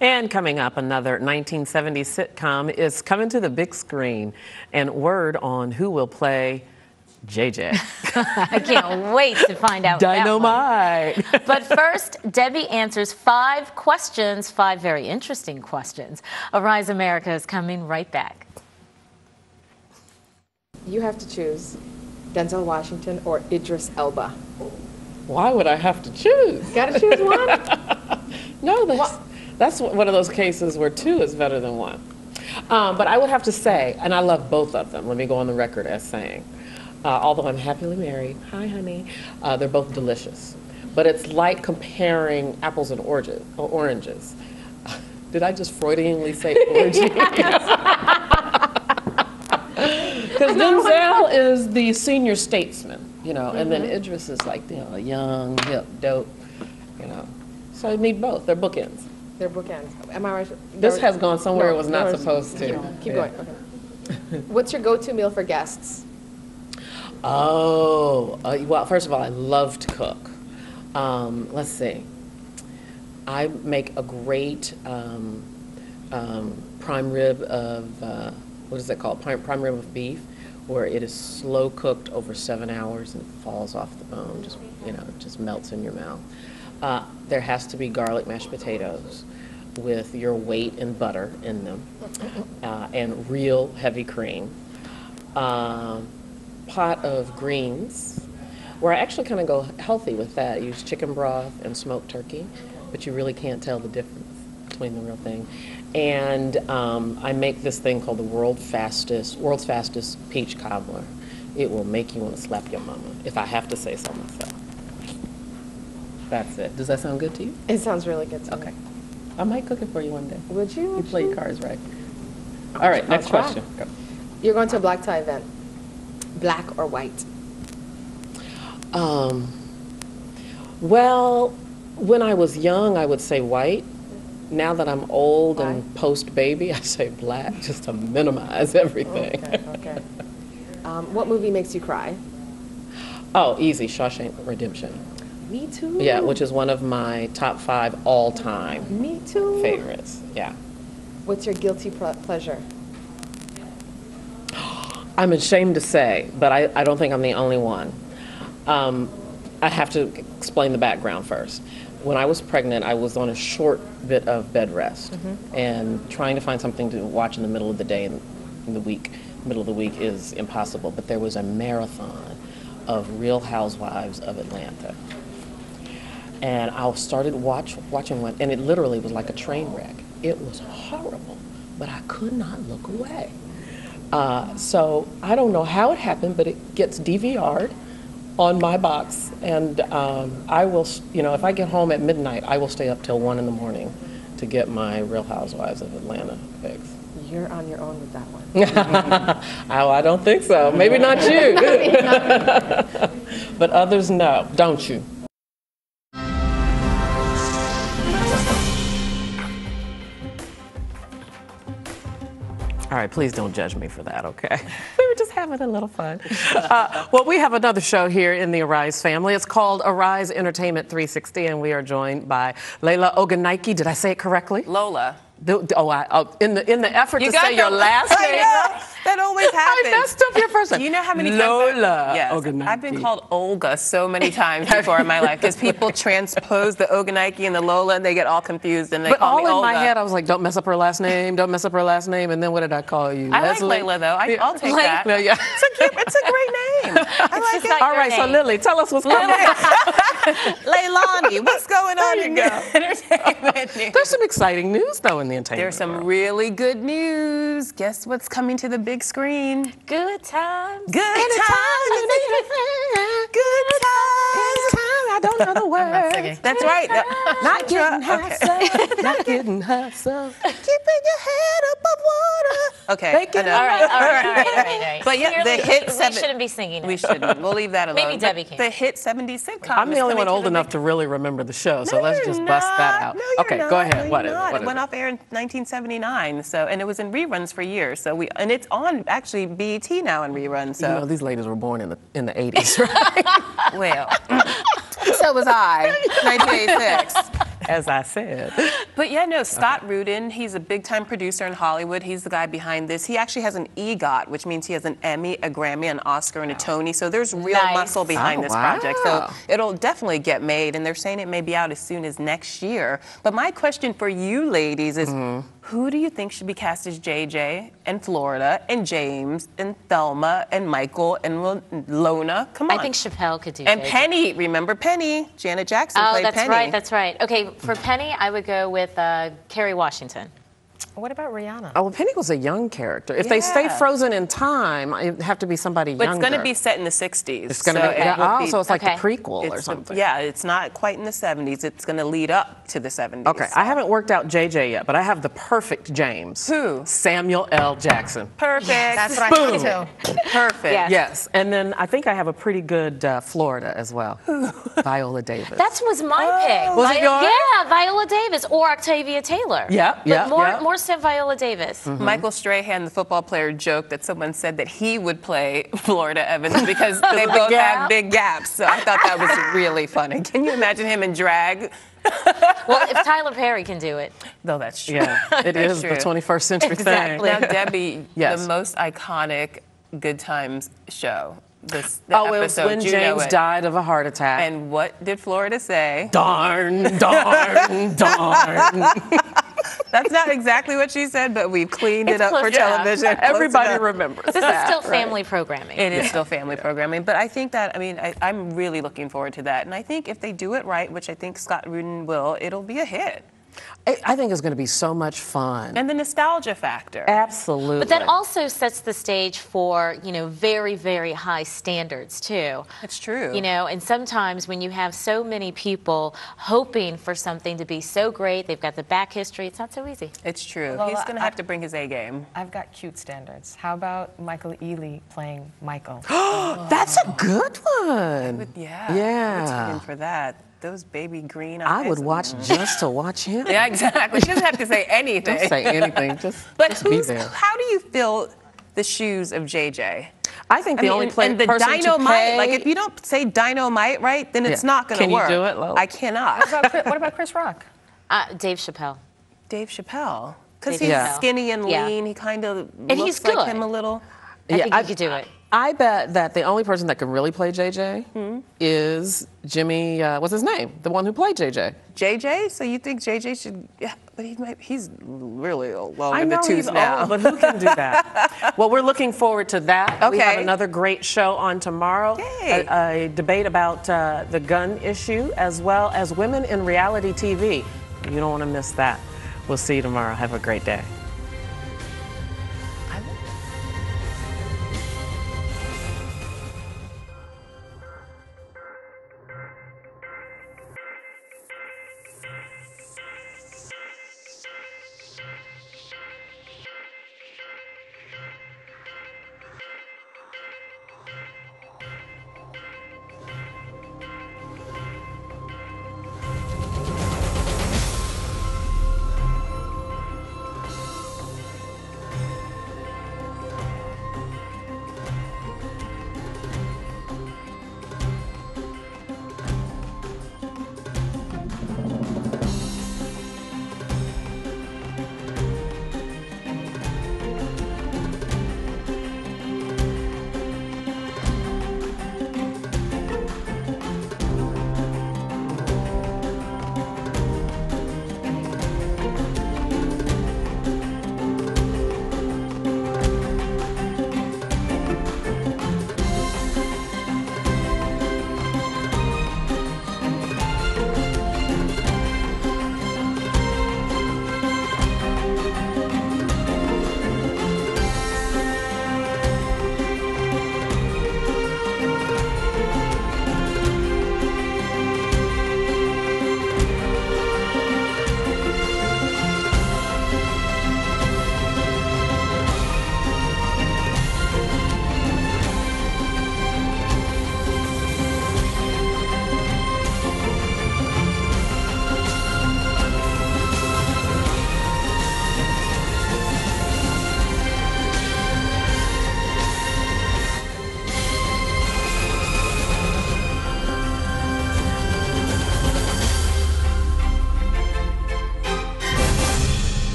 Speaker 1: And coming up, another 1970s sitcom is coming to the big screen, and word on who will play JJ.
Speaker 4: I can't wait to find out.
Speaker 1: Dynamite.
Speaker 4: But first, Debbie answers 5 questions, 5 very interesting questions. Arise America is coming right back.
Speaker 5: You have to choose Denzel Washington or Idris Elba.
Speaker 1: Why would I have to choose?
Speaker 5: Gotta choose one.
Speaker 1: No, that's one of those cases where 2 is better than 1. But I would have to say, and I love both of them, let me go on the record as saying, although I'm happily married, hi honey, they're both delicious. But it's like comparing apples and oranges. Did I just Freudianly say oranges? Because Denzel is the senior statesman, you know, and then Idris is like, you know, a young, hip, dope, you know. So I need both. They're bookends.
Speaker 5: They're bookends. Am I right?
Speaker 1: This has gone somewhere it was not supposed to.
Speaker 5: Keep going. Okay. What's your go-to meal for guests?
Speaker 1: Oh, well, first of all, I love to cook. Let's see. I make a great prime rib of, what is that called? Prime rib of beef, where it is slow cooked over 7 hours and it falls off the bone, just, you know, just melts in your mouth. There has to be garlic mashed potatoes with your weight in butter in them, and real heavy cream. Pot of greens, where I actually kind of go healthy with that. I use chicken broth and smoked turkey, but you really can't tell the difference between the real thing. And I make this thing called the world's fastest peach cobbler. It will make you want to slap your mama, if I have to say so myself. That's it. Does that sound good to you?
Speaker 5: It sounds really good to me.
Speaker 1: Okay. I might cook it for you one day.
Speaker 5: Would you?
Speaker 1: You play your cards right. All right, next question. Go.
Speaker 5: You're going to a black tie event. Black or white?
Speaker 1: Well, when I was young, I would say white. Now that I'm old and post-baby, I say black, just to minimize everything.
Speaker 5: Okay. What movie makes you cry?
Speaker 1: Oh, easy, Shawshank Redemption.
Speaker 5: Me too.
Speaker 1: Yeah, which is one of my top 5 all-time
Speaker 5: Me too.
Speaker 1: favorites. Yeah.
Speaker 5: What's your guilty pleasure?
Speaker 1: I'm ashamed to say, but I don't think I'm the only one. I have to explain the background first. When I was pregnant, I was on a short bit of bed rest, and trying to find something to watch in the middle of the day and in the week, middle of the week, is impossible. But there was a marathon of Real Housewives of Atlanta, and I started watching one, and it literally was like a train wreck. It was horrible, but I could not look away. So I don't know how it happened, but it gets DVR'd on my box, and I will, you know, if I get home at midnight, I will stay up till 1 in the morning to get my Real Housewives of Atlanta fix.
Speaker 5: You're on your own with that one.
Speaker 1: Oh, I don't think so. Maybe not you. But others know, don't you? All right, please don't judge me for that, okay? We were just having a little fun. Well, we have another show here in the Arise family. It's called Arise Entertainment 360, and we are joined by Layla Ogunnaike. Did I say it correctly?
Speaker 25: Lola.
Speaker 1: In the effort to say your last
Speaker 10: I
Speaker 1: name.
Speaker 10: know. That always happens.
Speaker 1: I messed up your first name.
Speaker 10: Do you know how many times
Speaker 1: Lola.
Speaker 10: Yes.
Speaker 1: Ogunike.
Speaker 10: I've been called Olga so many times before in my life because people transpose the Ogunike and the Lola and they get all confused and they
Speaker 1: But
Speaker 10: call
Speaker 1: all
Speaker 10: me
Speaker 1: in
Speaker 10: Olga.
Speaker 1: my head, I was like, don't mess up her last name. Don't mess up her last name. And then what did I call you?
Speaker 10: I
Speaker 1: Leslie?
Speaker 10: like Layla though. I'll take that.
Speaker 1: Layla, yeah.
Speaker 10: It's a great name. I like it.
Speaker 1: All right, so Lily, tell us what's coming up.
Speaker 10: Leilani, what's going on in entertainment news?
Speaker 1: There's some exciting news, though, in the entertainment
Speaker 10: There's some
Speaker 1: world.
Speaker 10: really good news. Guess what's coming to the big screen?
Speaker 4: Good times.
Speaker 10: Good times. Good times.
Speaker 1: I don't know the words.
Speaker 10: That's right.
Speaker 1: Not getting
Speaker 10: Okay.
Speaker 1: not getting hustled.
Speaker 10: Keeping your head above water. Okay.
Speaker 1: Bacon.
Speaker 10: I know.
Speaker 4: All right.
Speaker 10: But yeah,
Speaker 4: Clearly,
Speaker 10: the hit
Speaker 4: we
Speaker 10: seven.
Speaker 4: shouldn't be singing it.
Speaker 10: We shouldn't. We'll leave that alone.
Speaker 4: Maybe Debbie can.
Speaker 10: The hit 70s sitcom.
Speaker 1: I'm the
Speaker 10: is
Speaker 1: only
Speaker 10: coming
Speaker 1: one
Speaker 10: to
Speaker 1: old
Speaker 10: the
Speaker 1: enough
Speaker 10: big-
Speaker 1: to really remember the show, so
Speaker 10: No,
Speaker 1: let's
Speaker 10: you're
Speaker 1: just bust that
Speaker 10: not.
Speaker 1: out.
Speaker 10: No, you're
Speaker 1: Okay,
Speaker 10: not.
Speaker 1: go ahead.
Speaker 10: No,
Speaker 1: What
Speaker 10: you're
Speaker 1: is
Speaker 10: not.
Speaker 1: it?
Speaker 10: It went off air in 1979, and it was in reruns for years. And it's on actually BET now in reruns. So
Speaker 1: You know, these ladies were born in the 80s, right?
Speaker 10: well, so was I, 1986.
Speaker 1: As I said.
Speaker 10: But yeah, no, Scott Rudin, he's a big-time producer in Hollywood. He's the guy behind this. He actually has an EGOT, which means he has an Emmy, a Grammy, an Oscar, and a Tony. So there's real muscle behind this project. So it'll definitely get made, and they're saying it may be out as soon as next year. But my question for you ladies is, who do you think should be cast as JJ and Florida and James and Thelma and Michael and Lona? Come on.
Speaker 4: I think Chappelle could do
Speaker 10: And
Speaker 4: JJ.
Speaker 10: Penny, remember Penny? Janet Jackson
Speaker 4: Oh,
Speaker 10: played
Speaker 4: that's
Speaker 10: Penny.
Speaker 4: right. That's right. Okay, for Penny, I would go with Kerry Washington.
Speaker 5: What about Rihanna?
Speaker 1: Oh, well, Penny was a young character. If they stay frozen in time, it'd have to be somebody
Speaker 10: But
Speaker 1: younger.
Speaker 10: it's going to be set in the 60s.
Speaker 1: It's gonna be- so it's like the prequel or something.
Speaker 10: Yeah, it's not quite in the 70s. It's going to lead up to the 70s.
Speaker 1: Okay, I haven't worked out JJ yet, but I have the perfect James.
Speaker 10: Who?
Speaker 1: Samuel L. Jackson.
Speaker 10: Perfect.
Speaker 5: That's what
Speaker 1: Boom.
Speaker 5: I thought too.
Speaker 10: Perfect.
Speaker 1: Yes, and then I think I have a pretty good Florida as well. Viola Davis.
Speaker 4: That was my pick.
Speaker 1: Was it yours?
Speaker 4: Yeah, Viola Davis or Octavia Taylor.
Speaker 1: Yeah,
Speaker 4: But more so Viola Davis.
Speaker 10: Michael Strahan, the football player, joked that someone said that he would play Florida Evans because they
Speaker 1: the
Speaker 10: both
Speaker 1: gap.
Speaker 10: have big gaps. So I thought that was really funny. Can you imagine him in drag?
Speaker 4: Well, if Tyler Perry can do it.
Speaker 10: No, that's true.
Speaker 1: Yeah, it
Speaker 10: That's
Speaker 1: is
Speaker 10: true.
Speaker 1: the 21st century
Speaker 10: Exactly.
Speaker 1: thing.
Speaker 10: Now, Debbie,
Speaker 1: Yes.
Speaker 10: the most iconic Good Times show. The
Speaker 1: Oh, it was
Speaker 10: episode,
Speaker 1: when
Speaker 10: you know
Speaker 1: James
Speaker 10: it.
Speaker 1: died of a heart attack.
Speaker 10: And what did Florida say?
Speaker 1: Darn, darn, darn.
Speaker 10: That's not exactly what she said, but we've cleaned
Speaker 4: It's
Speaker 10: it up
Speaker 4: close
Speaker 10: for
Speaker 4: enough.
Speaker 10: television.
Speaker 1: Everybody
Speaker 10: Close enough.
Speaker 1: remembers
Speaker 4: This is
Speaker 1: that,
Speaker 4: still
Speaker 1: right?
Speaker 4: family programming.
Speaker 10: It is still family programming, but I think that, I'm really looking forward to that. And I think if they do it right, which I think Scott Rudin will, it'll be a hit.
Speaker 1: I think it's going to be so much fun.
Speaker 10: And the nostalgia factor.
Speaker 1: Absolutely.
Speaker 4: But that also sets the stage for, very, very high standards, too.
Speaker 10: It's true.
Speaker 4: And sometimes when you have so many people hoping for something to be so great, they've got the back history, it's not so easy.
Speaker 10: It's true.
Speaker 5: Well,
Speaker 10: He's going to have to bring his A game.
Speaker 5: I've got cute standards. How about Michael Ealy playing Michael?
Speaker 1: That's a good one.
Speaker 10: Yeah.
Speaker 1: Yeah.
Speaker 10: Let's get in for that. Those baby green eyes.
Speaker 1: I would watch just to watch him.
Speaker 10: Yeah, exactly. She doesn't have to say anything.
Speaker 1: Don't say anything. Just be there.
Speaker 10: How do you fill the shoes of JJ?
Speaker 1: I think the only
Speaker 10: and the
Speaker 1: person
Speaker 10: dynamite,
Speaker 1: to pay...
Speaker 10: like if you don't say dynamite right, then it's not going to work.
Speaker 1: Can you do it, Lo?
Speaker 10: I cannot.
Speaker 5: What about Chris Rock?
Speaker 4: Dave Chappelle.
Speaker 10: Dave Chappelle. Because
Speaker 4: Dave
Speaker 10: he's
Speaker 4: Chappelle.
Speaker 10: skinny and
Speaker 4: Yeah.
Speaker 10: lean. He kind of
Speaker 4: And
Speaker 10: looks
Speaker 4: he's
Speaker 10: like
Speaker 4: good.
Speaker 10: him a little.
Speaker 4: I think he could do it.
Speaker 1: I bet that the only person that can really play JJ is Jimmy, what's his name? The one who played JJ.
Speaker 10: JJ? So you think JJ should, yeah, but he's really long
Speaker 1: I
Speaker 10: in the
Speaker 1: know
Speaker 10: tooth
Speaker 1: he's
Speaker 10: now.
Speaker 1: old, but who can do that? Well, we're looking forward to that. We have
Speaker 10: Okay.
Speaker 1: another great show on tomorrow.
Speaker 10: Yay.
Speaker 1: A debate about the gun issue as well as women in reality TV. You don't want to miss that. We'll see you tomorrow. Have a great day.